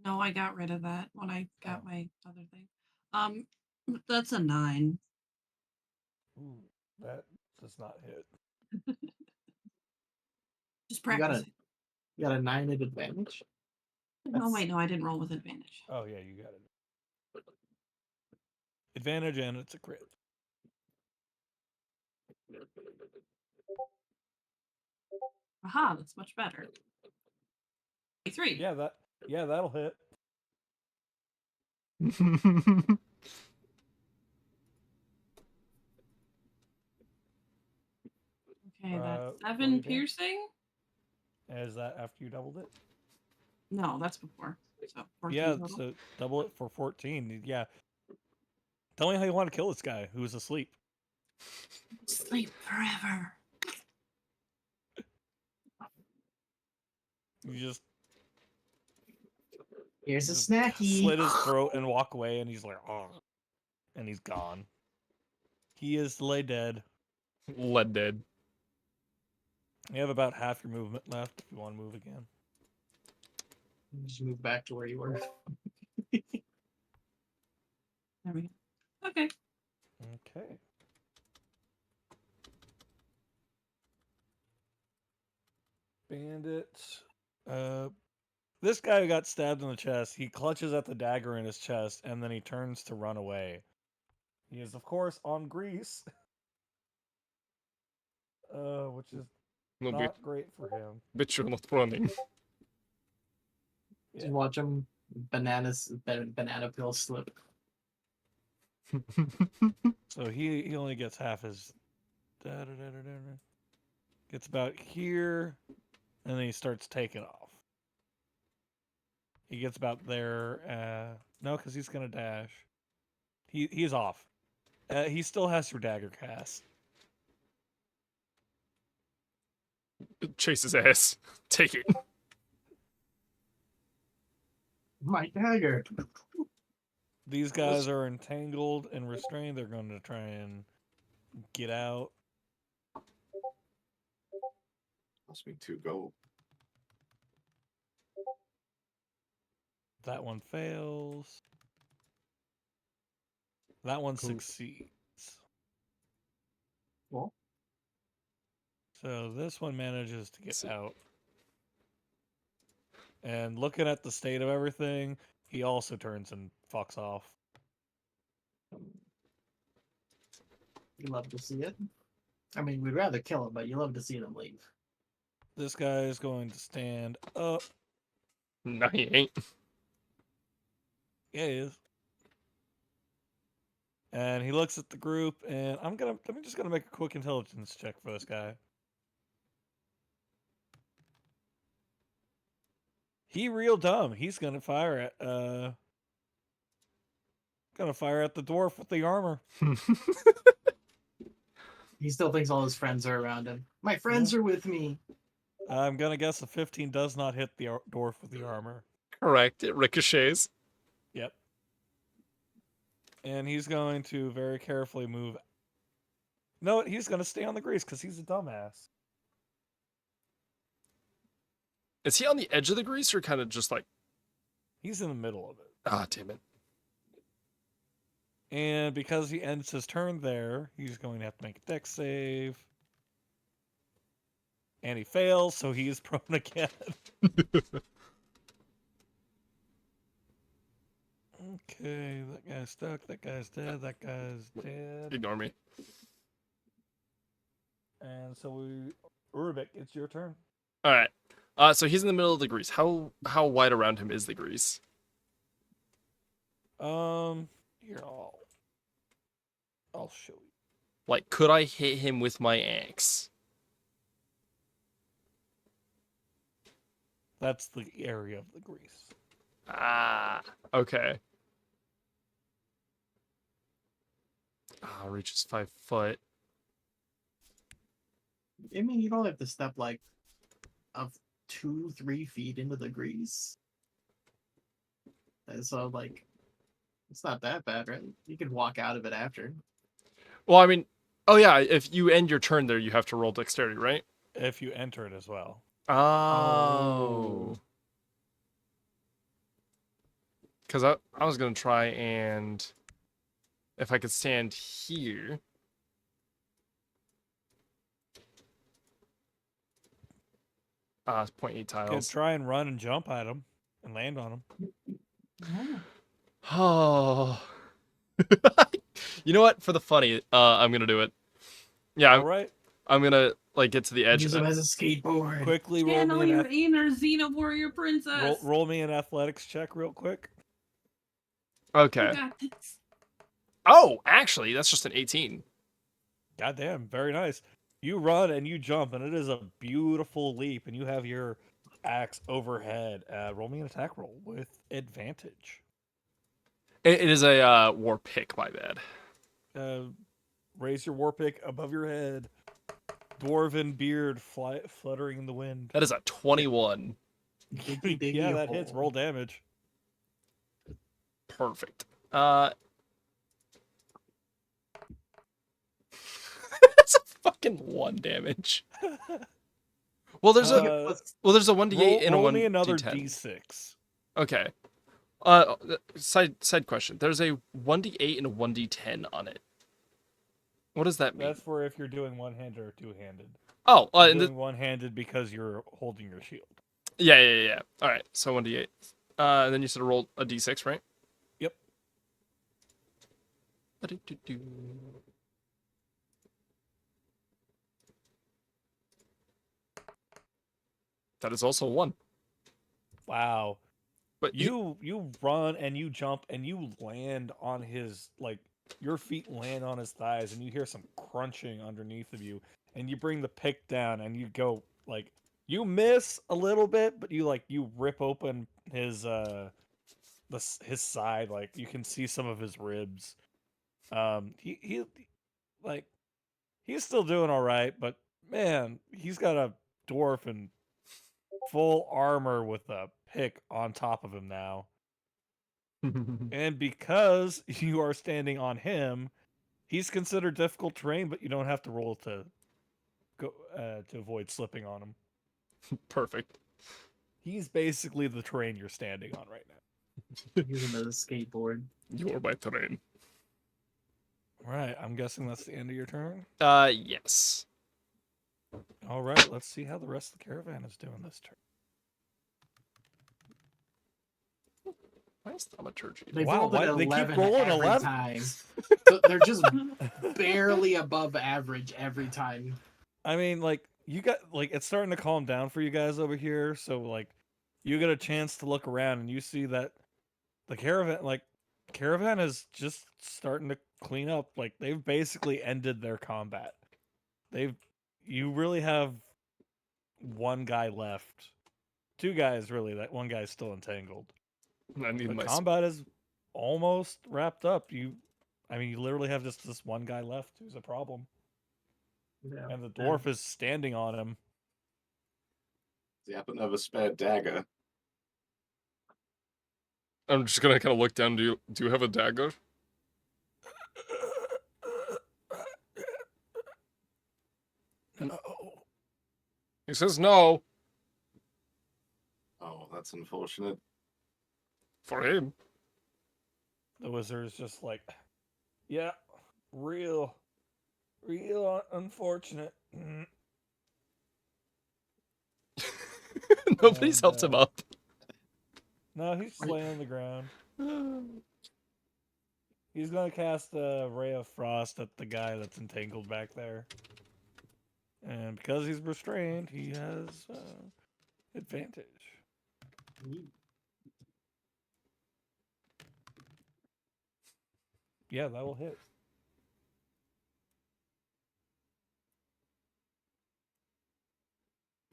Speaker 3: No, I got rid of that when I got
Speaker 1: Oh.
Speaker 3: my other thing. That's a 9.
Speaker 1: Ooh, that does not hit.
Speaker 3: Just
Speaker 5: You got
Speaker 3: practice.
Speaker 5: You got a 9 at advantage.
Speaker 3: Oh wait, no, I didn't roll with advantage.
Speaker 1: Oh yeah, you got it. Advantage and it's a crit.
Speaker 3: Aha, that's much better. 3.
Speaker 1: Yeah, that'll hit.
Speaker 3: Okay, that's
Speaker 1: roll
Speaker 3: 7
Speaker 1: your damage.
Speaker 3: piercing.
Speaker 1: Is that after you doubled it?
Speaker 3: No, that's before. So 14
Speaker 1: Yeah,
Speaker 3: total.
Speaker 1: so double it for 14. Yeah. Tell me how you want to kill this guy who's asleep.
Speaker 3: Sleep forever.
Speaker 1: You just
Speaker 5: Here's a
Speaker 1: just
Speaker 5: snacky.
Speaker 1: slit his throat and walk away, and he's like, oh, and he's gone. He is lay dead.
Speaker 6: Lead dead.
Speaker 1: You have about half your movement left if you want to move again.
Speaker 5: Just move back to where you were.
Speaker 3: There we go. Okay.
Speaker 1: Okay. Bandit. This guy who got stabbed in the chest, he clutches at the dagger in his chest, and then he turns to run away. He is, of course, on grease. Which is
Speaker 6: No,
Speaker 1: not great for him.
Speaker 6: bitch, you're not running.
Speaker 5: Just watch him banana peel slip.
Speaker 1: So he only gets half his. Gets about here, and then he starts taking off. He gets about there. No, because he's gonna dash. He's off. He still has your dagger cast.
Speaker 6: Chase his ass. Take it.
Speaker 5: My dagger.
Speaker 1: These guys are entangled and restrained. They're going to try and get out.
Speaker 4: Must be 2 gold.
Speaker 1: That one fails. That one
Speaker 5: Cool.
Speaker 1: succeeds.
Speaker 5: Well,
Speaker 1: So this one manages to get out. And looking at the state of everything, he also turns and fucks off.
Speaker 5: you love to see it. I mean, we'd rather kill him, but you love to see them leave.
Speaker 1: This guy is going to stand up.
Speaker 6: No, he ain't.
Speaker 1: Yeah, he is. And he looks at the group, and I'm just gonna make a quick intelligence check for this guy. He real dumb. He's gonna fire at the dwarf with the armor.
Speaker 5: He still thinks all his friends are around him. My friends are with me.
Speaker 1: I'm gonna guess a 15 does not hit the dwarf with the armor.
Speaker 6: Correct. It ricochets.
Speaker 1: Yep. And he's going to very carefully move No, he's gonna stay on the grease because he's a dumbass.
Speaker 6: Is he on the edge of the grease or kind of just like?
Speaker 1: He's in the middle of it.
Speaker 6: Ah, damn it.
Speaker 1: And because he ends his turn there, he's going to have to make a dex save. And he fails, so he is prone again. Okay, that guy's stuck, that guy's dead, that guy's dead.
Speaker 6: Ignore me.
Speaker 1: And so Rubik, it's your turn.
Speaker 6: All right. So he's in the middle of the grease. How wide around him is the grease?
Speaker 1: Here, I'll show you.
Speaker 6: Like, could I hit him with my axe?
Speaker 1: That's the area of the grease.
Speaker 6: Ah, okay. Reaches 5 foot.
Speaker 5: I mean, you don't have to step like of 2-3 feet into the grease. And so, like, it's not that bad, right? You could walk out of it after.
Speaker 6: Well, I mean, oh yeah, if you end your turn there, you have to roll dexterity, right?
Speaker 1: If you enter it as well.
Speaker 6: Oh. Because I was going to try and... If I could stand here... It's 0.8
Speaker 1: Could
Speaker 6: tiles.
Speaker 1: try and run and jump at him and land on him.
Speaker 6: Oh. You know what? For the funny, I'm going to do it. Yeah,
Speaker 1: All right.
Speaker 6: I'm going to like get to the edge.
Speaker 5: Use him as a skateboard.
Speaker 1: Quickly roll
Speaker 3: Channel
Speaker 1: me,
Speaker 3: your inner Xena warrior princess.
Speaker 1: roll me an athletics check real quick.
Speaker 6: Okay.
Speaker 3: You got this.
Speaker 6: Oh, actually, that's just an 18.
Speaker 1: Goddamn, very nice. You run and you jump, and it is a beautiful leap, and you have your axe overhead. Roll me an attack roll with advantage.
Speaker 6: It is a war pick, my bad.
Speaker 1: Raise your war pick above your head. Dwarven beard fluttering in the wind.
Speaker 6: That is a 21.
Speaker 1: Yeah, that hits. Roll damage.
Speaker 6: Perfect. That's a fucking 1 damage. Well, there's a 1d8 and a 1d10.
Speaker 1: Roll me another d6.
Speaker 6: Okay. Side question. There's a 1d8 and a 1d10 on it. What does that mean?
Speaker 1: That's for if you're doing one-handed or two-handed.
Speaker 6: Oh,
Speaker 1: You're
Speaker 6: and
Speaker 1: doing one-handed because you're holding your shield.
Speaker 6: yeah. All right, so 1d8. And then you said roll a d6, right?
Speaker 1: Yep.
Speaker 6: That is also 1.
Speaker 1: Wow.
Speaker 6: But
Speaker 1: You run and you jump and you land on his, like, your feet land on his thighs and you hear some crunching underneath of you and you bring the pick down and you go, like, you miss a little bit, but you rip open his his side, like you can see some of his ribs. He like he's still doing all right, but man, he's got a dwarf in full armor with a pick on top of him now. And because you are standing on him, he's considered difficult terrain, but you don't have to roll to go to avoid slipping on him.
Speaker 6: Perfect.
Speaker 1: He's basically the terrain you're standing on right now.
Speaker 5: Use him as a skateboard.
Speaker 6: You're my terrain.
Speaker 1: Right, I'm guessing that's the end of your turn.
Speaker 6: Yes.
Speaker 1: All right, let's see how the rest of the caravan is doing this turn.
Speaker 6: Why is thaumaturgy?
Speaker 5: They
Speaker 1: Wow,
Speaker 5: rolled an
Speaker 1: why- they keep
Speaker 5: 11
Speaker 1: rolling
Speaker 5: every
Speaker 1: 11?
Speaker 5: time. So they're just barely above average every time.
Speaker 1: I mean, like, you got, like, it's starting to calm down for you guys over here, so, like, you get a chance to look around and you see that the caravan is just starting to clean up. Like, they've basically ended their combat. You really have one guy left. 2 guys, really. That one guy's still entangled.
Speaker 6: I need
Speaker 1: The
Speaker 6: my
Speaker 1: combat is almost wrapped up. You literally have just this one guy left who's a problem.
Speaker 5: Yeah.
Speaker 1: And the dwarf is standing on him.
Speaker 4: Does he happen to have a spare dagger?
Speaker 6: I'm just gonna kind of look down. Do you have a dagger? says no
Speaker 4: Oh, that's unfortunate.
Speaker 6: for him.
Speaker 1: The wizard is just like, yeah, real unfortunate.
Speaker 6: Nobody's
Speaker 1: And,
Speaker 6: helped him up.
Speaker 1: No, he's just laying on the ground. He's gonna cast a ray of frost at the guy that's entangled back there. And because he's restrained, he has advantage. Yeah, that will hit.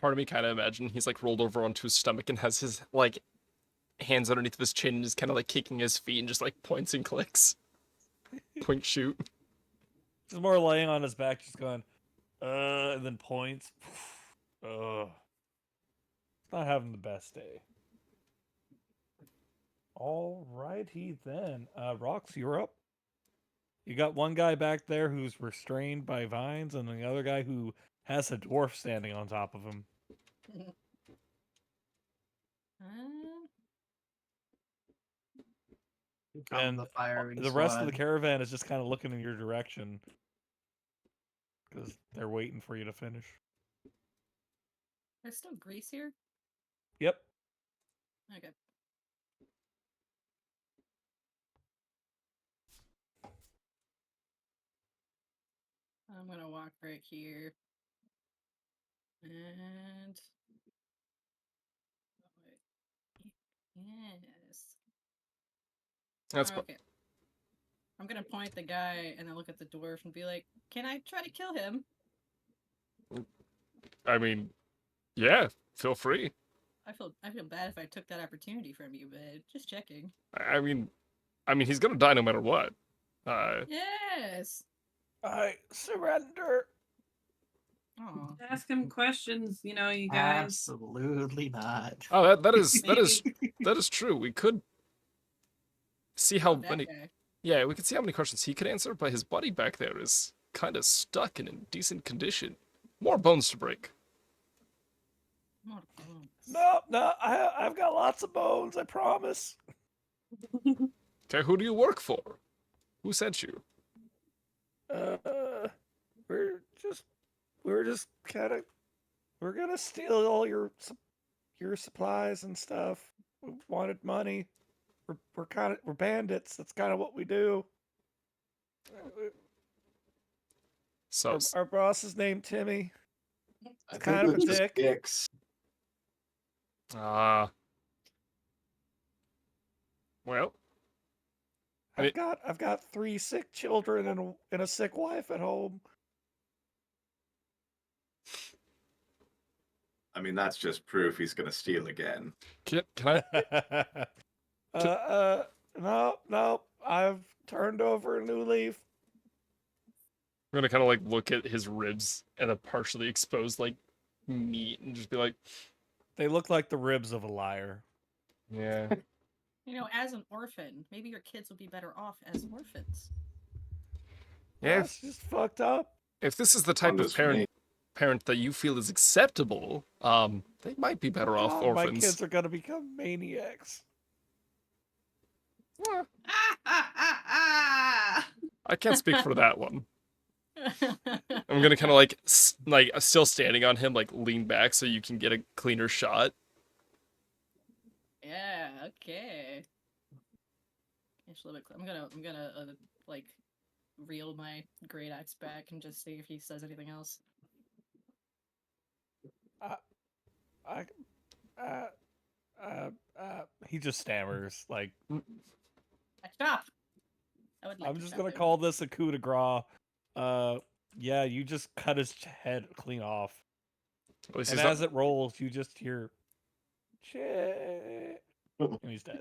Speaker 6: Part of me kind of imagine he's like rolled over onto his stomach and has his like hands underneath of his chin and is kind of like kicking his feet and just like points and clicks. Point shoot.
Speaker 1: He's more laying on his back, just going, and then points. Not having the best day. Alrighty then. Rox, you're up. You got one guy back there who's restrained by vines, and the other guy who has a dwarf standing on top of him. And
Speaker 5: the firing
Speaker 1: the rest of the
Speaker 5: squad.
Speaker 1: caravan is just kind of looking in your direction because they're waiting for you to finish.
Speaker 2: There's still grease here?
Speaker 1: Yep.
Speaker 2: Okay. I'm gonna walk right here. And... Yes.
Speaker 6: That's
Speaker 2: okay. I'm gonna point at the guy and then look at the dwarf and be like, "Can I try to kill him?"
Speaker 6: I mean, yeah, feel free.
Speaker 2: I feel bad if I took that opportunity from you, but just checking.
Speaker 6: I mean, he's gonna die no matter what.
Speaker 2: Yes.
Speaker 1: I surrender.
Speaker 2: Oh.
Speaker 3: Ask him questions, you know, you guys.
Speaker 5: Absolutely not.
Speaker 6: Oh, that is
Speaker 3: Maybe-
Speaker 6: that is true. We could see how
Speaker 2: That
Speaker 6: many.
Speaker 2: guy.
Speaker 6: Yeah, we could see how many questions he could answer, but his buddy back there is kind of stuck and in decent condition. More bones to break.
Speaker 2: More bones.
Speaker 1: No, I've got lots of bones, I promise.
Speaker 6: Okay, who do you work for? Who sent you?
Speaker 1: We're just kind of, we're gonna steal all your supplies and stuff. We wanted money. We're bandits. That's kind of what we do.
Speaker 6: So,
Speaker 1: Our boss is named Timmy.
Speaker 4: I
Speaker 1: Kind of
Speaker 4: think
Speaker 1: a
Speaker 4: we're just
Speaker 1: dick.
Speaker 4: dicks.
Speaker 6: Well,
Speaker 1: I've got 3 sick children and a sick wife at home.
Speaker 4: I mean, that's just proof he's gonna steal again.
Speaker 6: can I?
Speaker 1: No, I've turned over a new leaf.
Speaker 6: I'm gonna kind of like look at his ribs and the partially exposed like meat and just be like,
Speaker 1: They look like the ribs of a liar.
Speaker 6: yeah.
Speaker 2: You know, as an orphan, maybe your kids would be better off as orphans.
Speaker 6: Yeah,
Speaker 1: That's just fucked up.
Speaker 6: if this is the type of
Speaker 4: Wonders for me.
Speaker 6: parent that you feel is acceptable, they might be better off
Speaker 1: God,
Speaker 6: orphans.
Speaker 1: my kids are gonna become maniacs.
Speaker 6: I can't speak for that one. I'm gonna kind of like still standing on him, like lean back so you can get a cleaner shot.
Speaker 2: Yeah. Okay. Just a little bit. I'm gonna like reel my great axe back and just see if he says anything else.
Speaker 1: He just stammers like,
Speaker 2: Stop. I would like
Speaker 1: I'm
Speaker 2: to
Speaker 1: just
Speaker 2: stop
Speaker 1: gonna
Speaker 2: him.
Speaker 1: call this a coup de grace. Yeah, you just cut his head clean off.
Speaker 6: At least
Speaker 1: And
Speaker 6: he's
Speaker 1: as
Speaker 6: not.
Speaker 1: it rolls, you just hear, shit, and he's dead.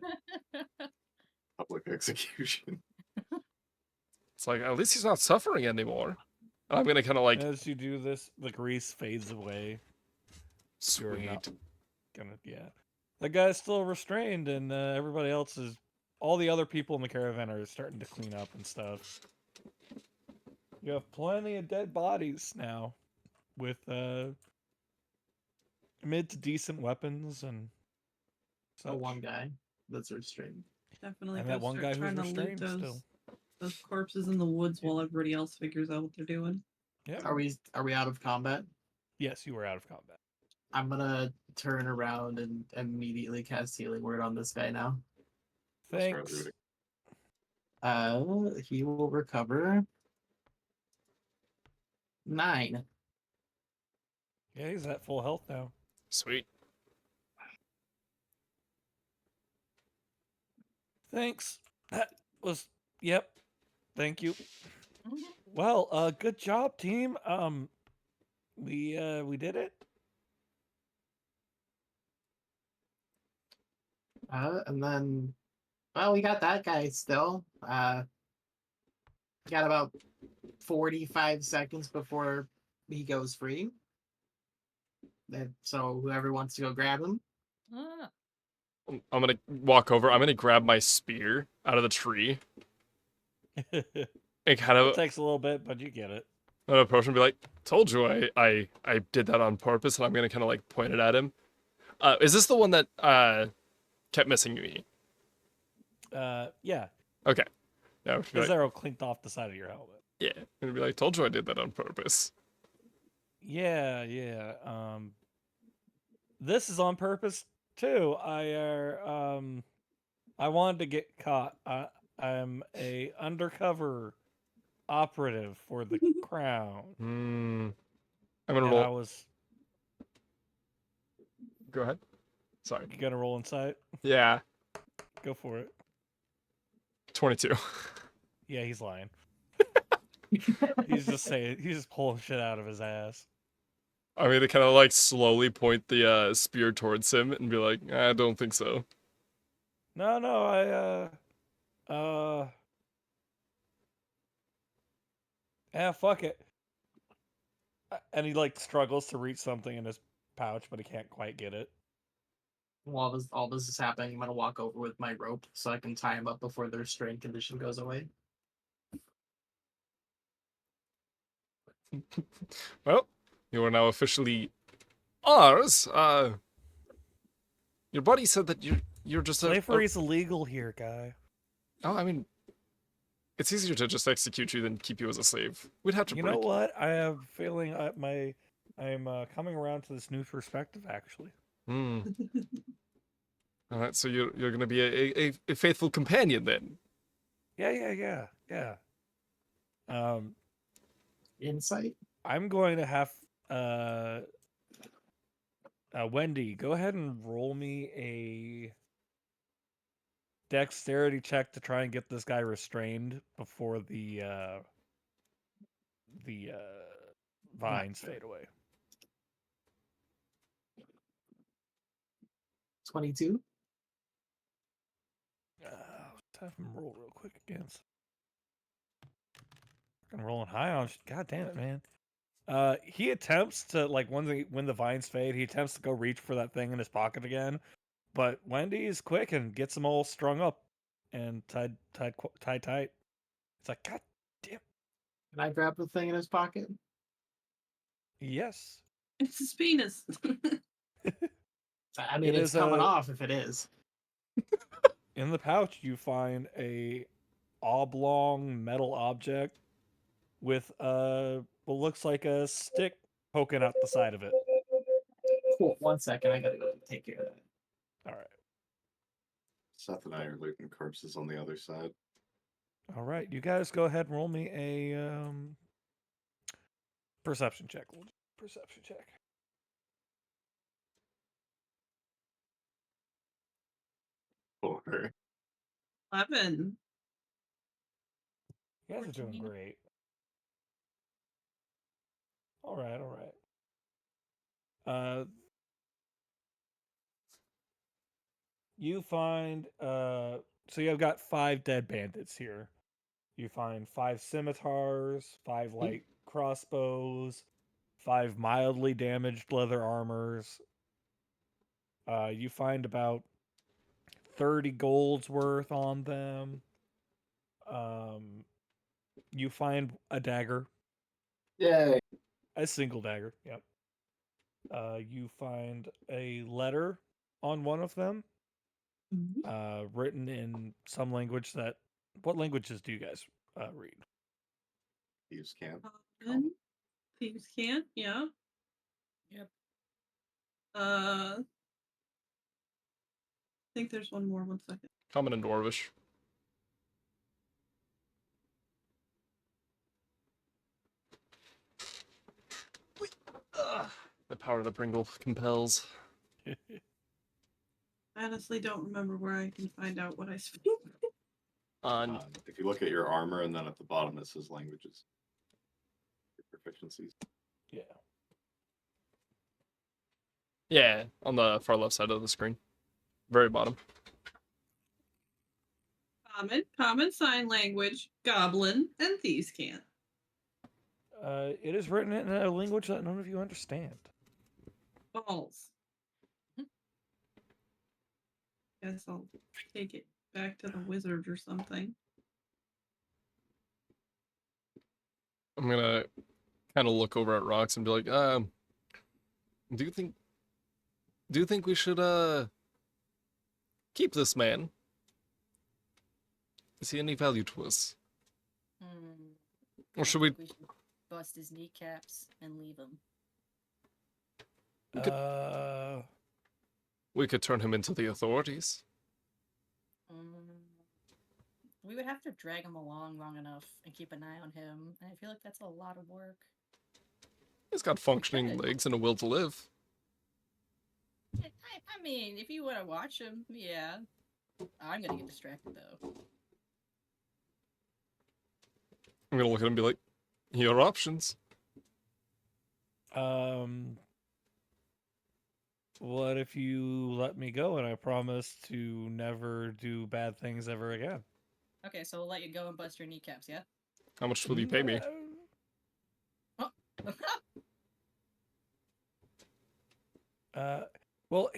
Speaker 4: Public execution.
Speaker 6: It's like at least he's not suffering anymore. And I'm gonna kind of like,
Speaker 1: As you do this, the grease fades away. You're not
Speaker 6: sweet.
Speaker 1: yeah. The guy's still restrained, and everybody else is. All the other people in the caravan are starting to clean up and stuff. You have plenty of dead bodies now, with mid to decent weapons and
Speaker 5: So
Speaker 1: such.
Speaker 5: one guy that's restrained.
Speaker 3: Definitely
Speaker 1: And
Speaker 3: gotta
Speaker 1: that one
Speaker 3: start
Speaker 1: guy who's
Speaker 3: trying to loot
Speaker 1: restrained still.
Speaker 3: those corpses in the woods while everybody else figures out what they're doing.
Speaker 1: Yep.
Speaker 5: Are we out of combat?
Speaker 1: Yes, you were out of combat.
Speaker 5: I'm gonna turn around and immediately cast healing word on this guy now.
Speaker 4: I'll start
Speaker 1: Thanks.
Speaker 4: looting.
Speaker 5: He will recover 9.
Speaker 1: Yeah, he's at full health now.
Speaker 6: Sweet.
Speaker 1: Thanks. That was yep. Thank you.
Speaker 2: Mhm.
Speaker 1: Well, good job, team. We did it.
Speaker 5: And then, well, we got that guy still. Got about 45 seconds before he goes free. So whoever wants to go grab him.
Speaker 2: Ah,
Speaker 6: I'm gonna walk over. I'm gonna grab my spear out of the tree
Speaker 1: It
Speaker 6: and kind of
Speaker 1: takes a little bit, but you get it.
Speaker 6: approach him and be like, "Told you I did that on purpose." And I'm gonna kind of like point it at him. Is this the one that kept missing me?
Speaker 1: Yeah.
Speaker 6: Okay. Yeah. Be
Speaker 1: His
Speaker 6: like,
Speaker 1: arrow clinked off the side of your helmet.
Speaker 6: yeah. And be like, "Told you I did that on purpose."
Speaker 1: Yeah. This is on purpose too. I wanted to get caught. I'm a undercover operative for the crown,
Speaker 6: Hmm. I'm gonna
Speaker 1: and I
Speaker 6: roll.
Speaker 1: was.
Speaker 6: Go ahead. Sorry.
Speaker 1: You gonna roll insight?
Speaker 6: Yeah.
Speaker 1: Go for it.
Speaker 6: 22.
Speaker 1: Yeah, he's lying. He's just saying. He's just pulling shit out of his ass.
Speaker 6: I'm gonna kind of like slowly point the spear towards him and be like, "I don't think so."
Speaker 1: No, fuck it. And he like struggles to reach something in his pouch, but he can't quite get it.
Speaker 5: While all this is happening, I'm gonna walk over with my rope so I can tie him up before their strain condition goes away.
Speaker 6: Well, you are now officially ours. Your buddy said that you're just
Speaker 1: Slavery is illegal here, guy.
Speaker 6: Oh, I mean, it's easier to just execute you than keep you as a slave. We'd have to
Speaker 1: You
Speaker 6: break.
Speaker 1: know what? I have a feeling I'm coming around to this new perspective. Actually,
Speaker 6: Hmm. All right, so you're gonna be a faithful companion then.
Speaker 1: yeah.
Speaker 5: Insight?
Speaker 1: I'm going to have Wendi, go ahead and roll me a dexterity check to try and get this guy restrained before the vines fade away.
Speaker 5: 22?
Speaker 1: Let's have him roll real quick against. I'm rolling high on. God damn it, man. He attempts to like when the vines fade, he attempts to go reach for that thing in his pocket again, but Wendi is quick and gets them all strung up and tied tight. It's like, God damn.
Speaker 5: Can I grab the thing in his pocket?
Speaker 1: Yes.
Speaker 3: It's his penis.
Speaker 5: I mean,
Speaker 1: It
Speaker 5: it's
Speaker 1: is
Speaker 5: coming off if it is.
Speaker 1: In the pouch, you find a oblong metal object with what looks like a stick poking out the side of it.
Speaker 5: Cool. 1 second, I gotta go take care of that.
Speaker 1: All right.
Speaker 4: Seth and I are looting corpses on the other side.
Speaker 1: All right. You guys go ahead and roll me a perception check. Perception check.
Speaker 4: Or
Speaker 3: 11.
Speaker 1: You guys are doing
Speaker 2: 14.
Speaker 1: great. All right. You find so you've got 5 dead bandits here. You find 5 scimitars, 5 light crossbows, 5 mildly damaged leather armors. You find about 30 golds worth on them. You find a dagger,
Speaker 4: Yay!
Speaker 1: a single dagger. Yep. You find a letter on one of them, written in some language that. What languages do you guys read?
Speaker 4: Thieves can't.
Speaker 3: Common. Thieves can't. Yeah.
Speaker 2: Yep.
Speaker 3: I think there's one more. 1 second.
Speaker 6: Common and Dwarvish. The power of the Pringle compels.
Speaker 3: I honestly don't remember where I can find out what I speak.
Speaker 4: If you look at your armor and then at the bottom it says languages. Your proficiencies.
Speaker 1: Yeah.
Speaker 6: Yeah, on the far left side of the screen. Very bottom.
Speaker 3: Common sign language, goblin, and thieves can't.
Speaker 1: It is written in a language that none of you understand.
Speaker 3: Balls. Guess I'll take it back to the wizard or something.
Speaker 6: I'm gonna kind of look over at Rox and be like, do you think we should keep this man? Is he any value to us? Or should we?
Speaker 2: We should bust his kneecaps and leave him.
Speaker 6: We could turn him into the authorities.
Speaker 2: We would have to drag him along long enough and keep an eye on him. And I feel like that's a lot of work.
Speaker 6: He's got functioning legs and a will to live.
Speaker 2: I mean, if you want to watch him, yeah. I'm gonna get distracted though.
Speaker 6: I'm gonna look at him and be like, your options.
Speaker 1: What if you let me go and I promise to never do bad things ever again?
Speaker 2: Okay, so we'll let you go and bust your kneecaps, yeah?
Speaker 6: How much will you pay me?
Speaker 1: Well,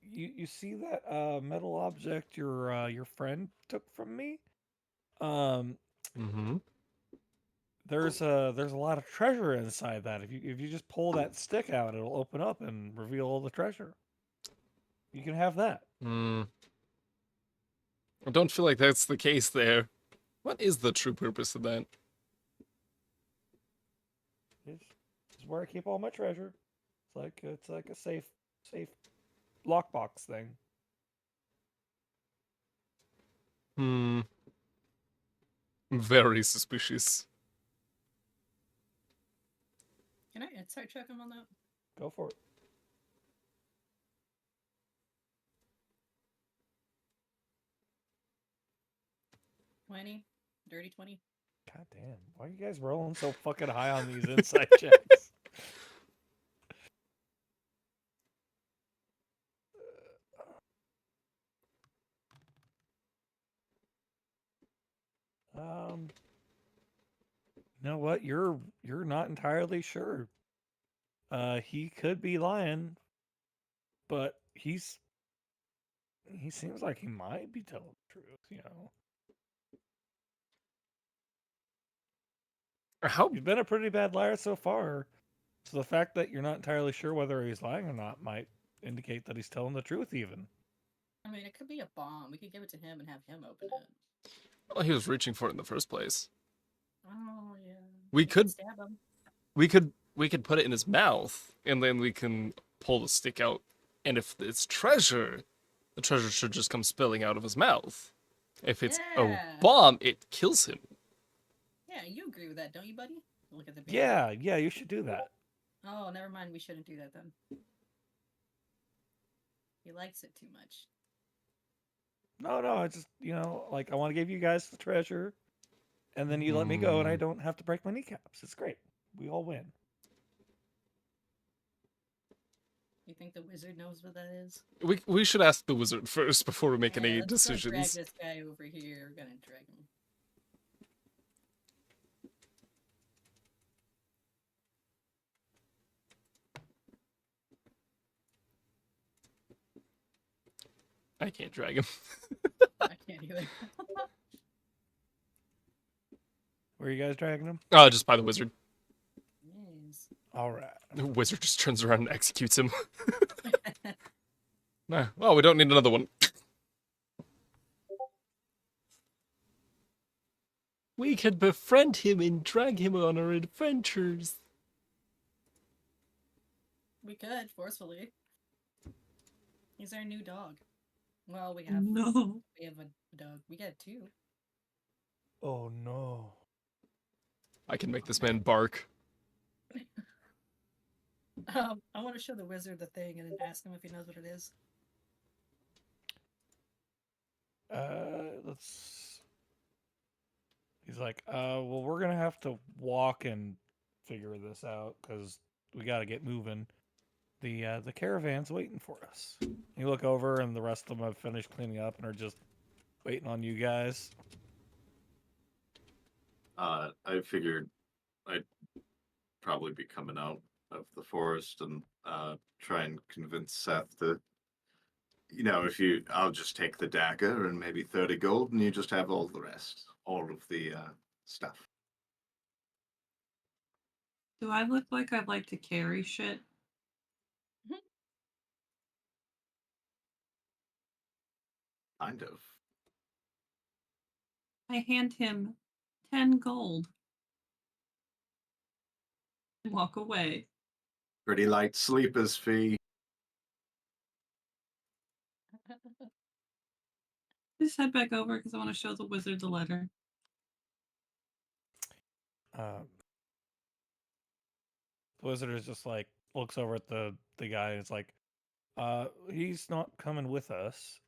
Speaker 1: you see that metal object your friend took from me?
Speaker 6: Mm-hmm.
Speaker 1: There's a lot of treasure inside that. If you just pull that stick out, it'll open up and reveal all the treasure. You can have that.
Speaker 6: I don't feel like that's the case there. What is the true purpose of that?
Speaker 1: It's where I keep all my treasure. It's like a safe lockbox thing.
Speaker 6: Very suspicious.
Speaker 2: Can I insight check him on that?
Speaker 1: Go for it.
Speaker 2: Dirty 20.
Speaker 1: God damn. Why are you guys rolling so fucking high on these insight checks? You know what? You're not entirely sure. He could be lying, but he seems like he might be telling the truth, you know.
Speaker 6: How?
Speaker 1: You've been a pretty bad liar so far. So the fact that you're not entirely sure whether he's lying or not might indicate that he's telling the truth even.
Speaker 2: I mean, it could be a bomb. We could give it to him and have him open it.
Speaker 6: Well, he was reaching for it in the first place.
Speaker 2: Oh, yeah.
Speaker 6: We could
Speaker 2: stab him.
Speaker 6: we could put it in his mouth, and then we can pull the stick out. And if it's treasure, the treasure should just come spilling out of his mouth. If it's a bomb, it kills him.
Speaker 2: Yeah, you agree with that, don't you, buddy? Look at the
Speaker 1: Yeah, you should do that.
Speaker 2: Oh, never mind. We shouldn't do that then. He likes it too much.
Speaker 1: No, I just, I want to give you guys the treasure, and then you let me go, and I don't have to break my kneecaps. It's great. We all win.
Speaker 2: You think the wizard knows what that is?
Speaker 6: We should ask the wizard first before we make any
Speaker 2: let's
Speaker 6: decisions.
Speaker 2: Drag this guy over here. We're gonna drag him.
Speaker 6: I can't drag him.
Speaker 2: I can't either.
Speaker 1: Where are you guys dragging him?
Speaker 6: Oh, just by the wizard.
Speaker 2: Yes.
Speaker 1: All right.
Speaker 6: The wizard just turns around and executes him. Nah, well, we don't need another one. We can befriend him and drag him on our adventures.
Speaker 2: We could, forcefully. He's our new dog. Well, we have
Speaker 3: No.
Speaker 2: a dog. We got two.
Speaker 1: Oh no.
Speaker 6: I can make this man bark.
Speaker 2: I want to show the wizard the thing and then ask him if he knows what it is.
Speaker 1: Let's. He's like, well, we're gonna have to walk and figure this out because we got to get moving. The caravan's waiting for us. You look over, and the rest of them have finished cleaning up and are just waiting on you guys.
Speaker 4: I figured I'd probably be coming out of the forest and try and convince Seth to, I'll just take the dagger and maybe 30 gold, and you just have all the rest, all of the stuff.
Speaker 3: Do I look like I'd like to carry shit?
Speaker 4: Kind of.
Speaker 3: I hand him 10 gold. And walk away.
Speaker 4: Pretty light sleeper's fee.
Speaker 3: Just head back over because I want to show the wizard the letter.
Speaker 1: The wizard is just like looks over at the guy and it's like, he's not coming with us.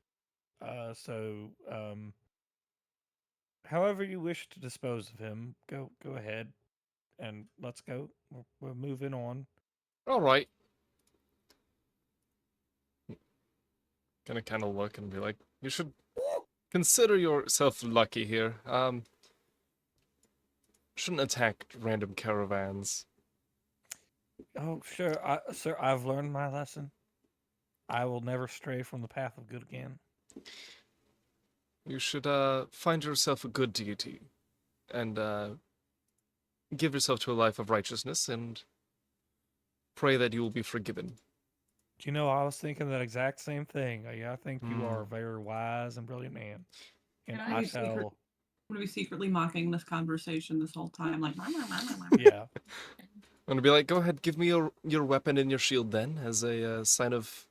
Speaker 1: So however you wish to dispose of him, go ahead and let's go. We're moving on.
Speaker 6: All right. Gonna kind of look and be like, you should consider yourself lucky here. Shouldn't attack random caravans.
Speaker 1: Oh, sure, sir. I've learned my lesson. I will never stray from the path of good again.
Speaker 6: You should find yourself a good deity and give yourself to a life of righteousness and pray that you will be forgiven.
Speaker 1: You know, I was thinking that exact same thing. I think you are a very wise and brilliant man, and
Speaker 2: Can I
Speaker 1: I
Speaker 2: be
Speaker 1: shall.
Speaker 3: I'm going to be secretly mocking this conversation this whole time. Like,
Speaker 1: Yeah.
Speaker 6: I'm gonna be like, go ahead, give me your weapon and your shield then, as a sign of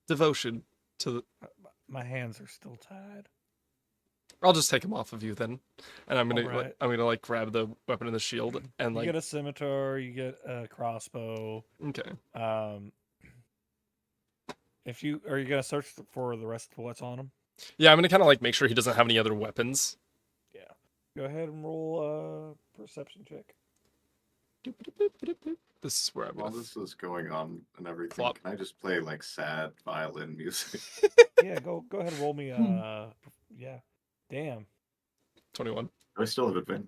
Speaker 6: devotion to the...
Speaker 1: My hands are still tied.
Speaker 6: I'll just take them off of you then, and I'm gonna
Speaker 1: Alright.
Speaker 6: I'm gonna like grab the weapon and the shield and
Speaker 1: You
Speaker 6: like
Speaker 1: get a scimitar. You get a crossbow.
Speaker 6: okay.
Speaker 1: If you are you gonna search for the rest of what's on him?
Speaker 6: Yeah, I'm gonna kind of like make sure he doesn't have any other weapons.
Speaker 1: Yeah. Go ahead and roll a perception check.
Speaker 6: This is where I'm
Speaker 4: While
Speaker 6: gonna...
Speaker 4: this is going on and everything,
Speaker 6: Plop.
Speaker 4: can I just play like sad violin music?
Speaker 1: Yeah, go ahead and roll me. Yeah. Damn.
Speaker 6: 21.
Speaker 4: I still have advantage.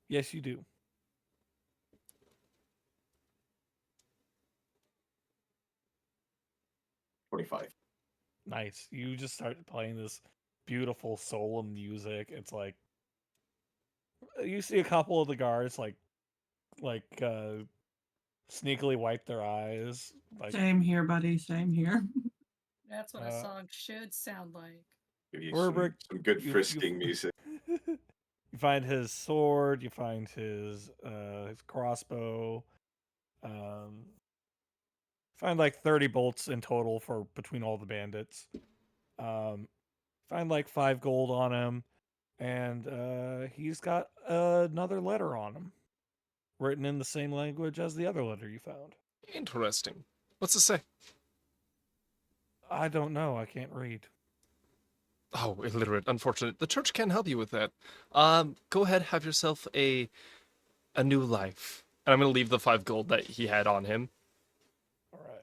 Speaker 1: Yes, you do.
Speaker 4: $25.
Speaker 1: Nice. You just start playing this beautiful solemn music. It's like you see a couple of the guards like sneakily wipe their eyes. Like
Speaker 3: same here, buddy. Same here.
Speaker 2: That's what a song should sound like.
Speaker 4: Give you
Speaker 1: Urbrick,
Speaker 4: some good
Speaker 1: you-
Speaker 4: frisking music.
Speaker 1: you find his sword. You find his crossbow. Find like 30 bolts in total for between all the bandits. Find like 5 gold on him, and he's got another letter on him, written in the same language as the other letter you found.
Speaker 6: Interesting. What's it say?
Speaker 1: I don't know. I can't read.
Speaker 6: Oh, illiterate. Unfortunate. The church can help you with that. Go ahead, have yourself a new life. And I'm gonna leave the 5 gold that he had on him.
Speaker 1: All right.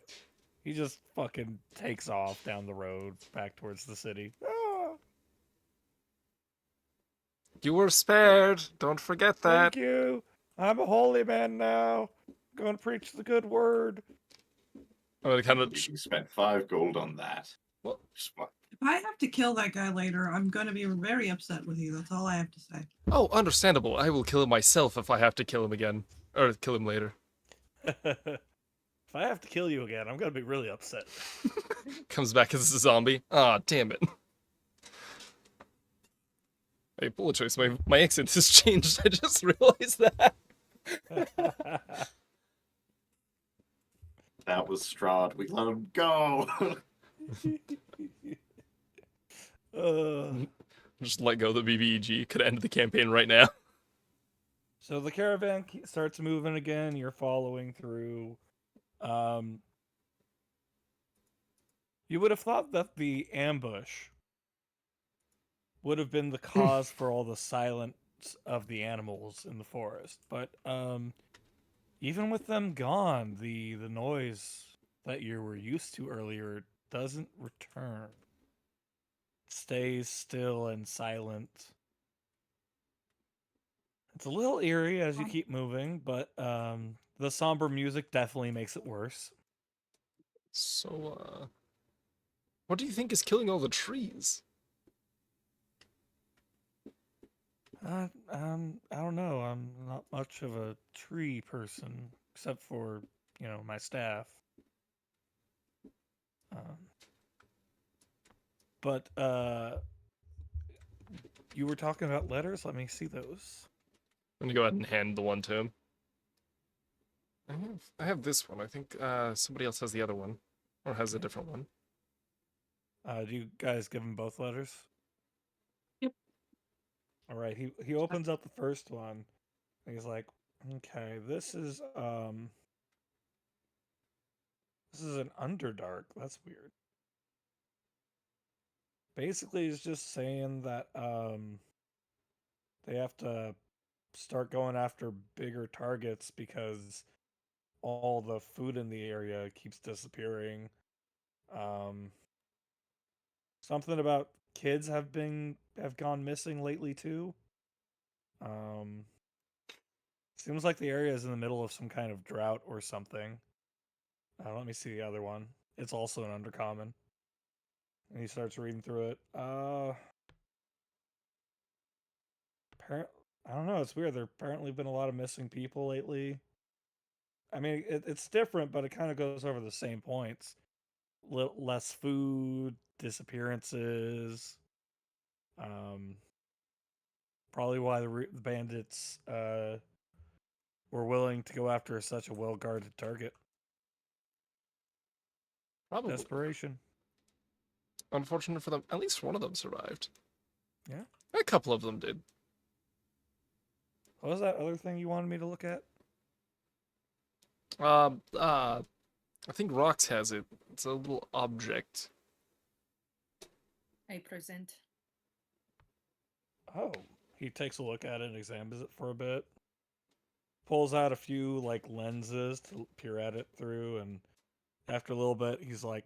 Speaker 1: He just fucking takes off down the road back towards the city. Ah,
Speaker 6: You were spared. Don't forget that.
Speaker 1: thank you. I'm a holy man now. Going to preach the good word.
Speaker 6: I'm gonna kind of...
Speaker 4: You spent 5 gold on that.
Speaker 6: Well,
Speaker 3: If I have to kill that guy later, I'm going to be very upset with you. That's all I have to say.
Speaker 6: oh, understandable. I will kill him myself if I have to kill him again. Or kill him later.
Speaker 1: If I have to kill you again, I'm gonna be really upset.
Speaker 6: Comes back as a zombie. Ah, damn it. I apologize, my accent has changed. I just realized that.
Speaker 4: That was Strahd. We let him go.
Speaker 6: Just let go of the BBEG. Could end the campaign right now.
Speaker 1: So the caravan starts moving again. You're following through. You would have thought that the ambush would have been the cause for all the silence of the animals in the forest, but even with them gone, the noise that you were used to earlier doesn't return. It stays still and silent. It's a little eerie as you keep moving, but the somber music definitely makes it worse.
Speaker 6: So, what do you think is killing all the trees?
Speaker 1: I don't know. I'm not much of a tree person, except for, my staff. But you were talking about letters. Let me see those.
Speaker 6: I'm gonna go ahead and hand the one to him. I have this one. I think somebody else has the other one, or has a different one.
Speaker 1: Do you guys give him both letters?
Speaker 3: Yep.
Speaker 1: All right. He opens up the first one. And he's like, "Okay, this is an Underdark. That's weird." Basically, he's just saying that they have to start going after bigger targets because all the food in the area keeps disappearing. Um, Something about kids have gone missing lately too. Um, Seems like the area is in the middle of some kind of drought or something. Let me see the other one. It's also an undercommon. And he starts reading through it. I don't know. It's weird. There apparently been a lot of missing people lately. I mean, it's different, but it kind of goes over the same points. Less food, disappearances. Um, Probably why the bandits were willing to go after such a well guarded target.
Speaker 6: Probably.
Speaker 1: Desperation.
Speaker 6: Unfortunate for them. At least one of them survived.
Speaker 1: Yeah.
Speaker 6: A couple of them did.
Speaker 1: What was that other thing you wanted me to look at?
Speaker 6: I think Rox has it. It's a little object.
Speaker 2: I present.
Speaker 1: Oh, he takes a look at it and examines it for a bit. Pulls out a few like lenses to peer at it through, and after a little bit, he's like,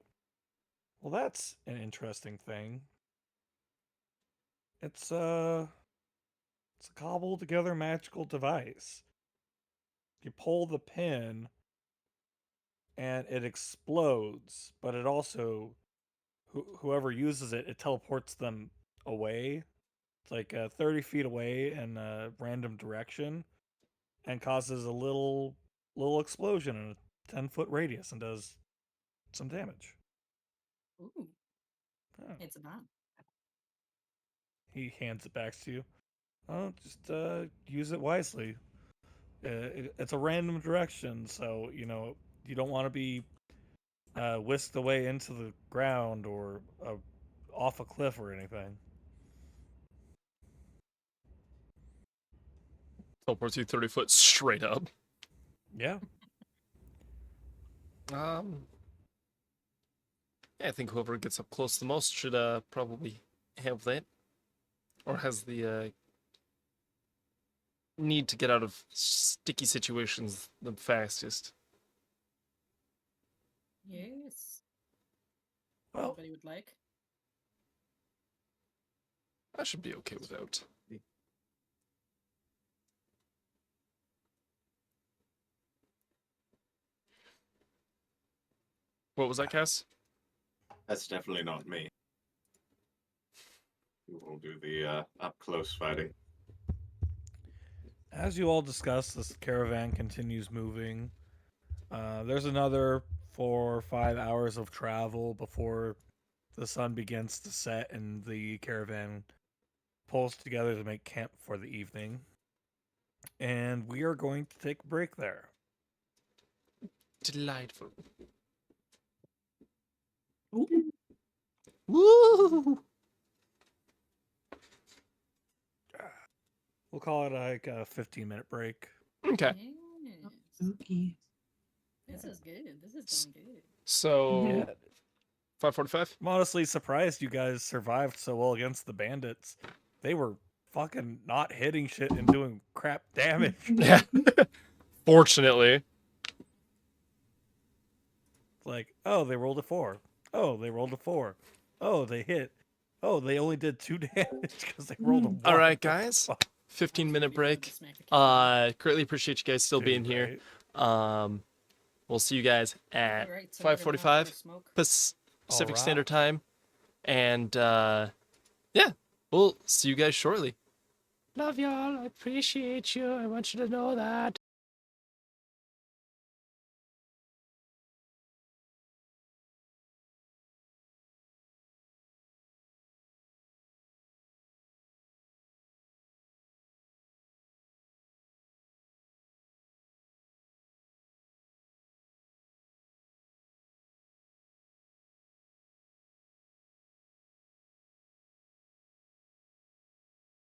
Speaker 1: "Well, that's an interesting thing. It's a cobbled together magical device. You pull the pin, and it explodes, but it also whoever uses it, it teleports them away. It's like 30 feet away in a random direction, and causes a little explosion in a 10-foot radius and does some damage."
Speaker 2: Ooh,
Speaker 1: Oh.
Speaker 2: it's a bomb.
Speaker 1: He hands it back to you. Oh, just use it wisely. It's a random direction, so you don't want to be whisked away into the ground or off a cliff or anything.
Speaker 6: Teleports you 30 foot straight up.
Speaker 1: Yeah.
Speaker 6: Yeah, I think whoever gets up close the most should probably have that. Or has the need to get out of sticky situations the fastest.
Speaker 2: Yes.
Speaker 1: Well,
Speaker 2: Anybody would like?
Speaker 6: I should be okay without. What was that, Cass?
Speaker 4: That's definitely not me. We will do the up close fighting.
Speaker 1: as you all discuss, this caravan continues moving. There's another 4 or 5 hours of travel before the sun begins to set and the caravan pulls together to make camp for the evening. And we are going to take a break there.
Speaker 6: Delightful. Woo!
Speaker 1: We'll call it like a 15-minute break.
Speaker 6: Okay.
Speaker 2: Yes.
Speaker 3: Spooky.
Speaker 2: This is good. This is going good.
Speaker 6: So
Speaker 1: Yeah.
Speaker 6: 5:45.
Speaker 1: I'm honestly surprised you guys survived so well against the bandits. They were fucking not hitting shit and doing crap damage.
Speaker 6: Yeah. Fortunately.
Speaker 1: Like, oh, they rolled a 4. Oh, they rolled a 4. Oh, they hit. Oh, they only did 2 damage because they rolled a 1.
Speaker 6: All right, guys. 15-minute break. Greatly appreciate you guys still being here. We'll see you guys at 5:45 Pacific
Speaker 1: Alright.
Speaker 6: Standard Time, and yeah, we'll see you guys shortly. Love y'all. I appreciate you. I want you to know that.